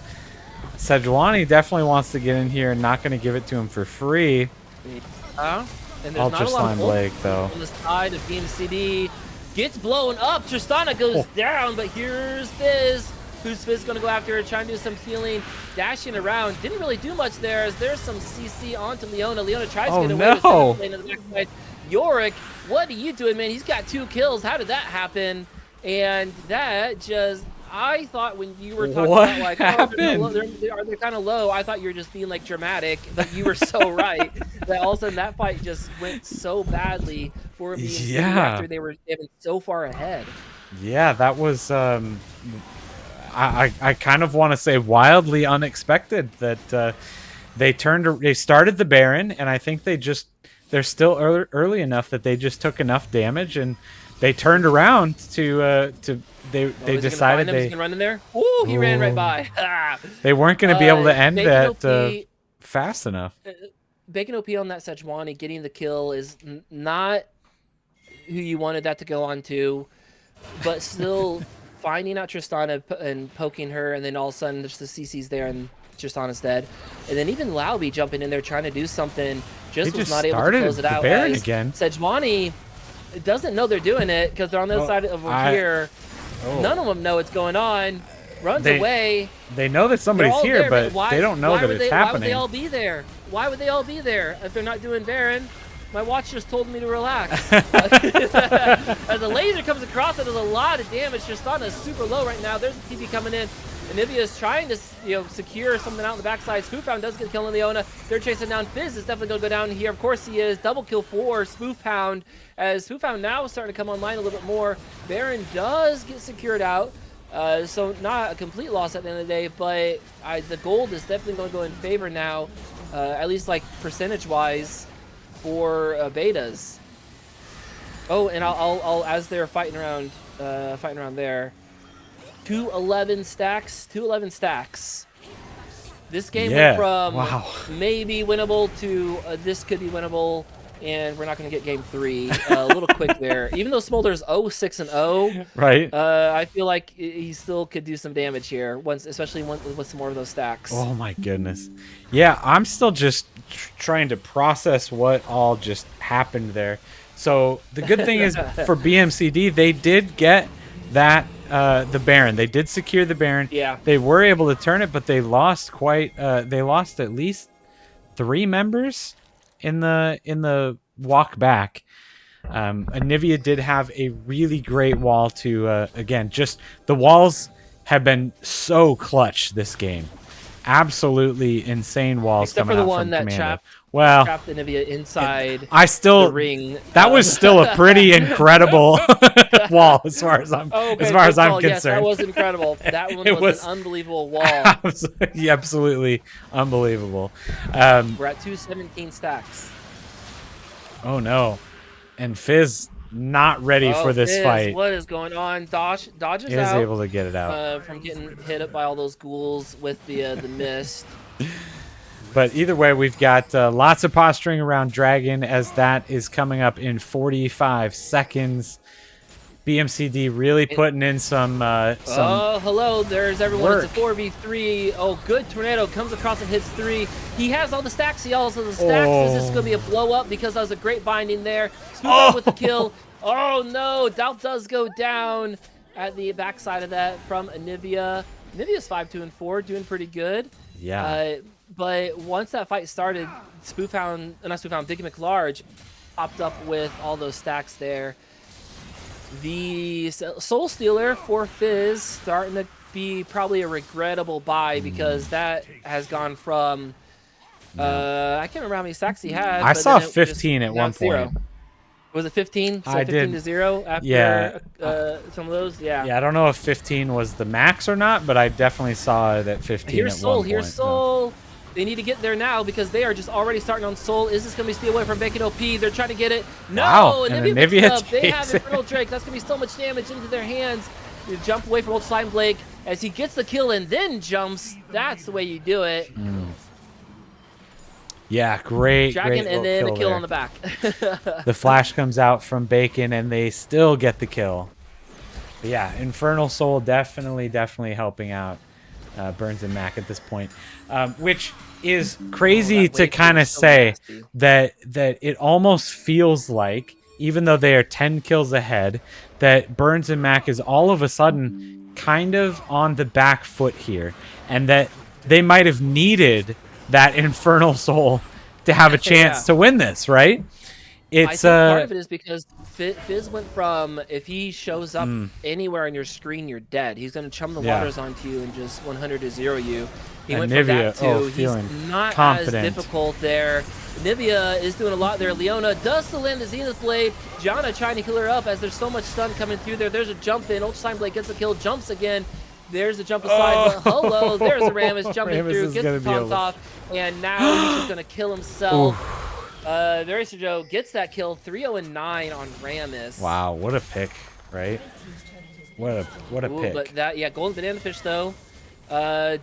[SPEAKER 1] Sejuani definitely wants to get in here and not going to give it to him for free.
[SPEAKER 2] And there's
[SPEAKER 1] Ultra Slime Blake, though.
[SPEAKER 2] On the side of BMCD. Gets blown up. Tristana goes down, but here's Fizz. Who's Fizz going to go after her, trying to do some healing, dashing around. Didn't really do much there as there's some CC onto Leona. Leona tries to get away with the lane in the backside. Yorick, what are you doing, man? He's got 2 kills. How did that happen? And that just... I thought when you were talking about like, they're kind of low, I thought you were just being like dramatic, but you were so right that all of a sudden that fight just went so badly for BMCD after they were so far ahead.
[SPEAKER 1] Yeah, that was I kind of want to say wildly unexpected that they started the Baron, and I think they're still early enough that they just took enough damage, and they turned around to they decided
[SPEAKER 2] he's gonna run in there. Ooh, he ran right by.
[SPEAKER 1] They weren't going to be able to end that fast enough.
[SPEAKER 2] Bacon OP on that Sejuani getting the kill is not who you wanted that to go on to, but still finding out Tristana and poking her, and then all of a sudden just the CC's there and Tristana's dead. And then even Lauby jumping in there trying to do something, was not able to close it out.
[SPEAKER 1] Baron again.
[SPEAKER 2] Sejuani doesn't know they're doing it because they're on the other side over here. None of them know what's going on. Runs away.
[SPEAKER 1] They know that somebody's here, but they don't know that it's happening.
[SPEAKER 2] Why would they all be there? Why would they all be there if they're not doing Baron? My watch just told me to relax. As the laser comes across, it does a lot of damage. Tristana is super low right now. There's the TP coming in. Anivia is trying to, secure something out on the backside. Spoofhound does get a kill on Leona. They're chasing down. Fizz is definitely going to go down here. Of course he is. Double kill for Spoofhound, as Spoofhound now is starting to come online a little bit more. Baron does get secured out. So not a complete loss at the end of the day, but the gold is definitely going to go in favor now, at least like percentage-wise for betas. Oh, and I'll as they're fighting around there. 211 stacks. This game went from maybe winnable to this could be winnable, and we're not going to get game 3. A little quick there. Even though Smolder's 0-6-0,
[SPEAKER 1] right?
[SPEAKER 2] I feel like he still could do some damage here, especially with some more of those stacks.
[SPEAKER 1] Oh my goodness. Yeah, I'm still just trying to process what all just happened there. So the good thing is for BMCD, they did get that the Baron. They did secure the Baron.
[SPEAKER 2] Yeah.
[SPEAKER 1] They were able to turn it, but they lost they lost at least 3 members in the walk back. Anivia did have a really great wall to again, just the walls have been so clutch this game. Absolutely insane walls.
[SPEAKER 2] Except
[SPEAKER 1] coming
[SPEAKER 2] for the
[SPEAKER 1] out
[SPEAKER 2] one
[SPEAKER 1] from
[SPEAKER 2] that
[SPEAKER 1] Commando.
[SPEAKER 2] trapped Anivia inside
[SPEAKER 1] the
[SPEAKER 2] ring.
[SPEAKER 1] That was still a pretty incredible wall as far as I'm concerned.
[SPEAKER 2] Yes, that was incredible. That one was an unbelievable wall.
[SPEAKER 1] Absolutely unbelievable.
[SPEAKER 2] We're at 217 stacks.
[SPEAKER 1] Oh no. And Fizz not ready for this fight.
[SPEAKER 2] What is going on? Dodges out.
[SPEAKER 1] He is able to get it out.
[SPEAKER 2] From getting hit up by all those ghouls with the mist.
[SPEAKER 1] But either way, we've got lots of posturing around Dragon, as that is coming up in 45 seconds. BMCD really putting in some
[SPEAKER 2] oh, hello, there's everyone.
[SPEAKER 1] work.
[SPEAKER 2] It's a 4v3. Oh, good tornado comes across and hits 3. He has all the stacks. He also has the stacks. Is this going to be a blow up? Because that was a great binding there. Smooth with the kill. Oh no, Doubt does go down at the backside of that from Anivia. Anivia's 5-2-4, doing pretty good.
[SPEAKER 1] Yeah.
[SPEAKER 2] But once that fight started, Dickie McLarge popped up with all those stacks there. The Soul Stealer for Fizz starting to be probably a regrettable buy, because that has gone from I can't remember how many stacks he had.
[SPEAKER 1] I saw 15 at one point.
[SPEAKER 2] Was it 15? So
[SPEAKER 1] I
[SPEAKER 2] 15
[SPEAKER 1] did.
[SPEAKER 2] to 0 after some of those? Yeah.
[SPEAKER 1] Yeah, I don't know if 15 was the max or not, but I definitely saw it at 15
[SPEAKER 2] Here's
[SPEAKER 1] at
[SPEAKER 2] Soul.
[SPEAKER 1] one point.
[SPEAKER 2] Here's Soul. They need to get there now, because they are just already starting on Soul. Is this going to be steal away from Bacon OP? They're trying to get it. No!
[SPEAKER 1] Wow,
[SPEAKER 2] and
[SPEAKER 1] and
[SPEAKER 2] Anivia
[SPEAKER 1] Anivia
[SPEAKER 2] up. They have Infernal Drake. That's going to be so much damage into their hands. You jump away from Old Slime Blake as he gets the kill and then jumps. That's the way you do it.
[SPEAKER 1] Yeah, great.
[SPEAKER 2] Dragon,
[SPEAKER 1] great
[SPEAKER 2] and then a kill
[SPEAKER 1] there.
[SPEAKER 2] on the back.
[SPEAKER 1] The flash comes out from Bacon, and they still get the kill. But yeah, Infernal Soul definitely helping out Burns and Mac at this point, which is crazy to kind of say that it almost feels like, even though they are 10 kills ahead, that Burns and Mac is all of a sudden kind of on the back foot here, and that they might have needed that Infernal Soul to have a chance to win this, right?
[SPEAKER 2] I think part of it is because Fizz went from, if he shows up anywhere on your screen, you're dead. He's going to chum the waters onto you and just 100 to 0 you. He went from that to he's not
[SPEAKER 1] confident.
[SPEAKER 2] as difficult there. Nivea is doing a lot there. Leona does still land the Zenith Blade. Gianna trying to kill her up as there's so much stun coming through there. There's a jump in. Old Slime Blade gets a kill, jumps again. There's a jump aside, but hello, there's a Rammus jumping
[SPEAKER 1] Rammus
[SPEAKER 2] through, gets the taunts off, and now he's just gonna kill himself. The Racer Joe gets that kill, 3-0-9 on Rammus.
[SPEAKER 1] Wow, what a pick, right? What a pick.
[SPEAKER 2] But that, yeah, Golden Banana Fish though,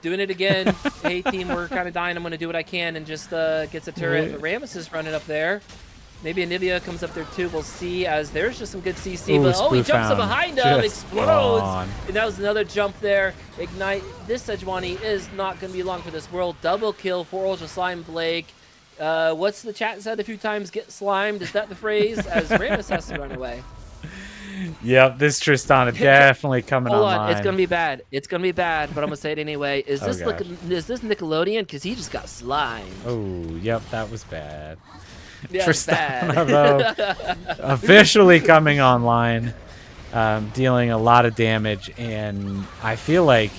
[SPEAKER 2] doing it again. Hey team, we're kind of dying. I'm gonna do what I can and just gets a turret. But Rammus is running up there. Maybe Anivia comes up there too. We'll see, as there's just some good CC. But he jumps up behind him, explodes. And that was another jump there. Ignite. This Sejuani is not going to be long for this world. Double kill for Ultra Slime Blake. What's the chat said a few times? Get slimed. Is that the phrase? As Rammus has to run away.
[SPEAKER 1] Yep, this Tristana definitely coming online.
[SPEAKER 2] Hold on, it's gonna be bad. It's gonna be bad, but I'm gonna say it anyway. Is this Nickelodeon? Because he just got slimed.
[SPEAKER 1] Oh, yep, that was bad.
[SPEAKER 2] Yeah,
[SPEAKER 1] Tristana, though, officially coming online, dealing a lot of damage, and I feel like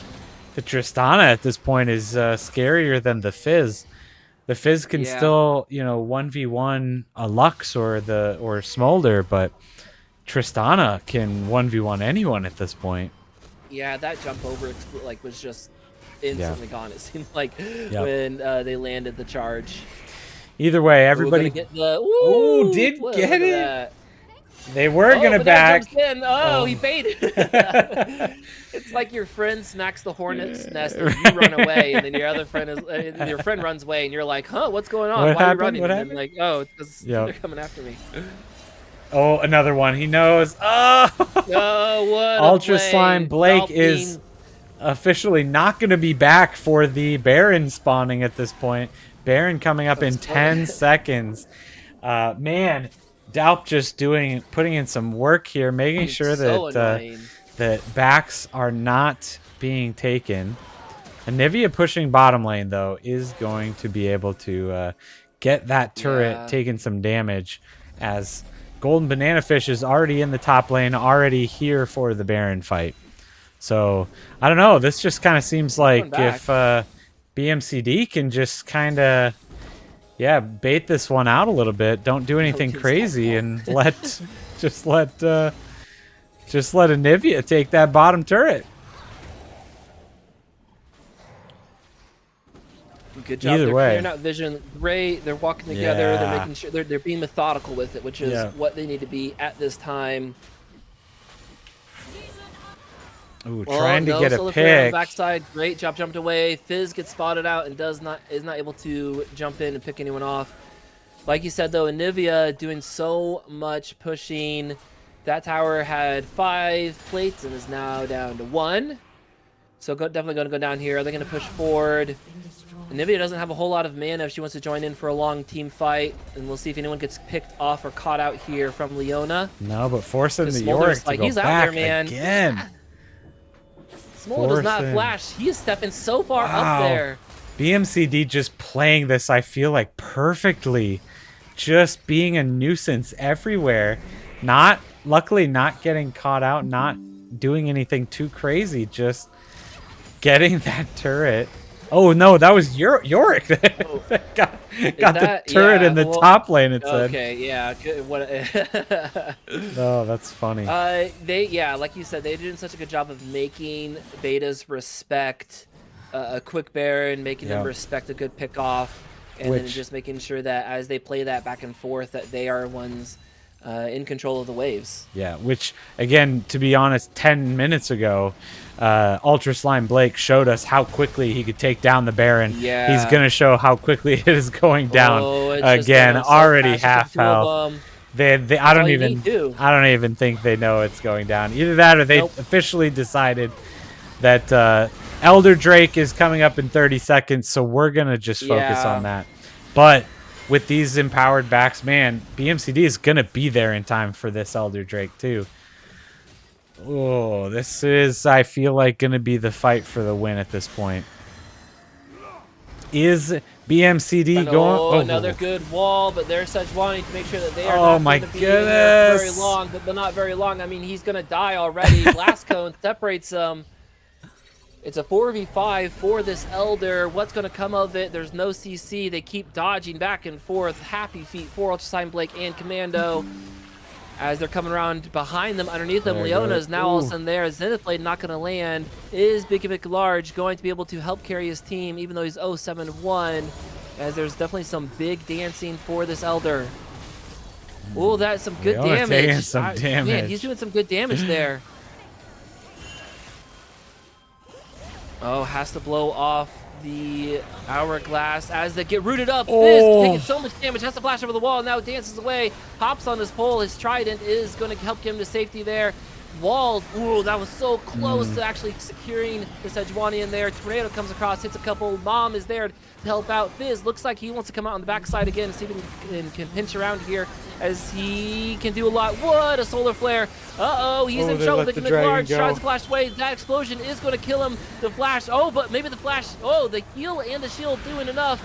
[SPEAKER 1] the Tristana at this point is scarier than the Fizz. The Fizz can still, 1v1 a Lux or Smolder, but Tristana can 1v1 anyone at this point.
[SPEAKER 2] Yeah, that jump over was just instantly gone. It seemed like when they landed the charge.
[SPEAKER 1] Either way, everybody
[SPEAKER 2] get
[SPEAKER 1] get it.
[SPEAKER 2] That.
[SPEAKER 1] They were gonna back.
[SPEAKER 2] He baited. It's like your friend smacks the hornet's nest and you run away, and then your friend runs away, and you're like, "Huh, what's going on? Why are you running?" And then like, "Oh, it's because they're coming after me."
[SPEAKER 1] Oh, another one. He knows. Oh,
[SPEAKER 2] what
[SPEAKER 1] Ultra Slime Blake is officially not going to be back for the Baron spawning at this point. Baron coming up in 10 seconds. Man, Dalp just putting in some work here, making sure that that backs are not being taken. Anivia pushing bottom lane, though, is going to be able to get that turret taking some damage, as Golden Banana Fish is already in the top lane, already here for the Baron fight. So, I don't know. This just kind of seems like if BMCD can just kind of, bait this one out a little bit. Don't do anything crazy and just let Anivia take that bottom turret.
[SPEAKER 2] Good job. They're clearing out vision. Great. They're walking together. They're making sure they're being methodical with it, which is what they need to be at this time.
[SPEAKER 1] Ooh, trying to get a pick.
[SPEAKER 2] Backside, great job, jumped away. Fizz gets spotted out and is not able to jump in and pick anyone off. Like you said though, Anivia doing so much pushing. That tower had 5 plates and is now down to 1. So definitely going to go down here. Are they going to push forward? Anivia doesn't have a whole lot of mana if she wants to join in for a long team fight, and we'll see if anyone gets picked off or caught out here from Leona.
[SPEAKER 1] No, but forcing the Yorick to go
[SPEAKER 2] he's
[SPEAKER 1] back
[SPEAKER 2] out there, man.
[SPEAKER 1] Again.
[SPEAKER 2] Smolder does not flash. He is stepping so far up there.
[SPEAKER 1] BMCD just playing this, I feel like, perfectly. Just being a nuisance everywhere. Luckily not getting caught out, not doing anything too crazy, just getting that turret. Oh no, that was Yorick that got the turret in the top lane, it said.
[SPEAKER 2] Okay, yeah.
[SPEAKER 1] Oh, that's funny.
[SPEAKER 2] Like you said, they did such a good job of making betas respect a quick Baron, making them respect a good pick off, and then just making sure that as they play that back and forth, that they are ones in control of the waves. Yeah,
[SPEAKER 1] which, again, to be honest, 10 minutes ago, Ultra Slime Blake showed us how quickly he could take down the Baron.
[SPEAKER 2] Yeah.
[SPEAKER 1] He's going to show how quickly it is going down. Again, already half health. I don't even think they know it's going down. Either that or they officially decided that Elder Drake is coming up in 30 seconds, so we're going to just focus on that. But with these empowered backs, man, BMCD is going to be there in time for this Elder Drake, too. Oh, this is, I feel like, going to be the fight for the win at this point. Is BMCD going?
[SPEAKER 2] Oh, another good wall, but they're such wanting to make sure that they are not going to be in there very long, but not very long. I mean, he's going to die already. Blast Cone separates them. It's a 4v5 for this Elder. What's going to come of it? There's no CC. They keep dodging back and forth. Happy feet for Ultra Slime Blake and Commando. as they're coming around behind them, underneath them. Leona is now all of a sudden there. Zenith Blade not going to land. Is Big Large going to be able to help carry his team, even though he's 0-7-1, as there's definitely some big dancing for this Elder. Oh, that's some good damage. Man, he's doing some good damage there. Oh, has to blow off the hourglass as they get rooted up. Fizz taking so much damage, has to flash over the wall, now dances away, hops on his pole. His trident is going to help him to safety there. Walled, ooh, that was so close to actually securing the Sejuani there. Tornado comes across, hits a couple. Mom is there to help out. Fizz looks like he wants to come out on the backside again and see if he can pinch around here, as he can do a lot. What a solar flare. Uh-oh, he's in trouble. Big Large tries to flash away. That explosion is going to kill him. The flash, but maybe the flash, the heal and the shield doing enough.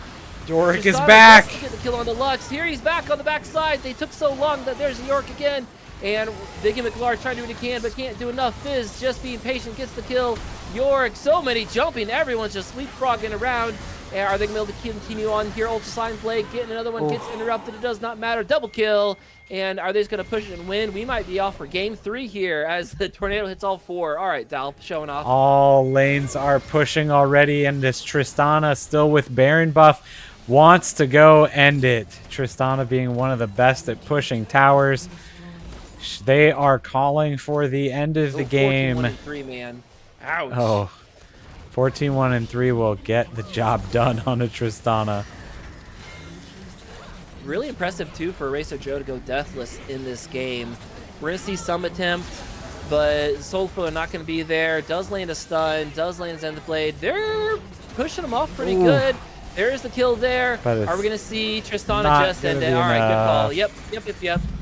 [SPEAKER 1] Yorick is back.
[SPEAKER 2] Get the kill on the Lux. Here he's back on the backside. They took so long that there's Yorick again. And Big Large trying to do what he can, but can't do enough. Fizz just being patient, gets the kill. Yorick, so many jumping. Everyone's just leapfrogging around. And are they going to be able to continue on here? Ultra Slime Blade getting another one, gets interrupted. It does not matter. Double kill. And are they just going to push it and win? We might be off for game 3 here as the Tornado hits all 4. All right, Dal showing off.
[SPEAKER 1] All lanes are pushing already, and this Tristana still with Baron buff wants to go end it. Tristana being one of the best at pushing towers. They are calling for the end of the game.
[SPEAKER 2] 14-1-3, man. Ouch.
[SPEAKER 1] Oh, 14-1-3 will get the job done on a Tristana.
[SPEAKER 2] Really impressive, too, for Eraser Joe to go deathless in this game. We're going to see some attempt, but Soulful are not going to be there. Does land a stun, does land Zenith Blade. They're pushing him off pretty good. There's the kill there. Are we going to see Tristana just end it? All right, good call. Yep.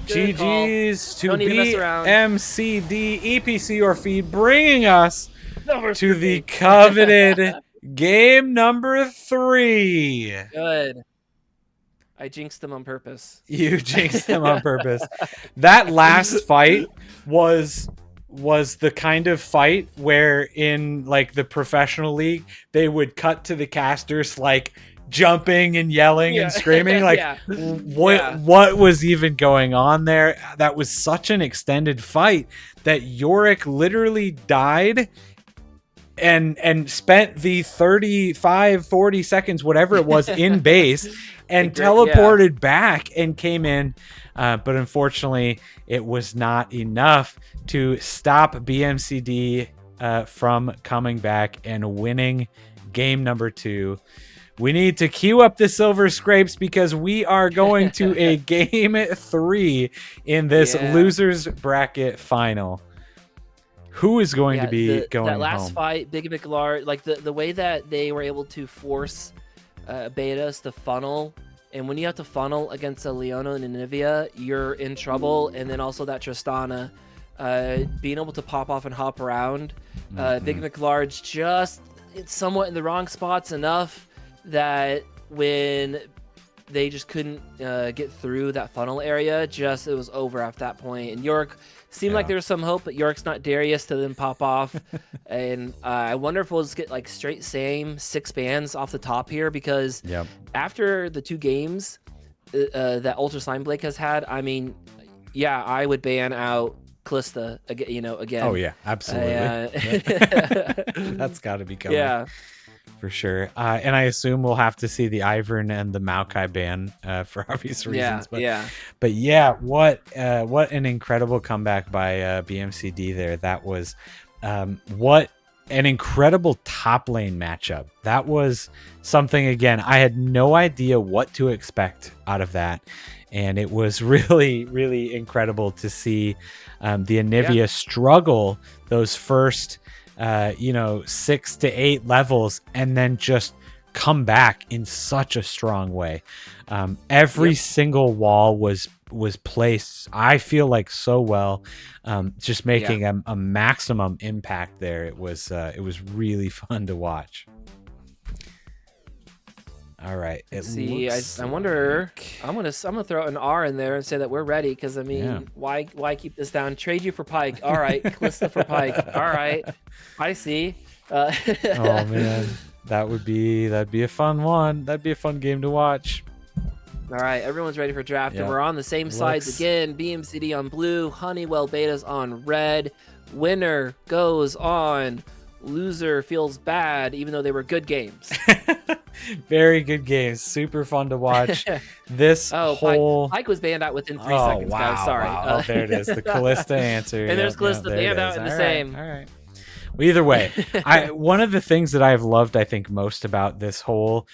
[SPEAKER 1] GG's to BMCD, EPC or feed, bringing us to the coveted game number 3.
[SPEAKER 2] Good. I jinxed them on purpose.
[SPEAKER 1] You jinxed them on purpose. That last fight was the kind of fight where in like the professional league they would cut to the casters like jumping and yelling and screaming like what was even going on there. That was such an extended fight that Yorick literally died and spent the 35-40 seconds whatever it was in base and teleported back and came in, but unfortunately it was not enough to stop BMCD from coming back and winning game number 2. We need to queue up the silver scrapes because we are going to a game 3 in this losers bracket final. Who is going to be going home?
[SPEAKER 2] That last fight, Big Large, like the way that they were able to force Betas to funnel, and when you have to funnel against a Leona and a Nivea, you're in trouble. And then also that Tristana, being able to pop off and hop around. Big Large just somewhat in the wrong spots enough that when they just couldn't get through that funnel area, it was over at that point. And Yorick seemed like there was some hope, but Yorick's not Darius to then pop off. And I wonder if we'll just get like straight same 6 bans off the top here, because after the 2 games that Ultra Slime Blake has had, I mean, I would ban out Calista again.
[SPEAKER 1] Oh yeah, absolutely. That's got to be coming.
[SPEAKER 2] Yeah.
[SPEAKER 1] For sure. And I assume we'll have to see the Ivern and the Maokai ban for obvious reasons. But what an incredible comeback by BMCD there. That was what an incredible top lane matchup. That was something, again, I had no idea what to expect out of that. And it was really, really incredible to see the Anivia struggle those first 6 to 8 levels and then just come back in such a strong way. Every single wall was placed, I feel like, so well, just making a maximum impact there. It was really fun to watch. All right.
[SPEAKER 2] I wonder. I'm gonna throw an R in there and say that we're ready, because I mean, why keep this down? Trade you for Pike. All right, Calista for Pike. All right, I see.
[SPEAKER 1] Oh man, that'd be a fun one. That'd be a fun game to watch.
[SPEAKER 2] All right, everyone's ready for draft, and we're on the same sides again. BMCD on blue, Honeywell betas on red. Winner goes on. Loser feels bad, even though they were good games.
[SPEAKER 1] Very good games. Super fun to watch. This whole
[SPEAKER 2] Pike was banned out within 3 seconds, guys. Sorry.
[SPEAKER 1] Wow. Oh, there it is. The Callista answer.
[SPEAKER 2] And there's Callista banned out in the same.
[SPEAKER 1] All right. Well, either way, one of the things that I've loved, I think, most about this whole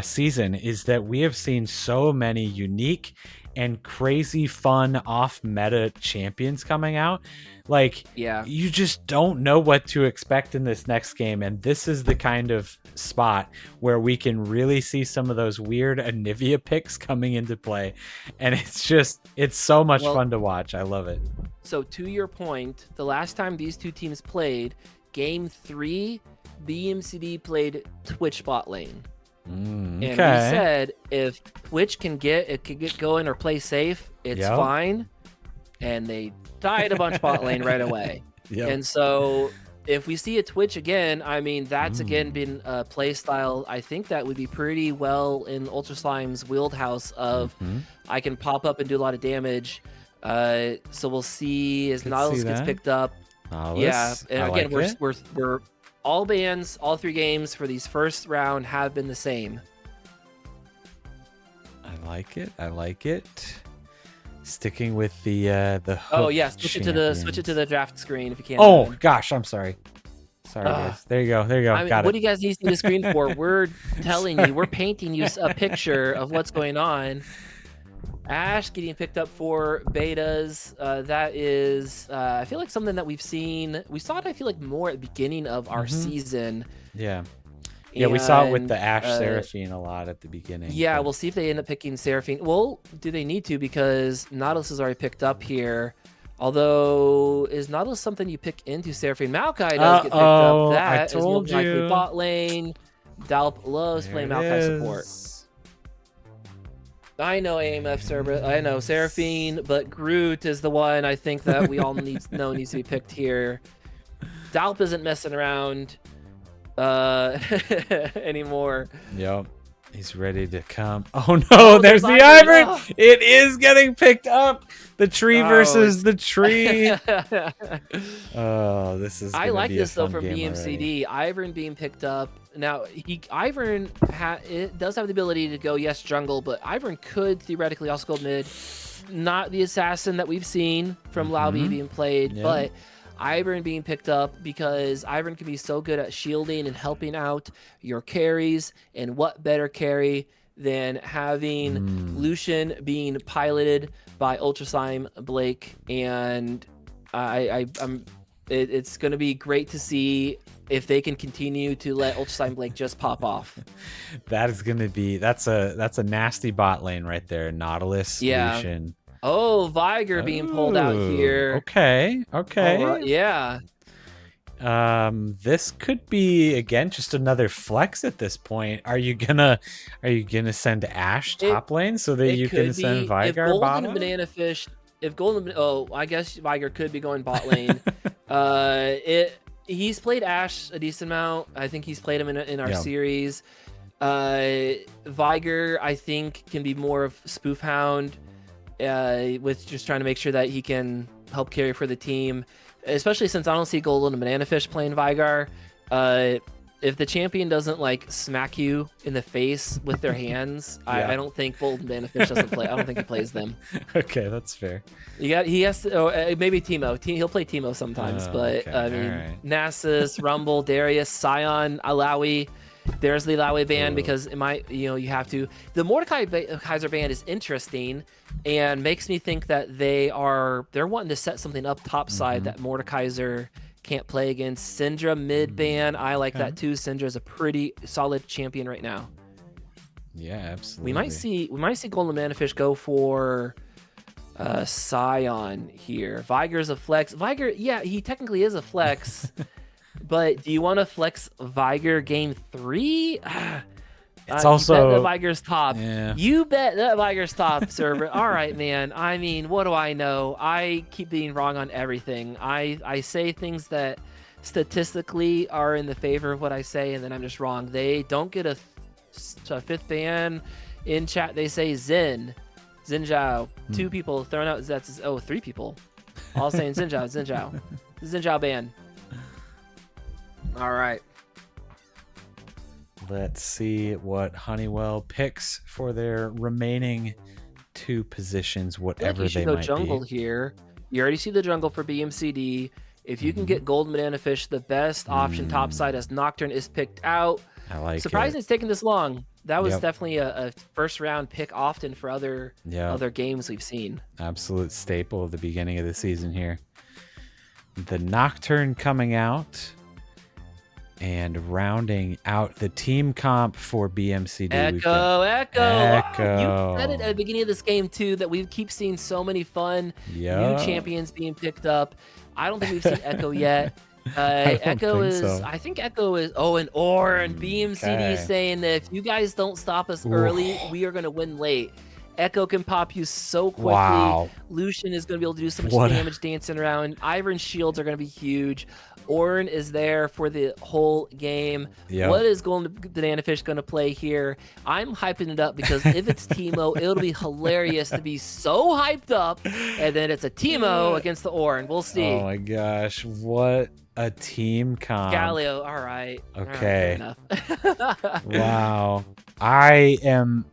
[SPEAKER 1] season is that we have seen so many unique and crazy fun off-meta champions coming out. Like, you just don't know what to expect in this next game, and this is the kind of spot where we can really see some of those weird Anivia picks coming into play, and it's so much fun to watch. I love it.
[SPEAKER 2] So to your point, the last time these two teams played, Game 3, BMCD played Twitch bot lane. And we said if Twitch can get going or play safe, it's fine. And they died a bunch bot lane right away. And so if we see a Twitch again, I mean, that's again been a play style. I think that would be pretty well in Ultra Slime's wheelhouse of I can pop up and do a lot of damage. So we'll see as Nautilus gets picked up. And again, we're all bans, all 3 games for these first round have been the same.
[SPEAKER 1] I like it. Sticking with the
[SPEAKER 2] switch it to the draft screen if you can.
[SPEAKER 1] Oh gosh, I'm sorry. Guys. There you go.
[SPEAKER 2] I mean, what do you guys need to see the screen for? We're telling you, we're painting you a picture of what's going on. Ash getting picked up for betas. That is, I feel like something that we saw it, I feel like more at the beginning of our season.
[SPEAKER 1] Yeah, we saw it with the Ash Seraphine a lot at the beginning.
[SPEAKER 2] Yeah, we'll see if they end up picking Seraphine. Well, do they need to? Because Nautilus is already picked up here. Although, is Nautilus something you pick into Seraphine? Maokai does get picked up. That is more likely bot lane. Dalp loves playing Maokai support. I know AMF Cerberus, I know Seraphine, but Groot is the one I think that we all needs to be picked here. Dalp isn't messing around anymore.
[SPEAKER 1] Yep. He's ready to come. Oh no, there's the Ivern! Oh. It is getting picked up. The tree versus the tree. Oh, this is.
[SPEAKER 2] I like this though from BMCD. Ivern being picked up. Now, Ivern does have the ability to go jungle, but Ivern could theoretically also go mid. Not the assassin that we've seen from Laubi being played, but Ivern being picked up because Ivern can be so good at shielding and helping out your carries, and what better carry than having Lucian being piloted by Ultra Slime Blake, and it's going to be great to see if they can continue to let Ultra Slime Blake just pop off.
[SPEAKER 1] That is going to be that's a nasty bot lane right there. Nautilus, Lucian.
[SPEAKER 2] Oh, Viger being pulled out here.
[SPEAKER 1] Okay.
[SPEAKER 2] Yeah.
[SPEAKER 1] This could be again just another flex at this point. Are you gonna send Ash top lane so that you can send Viger bottom?
[SPEAKER 2] I guess Viger could be going bot lane. He's played Ash a decent amount. I think he's played him in our series. Viger, I think, can be more of Spoof Hound. With just trying to make sure that he can help carry for the team, especially since I don't see Golden and Banana Fish playing Vigar. If the champion doesn't like smack you in the face with their hands, I don't think Golden Banana Fish doesn't play. I don't think he plays them.
[SPEAKER 1] Okay, that's fair.
[SPEAKER 2] He has to. Maybe Teemo. He'll play Teemo sometimes, but I mean, Nasus, Rumble, Darius, Sion, Alawi. There's the Alawi ban because it might, you have to. The Mordekaiser ban is interesting and makes me think that they're wanting to set something up topside that Mordekaiser can't play against. Syndra mid ban, I like that too. Syndra is a pretty solid champion right now.
[SPEAKER 1] Yeah, absolutely.
[SPEAKER 2] We might see Golden Manafish go for Sion here. Viger's a flex. Viger, he technically is a flex. But do you want to flex Viger game 3?
[SPEAKER 1] It's also
[SPEAKER 2] you bet that Viger's top. Yeah. You bet that Viger's top server. All right, man. I mean, what do I know? I keep being wrong on everything. I say things that statistically are in the favor of what I say, and then I'm just wrong. They don't get a 5th ban In chat, they say Xin Zhao. 2 people thrown out. That's 3 people. All saying Xin Zhao ban. All right.
[SPEAKER 1] Let's see what Honeywell picks for their remaining 2 positions, whatever they might be. You should
[SPEAKER 2] go jungle here. You already see the jungle for BMCD. If you can get golden banana fish, the best option topside as Nocturne is picked out.
[SPEAKER 1] I like
[SPEAKER 2] Surprising it's taken this long. That was definitely a first round pick often for other games we've seen.
[SPEAKER 1] Absolute staple of the beginning of the season here. The Nocturne coming out. And rounding out the team comp for BMCD.
[SPEAKER 2] Echo. You said it at the beginning of this game, too, that we keep seeing so many fun new champions being picked up. I don't think we've seen Echo yet. I think Echo is, and Orin, BMCD saying that if you guys don't stop us early, we are going to win late. Echo can pop you so quickly.
[SPEAKER 1] Wow.
[SPEAKER 2] Lucian is going to be able to do so much damage dancing around. Ivern's shields are going to be huge. Orin is there for the whole game. What is the Banana Fish going to play here? I'm hyping it up because if it's Teemo, it'll be hilarious to be so hyped up, and then it's a Teemo against the Orin. We'll see.
[SPEAKER 1] Oh my gosh, what a team comp.
[SPEAKER 2] Galio, all right.
[SPEAKER 1] Okay.
[SPEAKER 2] All right,
[SPEAKER 1] wow. I am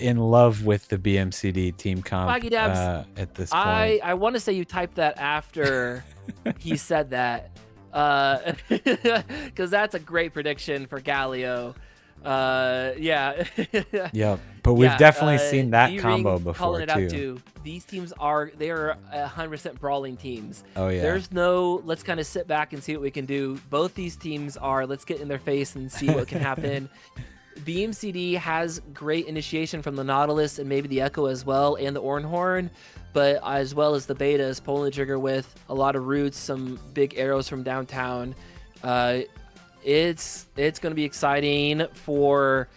[SPEAKER 1] in love with the BMCD team comp at this point.
[SPEAKER 2] I want to say you typed that after he said that. Because that's a great prediction for Galio.
[SPEAKER 1] Yeah, but we've definitely seen that combo before
[SPEAKER 2] too. These teams are 100% brawling teams.
[SPEAKER 1] Oh yeah.
[SPEAKER 2] There's no let's kind of sit back and see what we can do. Both these teams are let's get in their face and see what can happen. BMCD has great initiation from the Nautilus and maybe the Echo as well, and the Ornhorn, but as well as the Betas, pulling the trigger with a lot of roots, some big arrows from downtown. It's going to be exciting for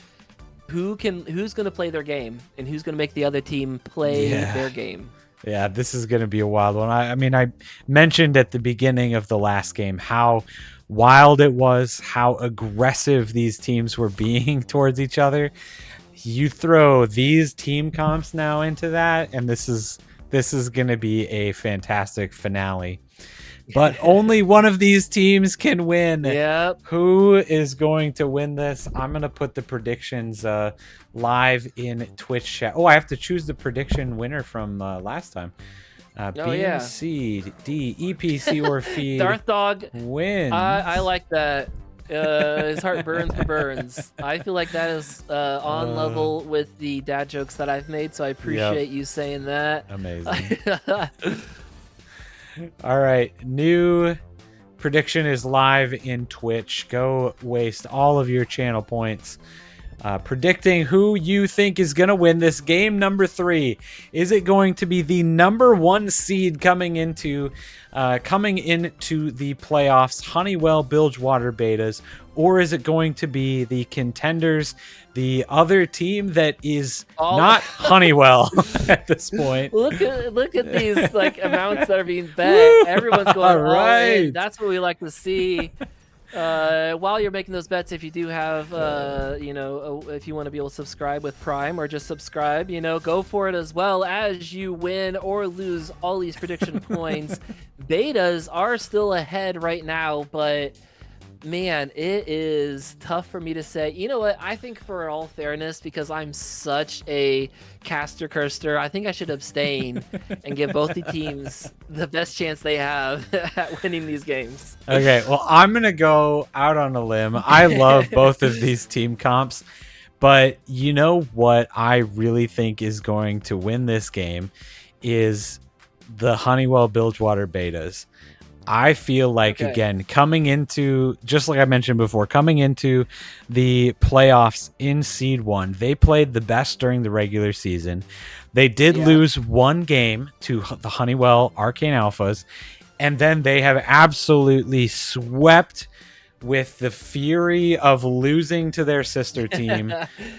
[SPEAKER 2] who's going to play their game and who's going to make the other team play their game.
[SPEAKER 1] Yeah, this is going to be a wild one. I mean, I mentioned at the beginning of the last game how wild it was, how aggressive these teams were being towards each other. You throw these team comps now into that, and this is going to be a fantastic finale. But only one of these teams can win.
[SPEAKER 2] Yep.
[SPEAKER 1] Who is going to win this? I'm going to put the predictions live in Twitch chat. Oh, I have to choose the prediction winner from last time. BMCD, EPC, or Feed.
[SPEAKER 2] Darth Dog
[SPEAKER 1] wins.
[SPEAKER 2] I like that. His heart burns for Burns. I feel like that is on level with the dad jokes that I've made, so I appreciate you saying that.
[SPEAKER 1] Amazing. All right, new prediction is live in Twitch. Go waste all of your channel points predicting who you think is going to win this game number 3. Is it going to be the number 1 seed coming into the playoffs, Honeywell Bilgewater Betas, or is it going to be the contenders, the other team that is not Honeywell at this point?
[SPEAKER 2] Look at these like amounts that are being bet. Everyone's going all in. That's what we like to see. While you're making those bets, if you do have, if you want to be able to subscribe with Prime or just subscribe, go for it as well as you win or lose all these prediction points. Betas are still ahead right now, but man, it is tough for me to say. You know what? I think for all fairness, because I'm such a caster curster, I think I should abstain and give both the teams the best chance they have at winning these games.
[SPEAKER 1] Okay, well, I'm going to go out on a limb. I love both of these team comps, but you know what I really think is going to win this game is the Honeywell Bilgewater Betas. I feel like, again, coming into, just like I mentioned before, coming into the playoffs in Seed 1, they played the best during the regular season. They did lose one game to the Honeywell Arcane Alphas, and then they have absolutely swept with the fury of losing to their sister team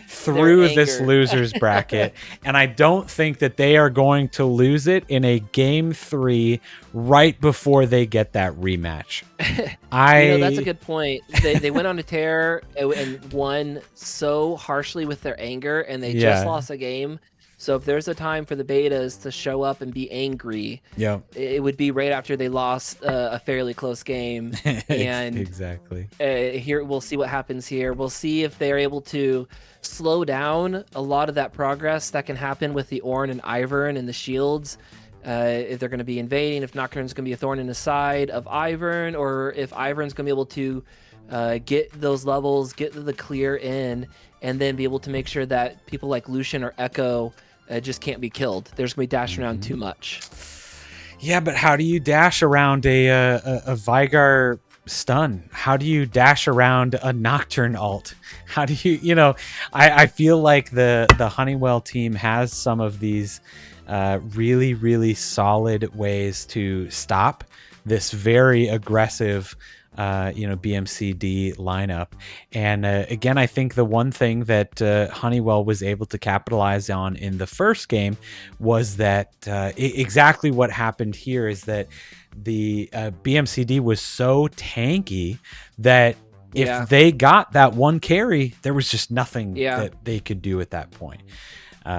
[SPEAKER 1] through this losers bracket. And I don't think that they are going to lose it in a game 3 right before they get that rematch.
[SPEAKER 2] That's a good point. They went on a tear and won so harshly with their anger, and they just lost a game. So if there's a time for the betas to show up and be angry, it would be right after they lost a fairly close game. And
[SPEAKER 1] exactly.
[SPEAKER 2] Here we'll see what happens here. We'll see if they're able to slow down a lot of that progress that can happen with the Ornn and Ivern and the shields. If they're going to be invading, if Nocturne's going to be a thorn in the side of Ivern, or if Ivern's going to be able to get those levels, get the clear in, and then be able to make sure that people like Lucian or Echo just can't be killed. There's going to be dashing around too much.
[SPEAKER 1] Yeah, but how do you dash around a Vygar stun? How do you dash around a Nocturne ult? How do you, I feel like the Honeywell team has some of these really, really solid ways to stop this very aggressive BMCD lineup. And again, I think the one thing that Honeywell was able to capitalize on in the first game was that exactly what happened here is that the BMCD was so tanky that if they got that one carry, there was just nothing that they could do at that point.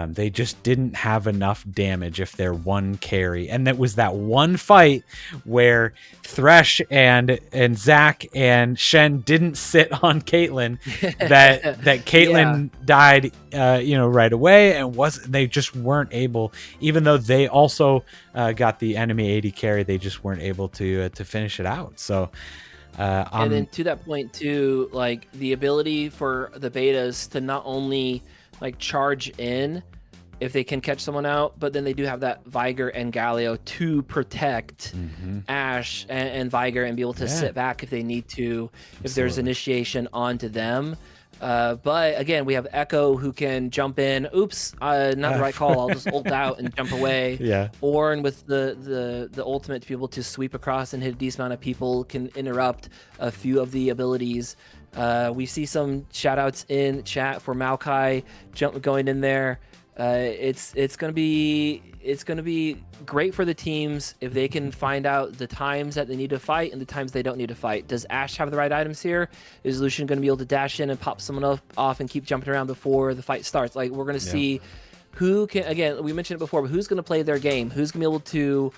[SPEAKER 1] They just didn't have enough damage if they're one carry. And that was that one fight where Thresh and Zach and Shen didn't sit on Caitlyn, that Caitlyn died right away, and they just weren't able, even though they also got the enemy AD carry, they just weren't able to finish it out. So
[SPEAKER 2] and then to that point too, like the ability for the betas to not only like charge in if they can catch someone out, but then they do have that Vygar and Galio to protect Ashe and Vygar and be able to sit back if they need to, if there's initiation onto them. But again, we have Echo who can jump in. Oops, not the right call. I'll just ult out and jump away. Ornn with the ultimate to be able to sweep across and hit a decent amount of people, can interrupt a few of the abilities. We see some shout outs in chat for Maokai going in there. It's gonna be great for the teams if they can find out the times that they need to fight and the times they don't need to fight. Does Ashe have the right items here? Is Lucian going to be able to dash in and pop someone off and keep jumping around before the fight starts? Like, we're going to see who can, again, we mentioned it before, but who's going to play their game? Who's going to be able to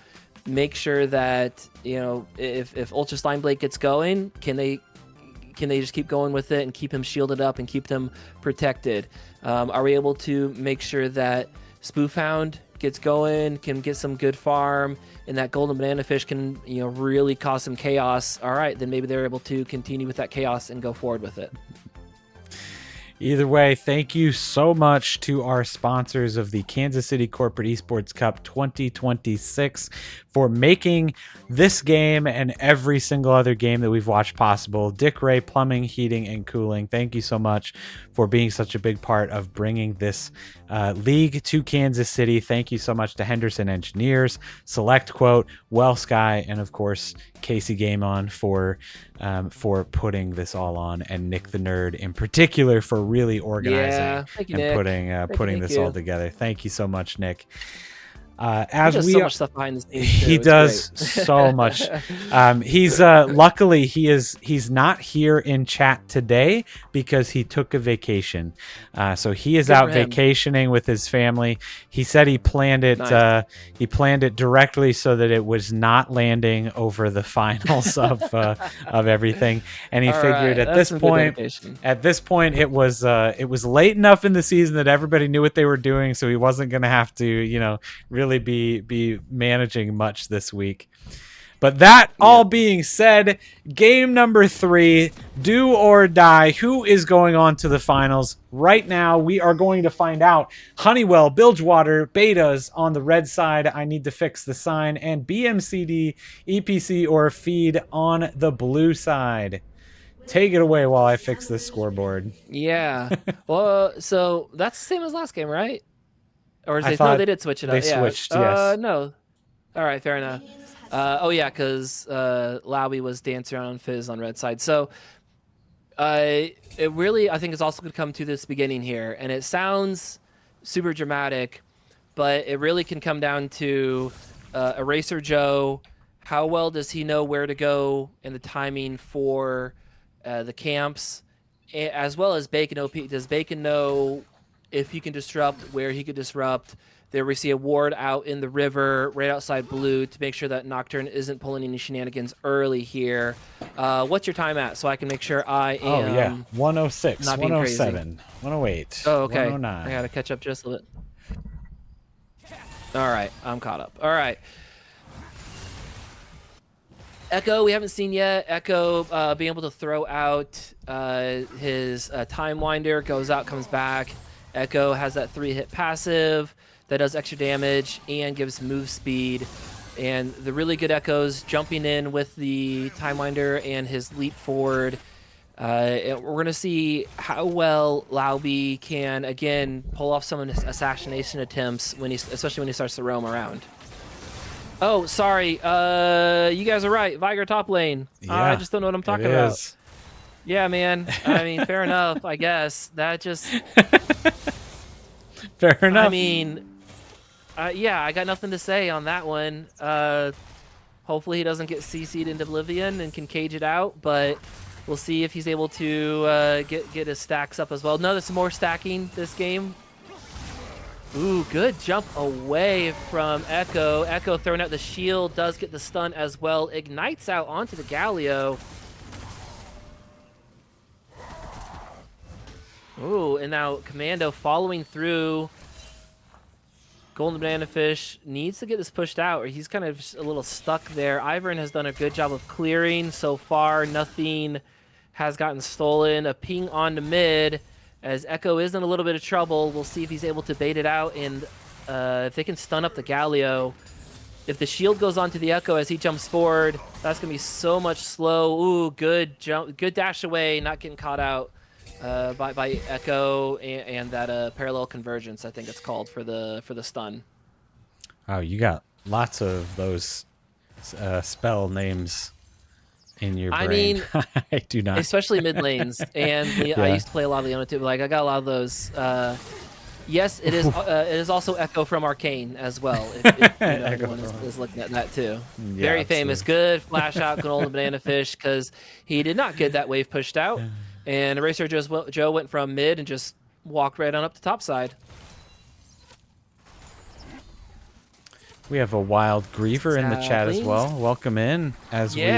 [SPEAKER 2] make sure that, if Ultra Slime Blade gets going, can they just keep going with it and keep him shielded up and keep them protected? Are we able to make sure that Spoofhound gets going, can get some good farm, and that golden banana fish can really cause some chaos? All right, then maybe they're able to continue with that chaos and go forward with it.
[SPEAKER 1] Either way, thank you so much to our sponsors of the Kansas City Corporate Esports Cup 2026 for making this game and every single other game that we've watched possible. Dick Ray Plumbing, Heating, and Cooling, thank you so much for being such a big part of bringing this league to Kansas City. Thank you so much to Henderson Engineers, Select Quote, Well Sky, and of course Casey Game On for putting this all on, and Nick the Nerd in particular for really organizing and putting this all together. Thank you so much, Nick.
[SPEAKER 2] So much stuff behind the scenes.
[SPEAKER 1] He does so much. He's luckily he's not here in chat today because he took a vacation. So he is out vacationing with his family. He said he planned it. Nice. He planned it directly so that it was not landing over the finals of everything. And he figured at this point it was late enough in the season that everybody knew what they were doing, so he wasn't going to have to really be managing much this week. But that all being said, game number 3, do or die. Who is going on to the finals? Right now, we are going to find out. Honeywell, Bilgewater, Betas on the red side. I need to fix the sign. And BMCD, EPC, or Feed on the blue side. Take it away while I fix this scoreboard.
[SPEAKER 2] Yeah. Well, so that's the same as last game, right? Or is no, they did switch it up.
[SPEAKER 1] They switched, yes.
[SPEAKER 2] No. All right, fair enough. Oh yeah, because Lowy was dancing around Fizz on red side. So it really, I think, is also going to come to this beginning here, and it sounds super dramatic, but it really can come down to Eraser Joe. How well does he know where to go and the timing for the camps, as well as Bacon OP? Does Bacon know if he can disrupt, where he could disrupt? There we see a ward out in the river right outside blue to make sure that Nocturne isn't pulling any shenanigans early here. What's your time at so I can make sure I am
[SPEAKER 1] Oh, yeah. 106,
[SPEAKER 2] not being
[SPEAKER 1] 107,
[SPEAKER 2] crazy.
[SPEAKER 1] 108,
[SPEAKER 2] Oh, okay.
[SPEAKER 1] 109.
[SPEAKER 2] I got to catch up just a bit. All right, I'm caught up. All right. Echo, we haven't seen yet. Echo being able to throw out his Time Winder, goes out, comes back. Echo has that 3-hit passive that does extra damage and gives move speed. And the really good Echo's jumping in with the Time Winder and his leap forward. We're going to see how well Lauby can, again, pull off some of his assassination attempts, especially when he starts to roam around. Oh, sorry. You guys are right. Viger top lane.
[SPEAKER 1] Yeah,
[SPEAKER 2] I just don't know what I'm talking about. Yeah, man. I mean, fair enough, I guess. That just...
[SPEAKER 1] Fair enough.
[SPEAKER 2] I mean, yeah, I got nothing to say on that one. Hopefully he doesn't get CC'd into Oblivion and can cage it out, but we'll see if he's able to get his stacks up as well. No, there's more stacking this game. Ooh, good jump away from Echo. Echo throwing out the shield, does get the stun as well. Ignites out onto the Galio. Ooh, and now Commando following through. Golden Banana Fish needs to get this pushed out, or he's kind of a little stuck there. Ivern has done a good job of clearing so far. Nothing has gotten stolen. A ping on to mid. As Echo is in a little bit of trouble, we'll see if he's able to bait it out, and if they can stun up the Galio. If the shield goes onto the Echo as he jumps forward, that's going to be so much slow. Ooh, good jump, good dash away, not getting caught out by Echo and that parallel convergence, I think it's called, for the stun.
[SPEAKER 1] Oh, you got lots of those spell names in your brain.
[SPEAKER 2] I mean,
[SPEAKER 1] I do not.
[SPEAKER 2] Especially mid lanes, and
[SPEAKER 1] Yeah.
[SPEAKER 2] I used to play a lot of Leona too. But like, I got a lot of those. Yes, it is also Echo from Arcane as well. If anyone is looking at that too. Yeah, very famous, good flash out, Golden Banana Fish, because he did not get that wave pushed out, and Eraser Joe went from mid and just walked right on up to top side.
[SPEAKER 1] We have a Wild Griever in the chat as well. Welcome in as we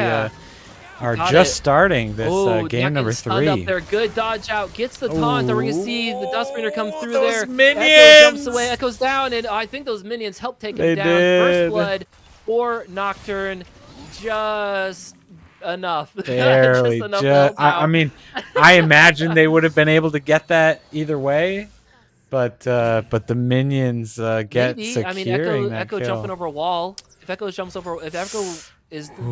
[SPEAKER 1] are just starting this game number 3.
[SPEAKER 2] Up there. Good dodge out. Gets the taunt. We're going to see the Dustbringer come through there.
[SPEAKER 1] Minions!
[SPEAKER 2] Echo jumps away. Echo's down, and I think those minions helped take him down. First blood for Nocturne. Just enough.
[SPEAKER 1] Barely. I mean, I imagine they would have been able to get that either way, but the minions get securing. I mean,
[SPEAKER 2] Echo jumping over a wall. If Echo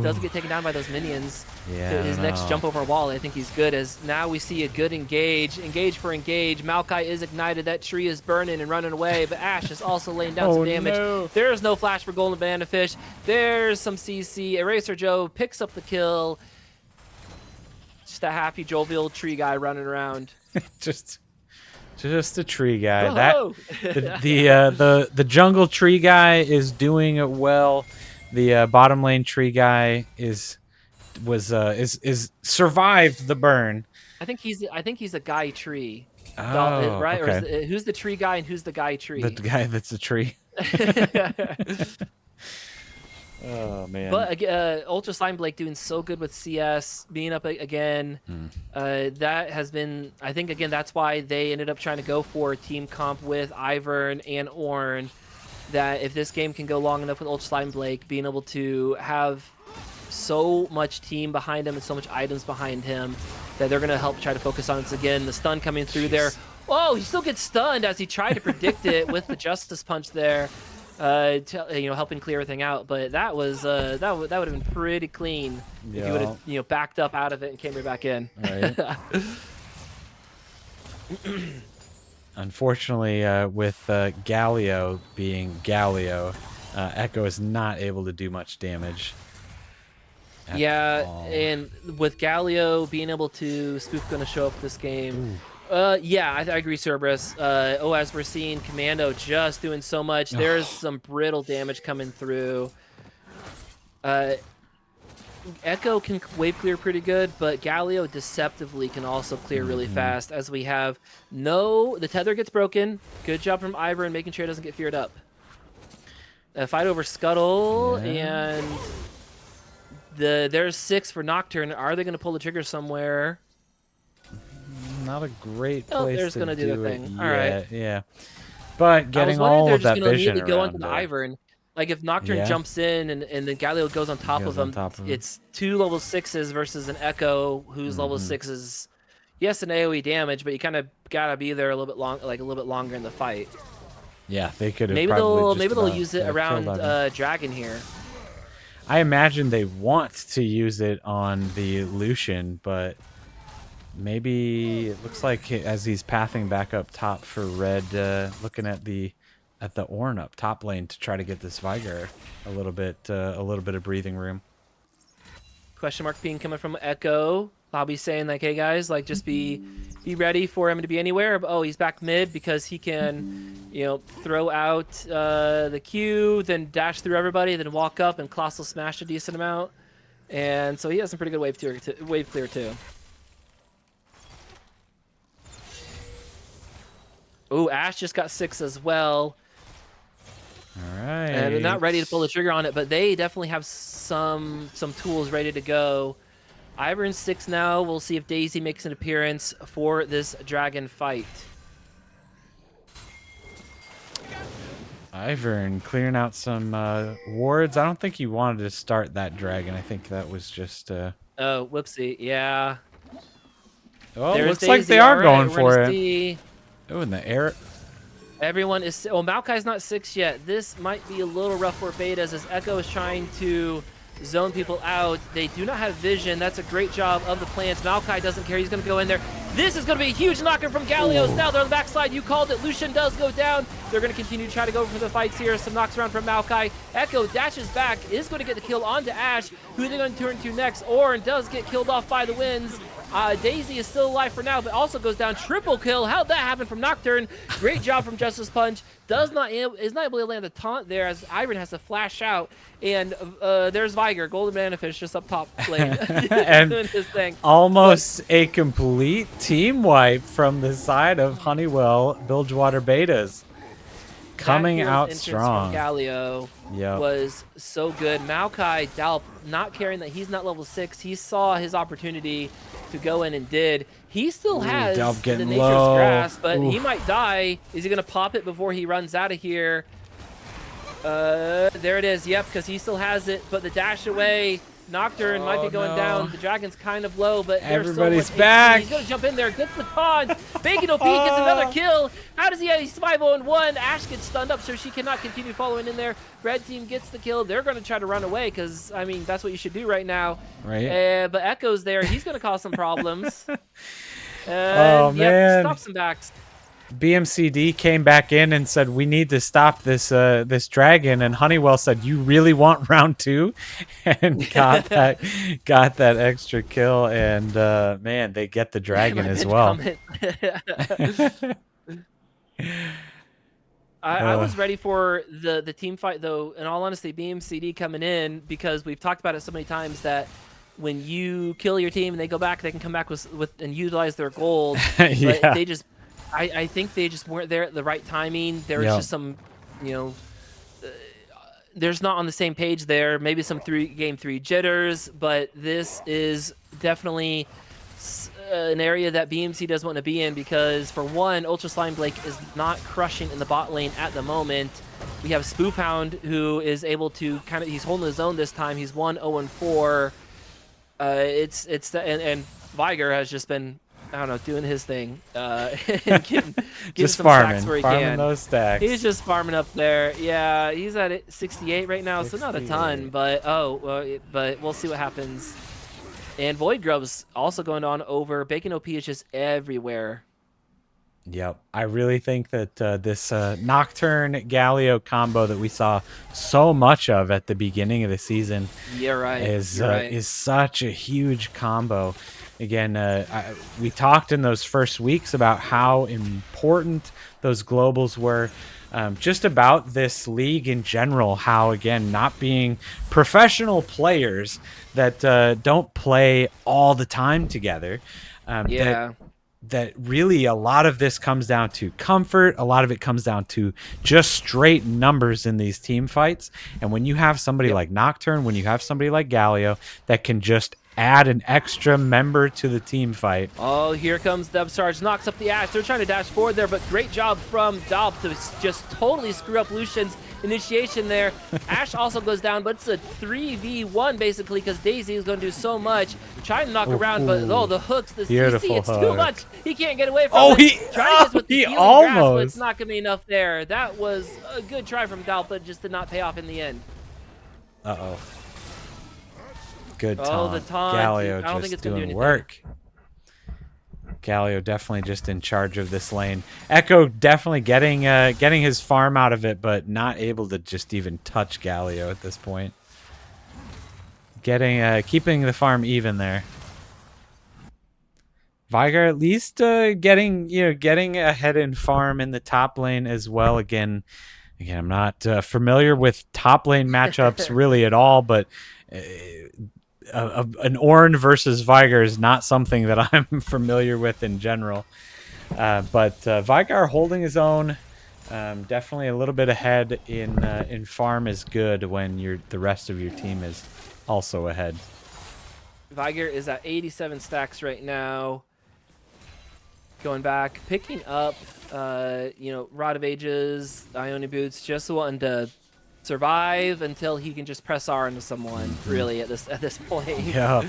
[SPEAKER 2] doesn't get taken down by those minions, his next jump over a wall, I think he's good. As now we see a good engage for engage. Maokai is ignited. That tree is burning and running away, but Ash is also laying down some damage. No. There is no flash for Golden Banana Fish. There's some CC. Eraser Joe picks up the kill. Just a happy jovial tree guy running around.
[SPEAKER 1] just a tree guy. Whoa. That the jungle tree guy is doing it well. The bottom lane tree guy is survived the burn.
[SPEAKER 2] I think he's a guy tree.
[SPEAKER 1] Oh,
[SPEAKER 2] right?
[SPEAKER 1] Okay.
[SPEAKER 2] Or who's the tree guy and who's the guy tree?
[SPEAKER 1] The guy that's a tree. Oh man.
[SPEAKER 2] But Ultra Slime Blake doing so good with CS, being up again. That has been, I think, again, that's why they ended up trying to go for a team comp with Ivern and Ornn. That if this game can go long enough with Ultra Slime Blake, being able to have so much team behind him and so much items behind him, that they're going to help try to focus on this again. The stun coming through there. Oh, he still gets stunned as he tried to predict it with the Justice Punch there, helping clear everything out. But that was that would have been pretty clean if you would have backed up out of it and came right back in.
[SPEAKER 1] Right. Unfortunately, with Galio being Galio, Echo is not able to do much damage.
[SPEAKER 2] Yeah,
[SPEAKER 1] all.
[SPEAKER 2] and with Galio being able to spoof going to show up this game. Yeah, I agree, Cerberus. As we're seeing Commando just doing so much, there's some brittle damage coming through. Echo can wave clear pretty good, but Galio deceptively can also clear really fast, as we have the tether gets broken. Good job from Ivor in making sure it doesn't get feared up. A fight over Scuttle, and there's 6 for Nocturne. Are they going to pull the trigger somewhere?
[SPEAKER 1] Not a great place
[SPEAKER 2] there's
[SPEAKER 1] to
[SPEAKER 2] gonna do the thing. All right.
[SPEAKER 1] Yeah. But getting all of that vision
[SPEAKER 2] immediately go
[SPEAKER 1] around
[SPEAKER 2] into the Ivern. Like if Nocturne jumps in and then Galio goes on top of him, it's 2 level 6s versus an Echo who's level 6s. Yes, an AoE damage, but you kind of gotta be there a little bit longer in the fight.
[SPEAKER 1] Yeah, they could have.
[SPEAKER 2] Maybe they'll use it around Dragon here.
[SPEAKER 1] I imagine they want to use it on the Lucian, but maybe it looks like as he's pathing back up top for red, looking at the Ornn up top lane to try to get this Viger a little bit of breathing room.
[SPEAKER 2] Question mark being coming from Echo. Bobby's saying like, hey guys, like just be ready for him to be anywhere. Oh, he's back mid because he can, throw out the Q, then dash through everybody, then walk up and colossal smash a decent amount. And so he has some pretty good wave clear too. Ooh, Ashe just got 6 as well.
[SPEAKER 1] All right.
[SPEAKER 2] And they're not ready to pull the trigger on it, but they definitely have some tools ready to go. Ivern's 6 now. We'll see if Daisy makes an appearance for this dragon fight.
[SPEAKER 1] Ivern clearing out some wards. I don't think he wanted to start that dragon. I think that was just...
[SPEAKER 2] Oh, whoopsie. Yeah.
[SPEAKER 1] Oh, it looks like they are going for it. Oh, in the air.
[SPEAKER 2] Everyone is... Oh, Maokai's not 6 yet. This might be a little rough for betas as Echo is trying to zone people out. They do not have vision. That's a great job of the plants. Maokai doesn't care. He's going to go in there. This is going to be a huge knocker from Galio's. Now they're on the backside. You called it. Lucian does go down. They're going to continue to try to go for the fights here. Some knocks around from Maokai. Echo dashes back. Is going to get the kill onto Ashe. Who are they going to turn to next? Ornn does get killed off by the winds. Daisy is still alive for now, but also goes down. Triple kill. How'd that happen from Nocturne? Great job from Justice Punch. Is not able to land the taunt there as Ivern has to flash out. And there's Viger, Golden Manafish, just up top lane.
[SPEAKER 1] And
[SPEAKER 2] doing his thing.
[SPEAKER 1] Almost a complete team wipe from the side of Honeywell Bilgewater betas. Coming out strong.
[SPEAKER 2] Galio was so good. Maokai Dalp not caring that he's not level 6. He saw his opportunity to go in and did. He still has the Nature's Grasp, but he might die. Is he going to pop it before he runs out of here? There it is. Yep, because he still has it, but the dash away. Nocturne might be going down. The dragon's kind of low, but
[SPEAKER 1] everybody's back.
[SPEAKER 2] He's going to jump in there. Gets the pond. Bacon OP gets another kill. How does he have? He's 5-0-1. Ashe gets stunned up, so she cannot continue following in there. Red team gets the kill. They're going to try to run away because, I mean, that's what you should do right now.
[SPEAKER 1] Right.
[SPEAKER 2] But Echo's there. He's going to cause some problems.
[SPEAKER 1] Oh, man.
[SPEAKER 2] Stop some backs.
[SPEAKER 1] BMCD came back in and said, we need to stop this this dragon, and Honeywell said, you really want round 2? And got that extra kill, and man, they get the dragon as well.
[SPEAKER 2] I was ready for the team fight, though, in all honesty, BMCD coming in, because we've talked about it so many times that when you kill your team and they go back, they can come back with and utilize their gold.
[SPEAKER 1] Yeah.
[SPEAKER 2] But they just... I think they just weren't there at the right timing. There was just some, there's not on the same page there. Maybe some game 3 jitters, but this is definitely an area that BMC doesn't want to be in because, for one, Ultra Slime Blake is not crushing in the bot lane at the moment. We have Spoofhound, who is able to he's holding his own this time. He's 1-0-4. And Viger has just been, I don't know, doing his thing, and getting
[SPEAKER 1] just
[SPEAKER 2] some
[SPEAKER 1] farming
[SPEAKER 2] stacks where he can.
[SPEAKER 1] Those stacks.
[SPEAKER 2] He's just farming up there. Yeah, he's at 68 right now, 68. So not a ton, but but we'll see what happens. And Void Grub's also going on over. Bacon OP is just everywhere.
[SPEAKER 1] Yep. I really think that this Nocturne Galio combo that we saw so much of at the beginning of the season
[SPEAKER 2] You're right.
[SPEAKER 1] is such a huge combo. Again, we talked in those first weeks about how important those globals were. Just about this league in general, how, again, not being professional players that don't play all the time together,
[SPEAKER 2] Yeah.
[SPEAKER 1] that really a lot of this comes down to comfort. A lot of it comes down to just straight numbers in these team fights. And when you have somebody like Nocturne, when you have somebody like Galio that can just add an extra member to the team fight.
[SPEAKER 2] Oh, here comes Dubstarge, knocks up the Ash. They're trying to dash forward there, but great job from Dalp to just totally screw up Lucian's initiation there. Ash also goes down, but it's a 3v1 basically because Daisy is going to do so much. Trying to knock around, but the hooks, the CC, it's too much. He can't get away from it. Trying to get with the healing grasp, but it's not going to be enough there. That was a good try from Dalp, but just did not pay off in the end.
[SPEAKER 1] Uh-oh. Good taunt.
[SPEAKER 2] Oh, the taunt.
[SPEAKER 1] Galio
[SPEAKER 2] I don't think
[SPEAKER 1] just
[SPEAKER 2] it's gonna do
[SPEAKER 1] doing
[SPEAKER 2] anything.
[SPEAKER 1] work. Galio definitely just in charge of this lane. Echo definitely getting his farm out of it, but not able to just even touch Galio at this point. Keeping the farm even there. Vigar at least getting ahead in farm in the top lane as well. Again, I'm not familiar with top lane matchups really at all, but an Ornn versus Vigar is not something that I'm familiar with in general. But Vigar holding his own, definitely a little bit ahead in farm is good when the rest of your team is also ahead.
[SPEAKER 2] Vigar is at 87 stacks right now. Going back, picking up, Rod of Ages, Ione Boots, just wanting to survive until he can just press R into someone. Really, at this point.
[SPEAKER 1] Yeah.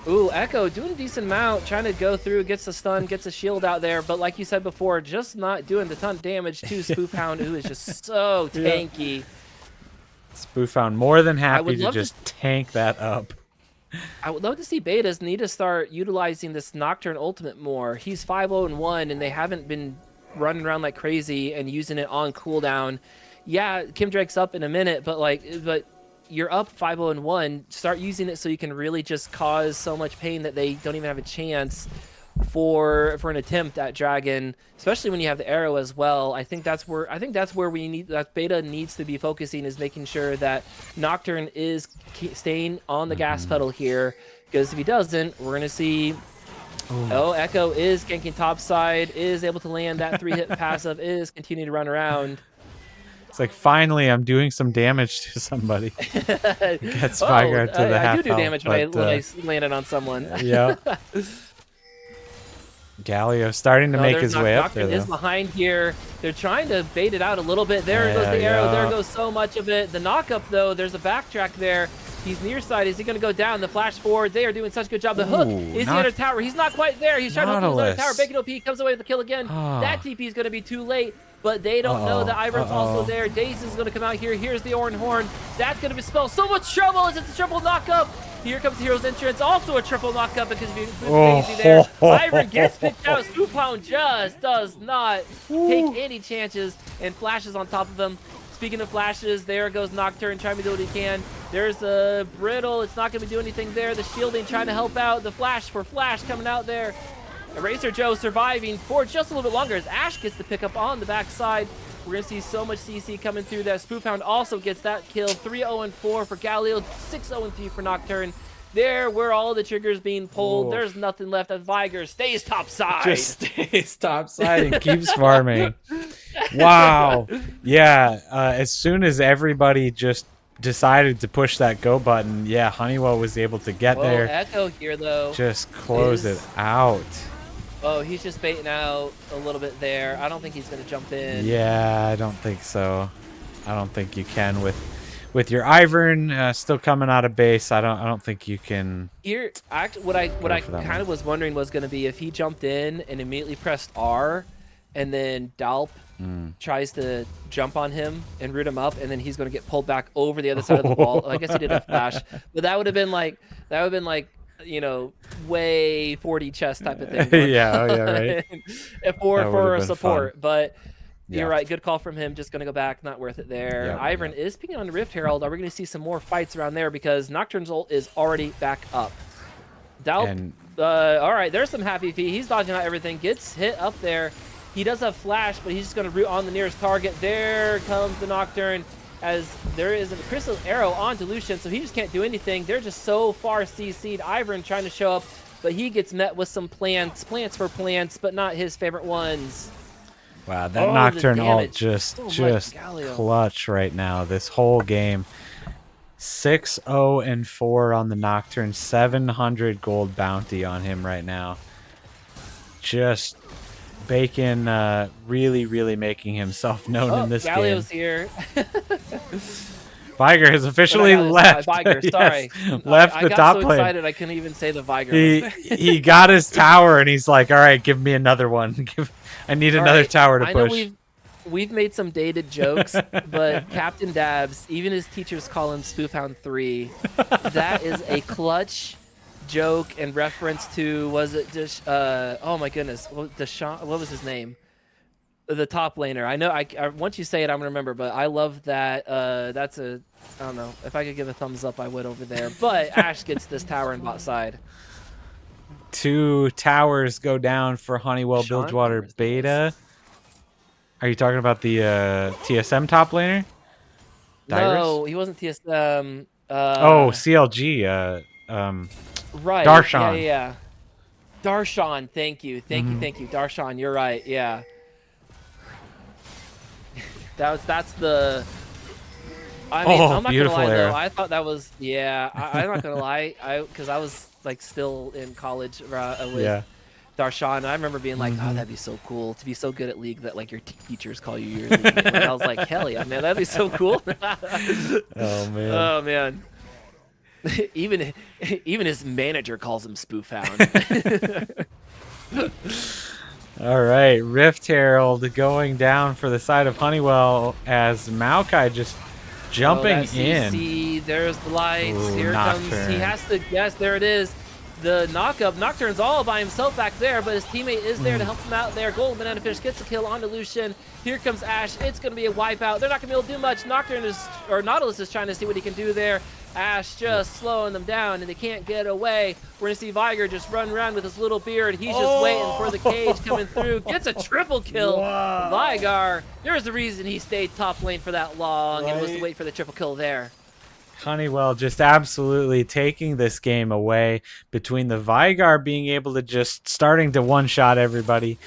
[SPEAKER 2] Ooh, Echo doing a decent amount, trying to go through, gets a stun, gets a shield out there, but like you said before, just not doing the ton of damage to Spoofhound, who is just so tanky.
[SPEAKER 1] Spoofhound more than happy to just tank that up.
[SPEAKER 2] I would love to see betas need to start utilizing this Nocturne ultimate more. He's 5-0-1, and they haven't been running around like crazy and using it on cooldown. Yeah, Kim Drake's up in a minute, but you're up 5-0-1. Start using it so you can really just cause so much pain that they don't even have a chance for an attempt at Dragon, especially when you have the arrow as well. I think that's where beta needs to be focusing, is making sure that Nocturne is staying on the gas pedal here, because if he doesn't, we're gonna see. Ooh. Oh, Echo is ganking topside, is able to land that 3-hit passive, is continuing to run around.
[SPEAKER 1] It's like, finally, I'm doing some damage to somebody. Gets Vigar to the half.
[SPEAKER 2] I do damage when I landed on someone.
[SPEAKER 1] Yeah. Galio starting to make his way up there.
[SPEAKER 2] Nocturne is behind here. They're trying to bait it out a little bit. There goes the arrow. There goes so much of it. The knock-up, though, there's a backtrack there. He's near side. Is he going to go down? The flash forward. They are doing such a good job. The hook is the under tower. He's not quite there. He's trying to hook his under tower. Bacon OP comes away with the kill again. That TP is going to be too late. But they don't know that Ivern's also there. Daze is going to come out here. Here's the Ornn Horn. That's going to dispel so much trouble as it's a triple knockup. Here comes the Hero's Entrance. Also a triple knockup because of Daisy there. Ivern gets picked out. Spoofhound just does not take any chances and flashes on top of him. Speaking of flashes, there goes Nocturne trying to do what he can. There's a Brittle. It's not going to do anything there. The shielding trying to help out. The flash for Flash coming out there. Eraser Joe surviving for just a little bit longer as Ash gets the pickup on the backside. We're going to see so much CC coming through that. Spoofhound also gets that kill. 3-0-4 for Galio, 6-0-3 for Nocturne. There, where all the triggers being pulled. There's nothing left as Vigar stays topside.
[SPEAKER 1] Just stays topside and keeps farming. Wow. Yeah, as soon as everybody just decided to push that go button, yeah, Honeywell was able to get there.
[SPEAKER 2] Echo here, though.
[SPEAKER 1] Just close it out.
[SPEAKER 2] Oh, he's just baiting out a little bit there. I don't think he's going to jump in.
[SPEAKER 1] Yeah, I don't think so. I don't think you can with your Ivern still coming out of base. I don't think you can.
[SPEAKER 2] Here, what I kind of was wondering was going to be if he jumped in and immediately pressed R, and then Dalp tries to jump on him and root him up, and then he's going to get pulled back over the other side of the wall. I guess he did a flash, but that would have been like you know, way 40 chest type of thing going
[SPEAKER 1] Yeah, oh, yeah,
[SPEAKER 2] on
[SPEAKER 1] right.
[SPEAKER 2] for
[SPEAKER 1] Fun.
[SPEAKER 2] support. But
[SPEAKER 1] Yeah.
[SPEAKER 2] you're right. Good call from him. Just going to go back. Not worth it there.
[SPEAKER 1] Yep.
[SPEAKER 2] Ivern is picking on Rift Herald. Are we going to see some more fights around there? Because Nocturne's ult is already back up. Dalp,
[SPEAKER 1] And
[SPEAKER 2] all right, there's some happy feet. He's dodging out everything. Gets hit up there. He does have flash, but he's just going to root on the nearest target. There comes the Nocturne, as there is a crystal arrow onto Lucian, so he just can't do anything. They're just so far CC'd. Ivern trying to show up, but he gets met with some plants for plants, but not his favorite ones.
[SPEAKER 1] wow, that Nocturne ult just clutch right now. This whole game. 6-0-4 on the Nocturne. 700 gold bounty on him right now. Just Bacon really making himself known in this
[SPEAKER 2] Galio's
[SPEAKER 1] game.
[SPEAKER 2] here.
[SPEAKER 1] Viger has officially left.
[SPEAKER 2] Viger, sorry.
[SPEAKER 1] Yes, left the top lane.
[SPEAKER 2] I got so excited I couldn't even say the Viger.
[SPEAKER 1] He got his tower and he's like, all right, give me another one. I need another tower to push.
[SPEAKER 2] I know we've made some dated jokes, but Captain Dabs, even his teachers call him Spoofhound 3. That is a clutch joke in reference to, was it just oh my goodness, what was his name, the top laner? I know I once you say it I'm gonna remember, but I love that. That's a, I don't know, if I could give a thumbs up I would over there. But Ash gets this tower in bot side.
[SPEAKER 1] 2 towers go down for Honeywell Bilgewater beta. Are you talking about the TSM top laner?
[SPEAKER 2] No, he wasn't TSM.
[SPEAKER 1] Oh, CLG.
[SPEAKER 2] Right.
[SPEAKER 1] Darshan.
[SPEAKER 2] Yeah. Darshan, thank you. Thank you. Darshan, you're right. Yeah. That's the. I mean, I'm not gonna lie though. I thought that was, yeah. I'm not gonna lie. Because I was like still in college with Darshan. And I remember being like, oh, that'd be so cool to be so good at League that like your teachers call you your League name. And I was like, hell yeah, man, that'd be so cool.
[SPEAKER 1] Oh man.
[SPEAKER 2] Oh man. Even his manager calls him Spoofhound.
[SPEAKER 1] All right, Rift Herald going down for the side of Honeywell as Maokai just jumping in.
[SPEAKER 2] There's the lights. Ooh, here Nocturne comes. He has to guess. There it is. The knock-up. Nocturne's all by himself back there, but his teammate is there to help him out there. Golden Banana Fish gets a kill onto Lucian. Here comes Ash. It's going to be a wipeout. They're not going to be able to do much. Nautilus is trying to see what he can do there. Ash just slowing them down, and they can't get away. We're going to see Viger just run around with his little beard. He's just waiting for the cage coming through. Gets a triple kill. Wow. Viger, there's a reason he stayed top lane for that long and was to wait for the triple kill there.
[SPEAKER 1] Honeywell just absolutely taking this game away between the Vigar being able to just starting to one-shot everybody.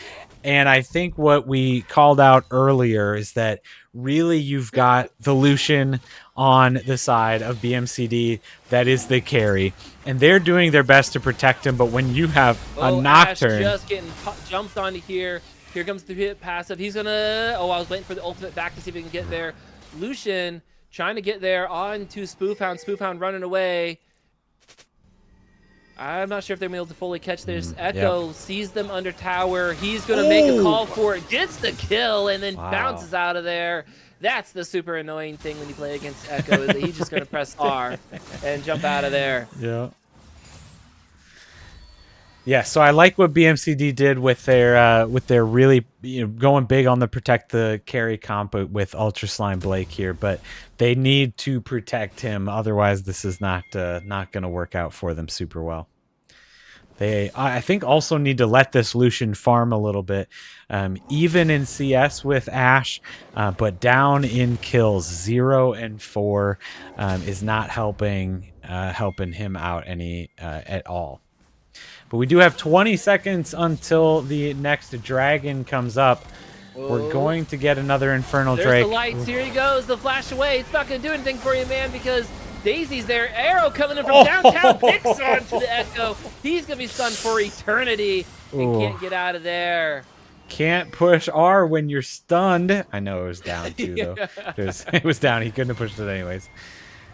[SPEAKER 1] And I think what we called out earlier is that really you've got the Lucian on the side of BMCD that is the carry. And they're doing their best to protect him, but when you have a Nocturne...
[SPEAKER 2] Ash just getting jumped onto here. Here comes the hit passive. He's going to... Oh, I was waiting for the ultimate back to see if he can get there. Lucian trying to get there onto Spoofhound. Spoofhound running away. I'm not sure if they're able to fully catch this. Echo sees them under tower. He's going to make a call for it. Gets the kill and then bounces out of there. That's the super annoying thing when you play against Echo, is that he's just going to press R and jump out of there.
[SPEAKER 1] Yeah. Yeah, so I like what BMCD did with their really going big on the protect the carry comp with Ultra Slime Blake here, but they need to protect him, otherwise this is not going to work out for them super well. They, I think, also need to let this Lucian farm a little bit, even in CS with Ash, but down in kills, 0 and 4, is not helping him out any at all. But we do have 20 seconds until the next dragon comes up. We're going to get another Infernal Drake.
[SPEAKER 2] There's the lights. Here he goes. The flash away. It's not going to do anything for you, man, because Daisy's there. Arrow coming in from downtown. Picks on to the Echo. He's going to be stunned for eternity and can't get out of there.
[SPEAKER 1] Can't push R when you're stunned. I know it was down, too, though. It was down. He couldn't have pushed it anyways.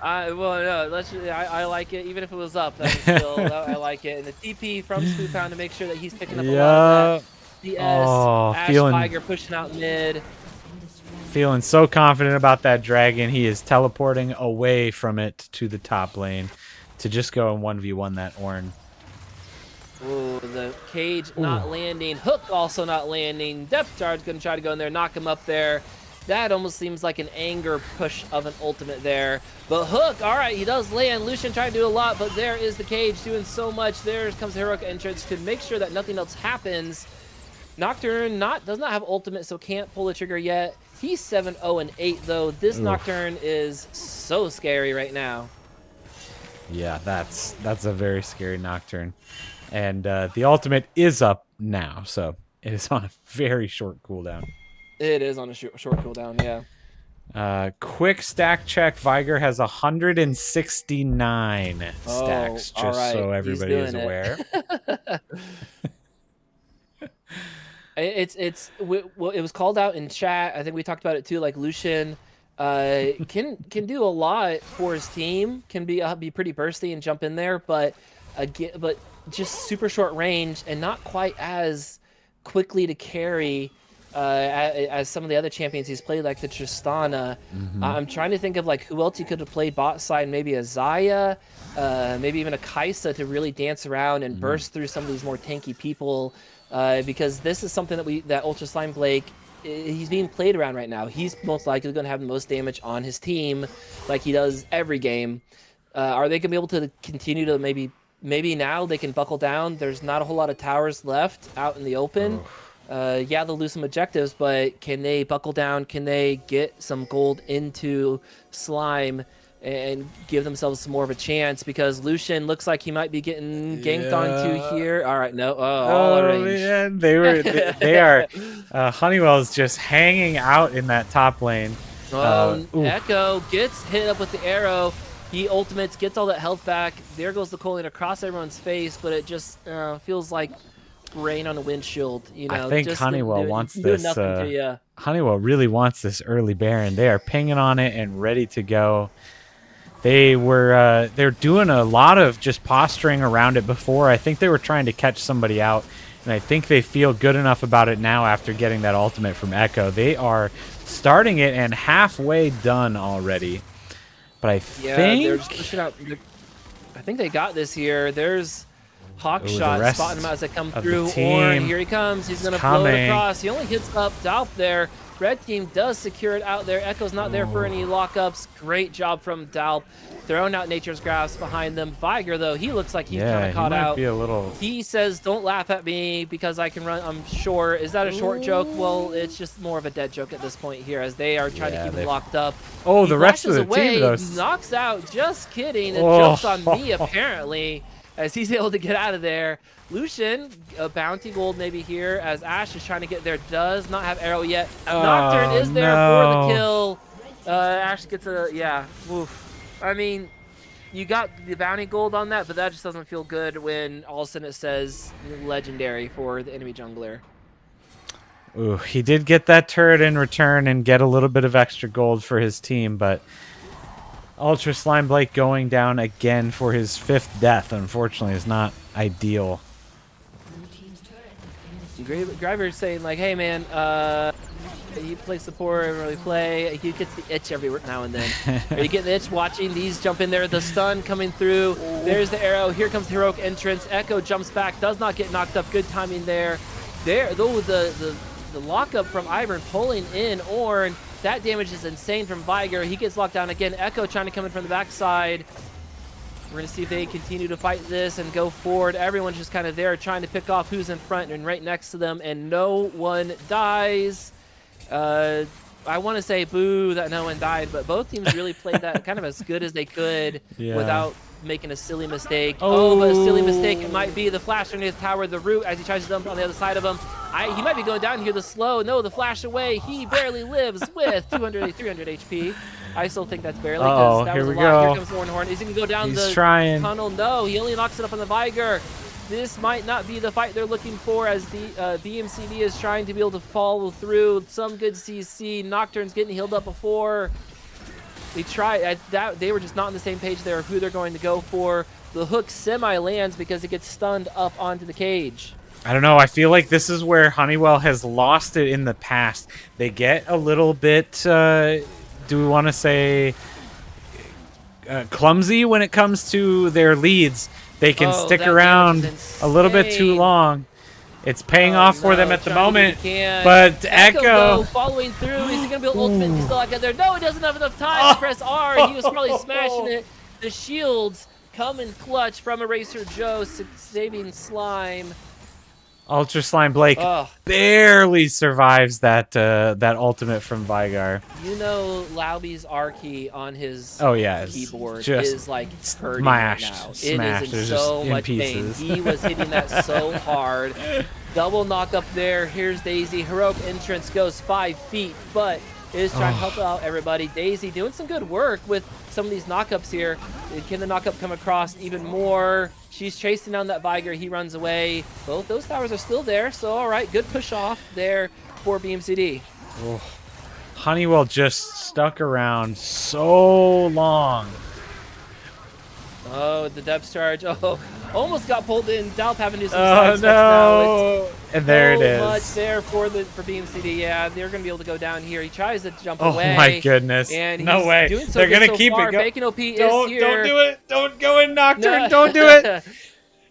[SPEAKER 2] Well, no, I like it. Even if it was up, that was still, I like it. And the TP from Spoofhound to make sure that he's picking up a lot of that. DS, Ash Tiger pushing out mid.
[SPEAKER 1] Feeling so confident about that dragon. He is teleporting away from it to the top lane to just go and 1v1 that Ornn.
[SPEAKER 2] Ooh, the cage not landing. Hook also not landing. Depth charge going to try to go in there, knock him up there. That almost seems like an anger push of an ultimate there. But Hook, all right, he does land. Lucian trying to do a lot, but there is the cage doing so much. There comes the heroic entrance to make sure that nothing else happens. Nocturne does not have ultimate, so can't pull the trigger yet. He's 7-0-8 though. This Nocturne is so scary right now.
[SPEAKER 1] Yeah, that's a very scary Nocturne. And the ultimate is up now, so it is on a very short cooldown.
[SPEAKER 2] It is on a short cooldown, yeah.
[SPEAKER 1] Quick stack check. Viger has 169 stacks, just so everybody is aware.
[SPEAKER 2] It was called out in chat. I think we talked about it too. Like Lucian can do a lot for his team. Can be pretty bursty and jump in there, but just super short range and not quite as quickly to carry as some of the other champions he's played, like the Tristana. I'm trying to think of like who else he could have played bot side. Maybe a Xayah, maybe even a Kaisa to really dance around and burst through some of these more tanky people. Because this is something that Ultra Slime Blake, he's being played around right now. He's most likely going to have the most damage on his team, like he does every game. Are they going to be able to continue to maybe now they can buckle down? There's not a whole lot of towers left out in the open. Yeah, they'll lose some objectives, but can they buckle down? Can they get some gold into Slime and give themselves some more of a chance? Because Lucian looks like he might be getting ganked onto here. All right, no, all range.
[SPEAKER 1] Man, they are. Honeywell is just hanging out in that top lane.
[SPEAKER 2] Echo gets hit up with the arrow. He ultimates, gets all that health back. There goes the Colleen across everyone's face, but it just feels like rain on a windshield. You know,
[SPEAKER 1] I think
[SPEAKER 2] just
[SPEAKER 1] Honeywell wants this. Honeywell really wants this early Baron. They are pinging on it and ready to go. They're doing a lot of just posturing around it before. I think they were trying to catch somebody out, and I think they feel good enough about it now after getting that ultimate from Echo. They are starting it and halfway done already. But I think
[SPEAKER 2] they're just pushing out. I think they got this here. There's Hawkshot spotting him as they come through. Orn, here he comes. He's gonna blow it across. He only hits up Dalp there. Red team does secure it out there. Echo's not there for any lockups. Great job from Dalp. Throwing out Nature's Grasp behind them. Viger, though, he looks like he's kind of caught out. He says, don't laugh at me because I can run. I'm sure. Is that a short joke? Well, it's just more of a dead joke at this point here as they are trying to keep him locked up.
[SPEAKER 1] Oh, the rest of the team, though.
[SPEAKER 2] Knocks out. Just kidding. It jumps on me, apparently, as he's able to get out of there. Lucian, a bounty gold maybe here as Ashe is trying to get there. Does not have arrow yet. Nocturne is there for the kill. Ashe gets a, oof. I mean, you got the bounty gold on that, but that just doesn't feel good when all of a sudden it says legendary for the enemy jungler.
[SPEAKER 1] Ooh, he did get that turret in return and get a little bit of extra gold for his team, but Ultra Slime Blake going down again for his 5th death, unfortunately, is not ideal.
[SPEAKER 2] Driver's saying, like, hey, man, you play support, and really play. He gets the itch every now and then. Are you getting the itch watching these jump in there? The stun coming through. There's the arrow. Here comes the heroic entrance. Echo jumps back, does not get knocked up. Good timing there. Though the lockup from Ivern pulling in Ornn. That damage is insane from Viger. He gets locked down again. Echo trying to come in from the backside. We're going to see if they continue to fight this and go forward. Everyone's just kind of there trying to pick off who's in front and right next to them, and no one dies. I want to say boo that no one died, but both teams really played that kind of as good as they could without making a silly mistake. Oh, but a silly mistake. It might be the flash underneath the tower, the root as he tries to dump on the other side of him. He might be going down here, the slow. No, the flash away. He barely lives with 300 HP. I still think that's barely, because that was a lot. Here comes Horn. Is he going to go down the tunnel? No, he only knocks it up on the Viger. This might not be the fight they're looking for as the BMCD is trying to be able to follow through. Some good CC. Nocturne's getting healed up before. They tried. They were just not on the same page there of who they're going to go for. The hook semi-lands because it gets stunned up onto the cage.
[SPEAKER 1] I don't know. I feel like this is where Honeywell has lost it in the past. They get a little bit, do we want to say, clumsy when it comes to their leads. they can stick around a little bit too long. It's paying off for them at the moment, but
[SPEAKER 2] Echo
[SPEAKER 1] Echo
[SPEAKER 2] following through. Is he gonna be able to ultimate? He's still not get there. No, he doesn't have enough time to press R. He was probably smashing it. The shields come in clutch from Eraser Joe, saving Slime.
[SPEAKER 1] Ultra Slime Blake barely survives that that ultimate from Vigar.
[SPEAKER 2] You know, Lauby's R key on his keyboard
[SPEAKER 1] just
[SPEAKER 2] is like hurting right now.
[SPEAKER 1] Smashed.
[SPEAKER 2] It is in so much pain. He was hitting that so hard. Double knock up there. Here's Daisy. Heroic entrance goes 5 feet, but is trying to help out everybody. Daisy doing some good work with some of these knockups here. Can the knockup come across even more? She's chasing down that Vigar. He runs away. Both those towers are still there. So, all right, good push off there for BMCD.
[SPEAKER 1] Oh. Honeywell just stuck around so long.
[SPEAKER 2] Oh, the depth charge. Oh, almost got pulled in. Dalp having to do some side steps now.
[SPEAKER 1] And there it is.
[SPEAKER 2] So much there for BMCD. Yeah, they're going to be able to go down here. He tries to jump away.
[SPEAKER 1] Oh my goodness.
[SPEAKER 2] And
[SPEAKER 1] no way.
[SPEAKER 2] Doing so
[SPEAKER 1] they're going to
[SPEAKER 2] so
[SPEAKER 1] keep
[SPEAKER 2] far.
[SPEAKER 1] it going.
[SPEAKER 2] Bacon OP is here.
[SPEAKER 1] Don't do it. Don't go in Nocturne. No. Don't do it.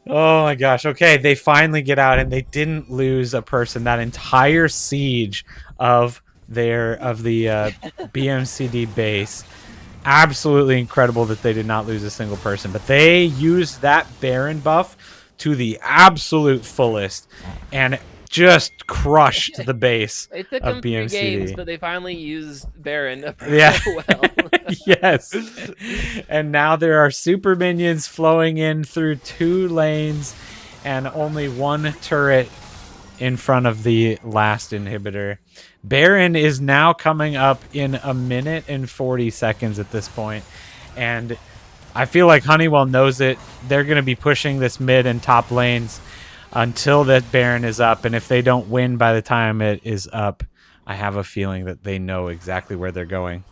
[SPEAKER 1] Oh my gosh. Okay, they finally get out and they didn't lose a person. That entire siege of the BMCD base. Absolutely incredible that they did not lose a single person, but they used that Baron buff to the absolute fullest and just crushed the base
[SPEAKER 2] It took
[SPEAKER 1] of
[SPEAKER 2] them
[SPEAKER 1] BMCD.
[SPEAKER 2] 3 games, but they finally used Baron
[SPEAKER 1] well. Yes. And now there are super minions flowing in through 2 lanes and only 1 turret in front of the last inhibitor. Baron is now coming up in 1 minute and 40 seconds at this point, and I feel like Honeywell knows it. They're going to be pushing this mid and top lanes until that Baron is up, and if they don't win by the time it is up, I have a feeling that they know exactly where they're going.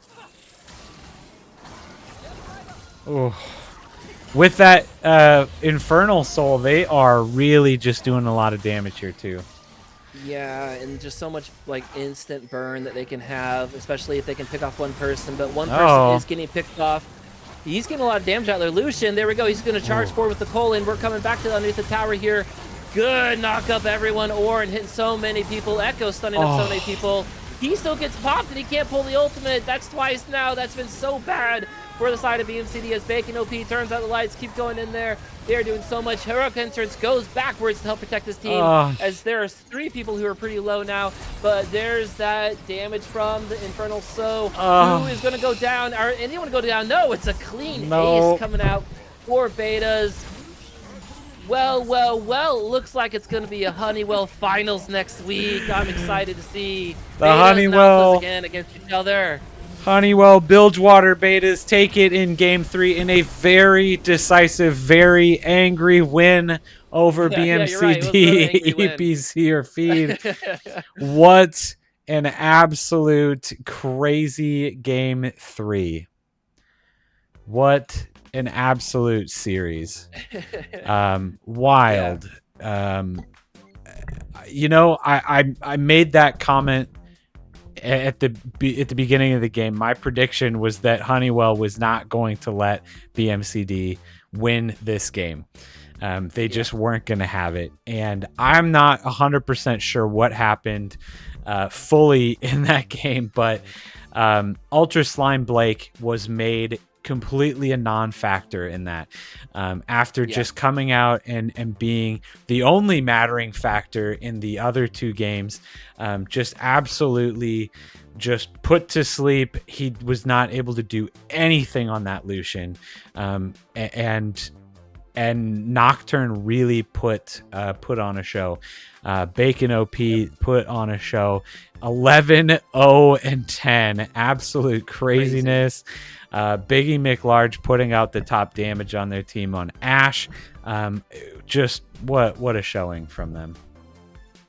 [SPEAKER 1] Ooh. With that Infernal Soul, they are really just doing a lot of damage here too.
[SPEAKER 2] Yeah, and just so much like instant burn that they can have, especially if they can pick off one person. But one person is getting picked off. He's getting a lot of damage out there. Lucian, there we go. He's going to charge forward with the Colin. We're coming back to underneath the tower here. Good knock up everyone. Ornn hitting so many people. Echo stunning up so many people. He still gets popped and he can't pull the ultimate. That's twice now. That's been so bad for the side of BMCD as Bacon OP turns out the lights, keep going in there. They're doing so much. Heroic entrance goes backwards to help protect his team as there are 3 people who are pretty low now. But there's that damage from the Infernal So. Who is going to go down? Are anyone go down? No, it's a clean ace coming out for Betas. Well, looks like it's going to be a Honeywell finals next week. I'm excited to see
[SPEAKER 1] the Honeywell
[SPEAKER 2] again against each other.
[SPEAKER 1] Honeywell Bilgewater Betas take it in Game 3 in a very decisive, very angry win over BMCD, EPC, or Feed. What an absolute crazy Game 3. What an absolute series. Wild. You know, I made that comment at the beginning of the game. My prediction was that Honeywell was not going to let BMCD win this game. They just weren't going to have it. And I'm not 100% sure what happened fully in that game, but Ultra Slime Blake was made completely a non-factor in that after just coming out and being the only mattering factor in the other 2 games. Just absolutely just put to sleep. He was not able to do anything on that Lucian, and Nocturne really put on a show. Bacon OP put on a show. 11-0-10, absolute craziness. Biggie McLarge putting out the top damage on their team on Ashe. Just what a showing from them.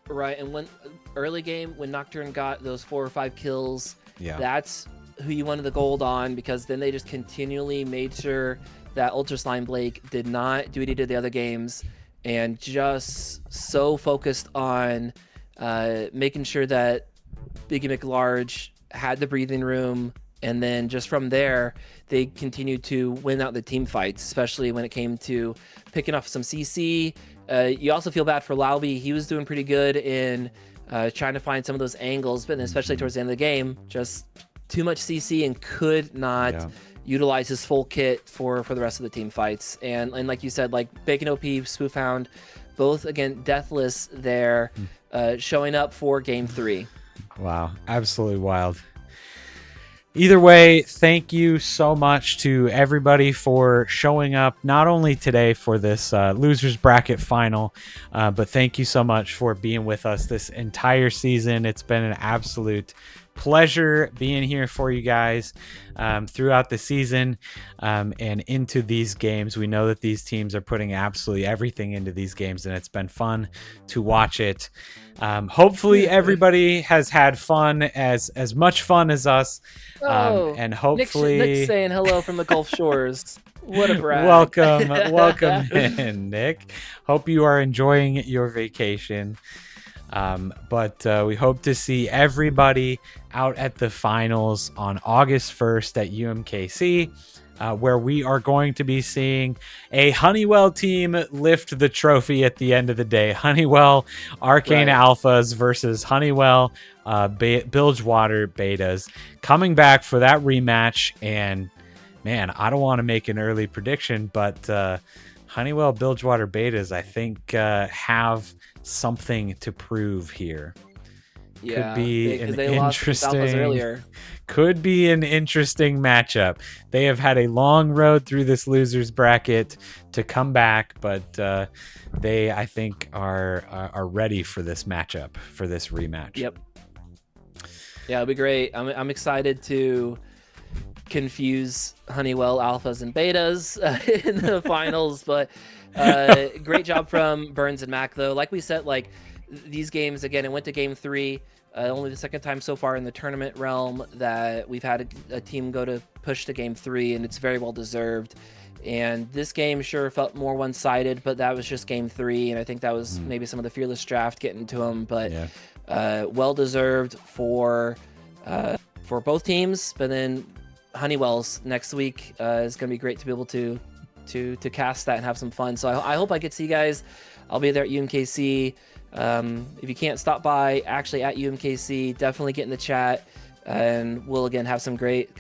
[SPEAKER 2] Right, and when early game when Nocturne got those 4 or 5 kills, that's who you wanted the gold on, because then they just continually made sure that Ultra Slime Blake did not do what he did the other games, and just so focused on making sure that Biggie McLarge had the breathing room And then just from there, they continued to win out the team fights, especially when it came to picking off some CC. You also feel bad for Lauby. He was doing pretty good in trying to find some of those angles, but especially towards the end of the game, just too much CC and could not utilize his full kit for the rest of the team fights. And like you said, like Bacon OP, Spoofhound, both again deathless there, showing up for game 3.
[SPEAKER 1] Wow, absolutely wild. Either way, thank you so much to everybody for showing up, not only today for this losers bracket final, but thank you so much for being with us this entire season. It's been an absolute pleasure being here for you guys throughout the season and into these games. We know that these teams are putting absolutely everything into these games, and it's been fun to watch it. Hopefully everybody has had fun, as much fun as us. And hopefully
[SPEAKER 2] Nick's saying hello from the Gulf Shores. What a brag.
[SPEAKER 1] Welcome in, Nick. Hope you are enjoying your vacation. But we hope to see everybody out at the finals on August 1st at UMKC, where we are going to be seeing a Honeywell team lift the trophy at the end of the day. Honeywell Arcane Alphas versus Honeywell Bilgewater Betas coming back for that rematch. And man, I don't want to make an early prediction, but Honeywell Bilgewater Betas, I think, have something to prove here. Could be an interesting matchup. They have had a long road through this losers bracket to come back, but they, I think, are ready for this matchup, for this rematch.
[SPEAKER 2] Yep. Yeah, it'll be great. I'm excited to confuse Honeywell alphas and betas in the finals, but great job from Burns and Mac, though. Like we said, like these games, again, it went to game 3, only the second time so far in the tournament realm that we've had a team go to push to game 3, and it's very well deserved. And this game sure felt more one-sided, but that was just game 3, and I think that was maybe some of the fearless draft getting to them, but well deserved for both teams. But then Honeywell's next week is going to be great to be able to cast that and have some fun. So I hope I get to see you guys. I'll be there at UMKC. If you can't stop by actually at UMKC, definitely get in the chat, and we'll again have some great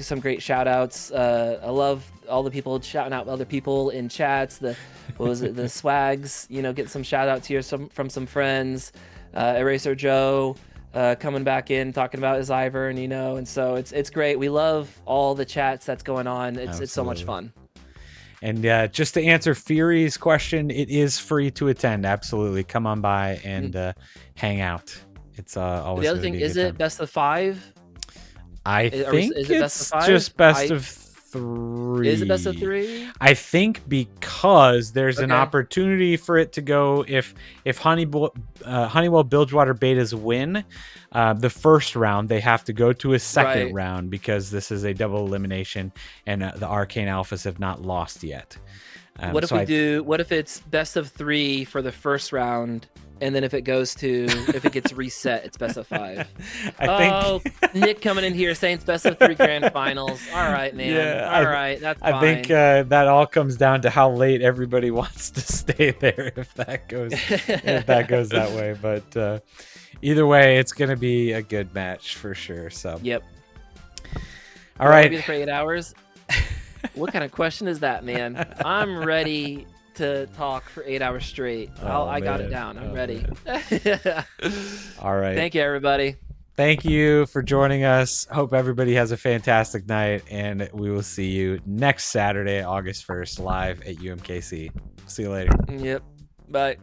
[SPEAKER 2] shout outs. I love all the people shouting out other people in chats, the swags, get some shout outs here from some friends. Eraser Joe coming back in talking about his Ivor, and so it's great. We love all the chats that's going on. It's so much fun.
[SPEAKER 1] And just to answer Fury's question, it is free to attend. Absolutely, come on by and hang out. It's always.
[SPEAKER 2] The other thing, is it best of 5?
[SPEAKER 1] I think it's just best of 3.
[SPEAKER 2] Is it best of 3?
[SPEAKER 1] I think because there's an opportunity for it to go if Honeywell Bilgewater Betas win the first round, they have to go to a second round because this is a double elimination, and the Arcane Alphas have not lost yet.
[SPEAKER 2] What if it's best of 3 for the first round, and then if it gets reset, it's best of 5? I think Nick coming in here saying it's best of 3 grand finals. All right, man. Yeah, that's fine.
[SPEAKER 1] I think that all comes down to how late everybody wants to stay there if that goes that way. But either way, it's going to be a good match for sure. So
[SPEAKER 2] yep.
[SPEAKER 1] All right.
[SPEAKER 2] For 8 hours. What kind of question is that, man? I'm ready to talk for 8 hours straight. I got it down. I'm ready.
[SPEAKER 1] All right.
[SPEAKER 2] Thank you, everybody.
[SPEAKER 1] Thank you for joining us. Hope everybody has a fantastic night, and we will see you next Saturday, August 1st, live at UMKC. See you later.
[SPEAKER 2] Yep. Bye.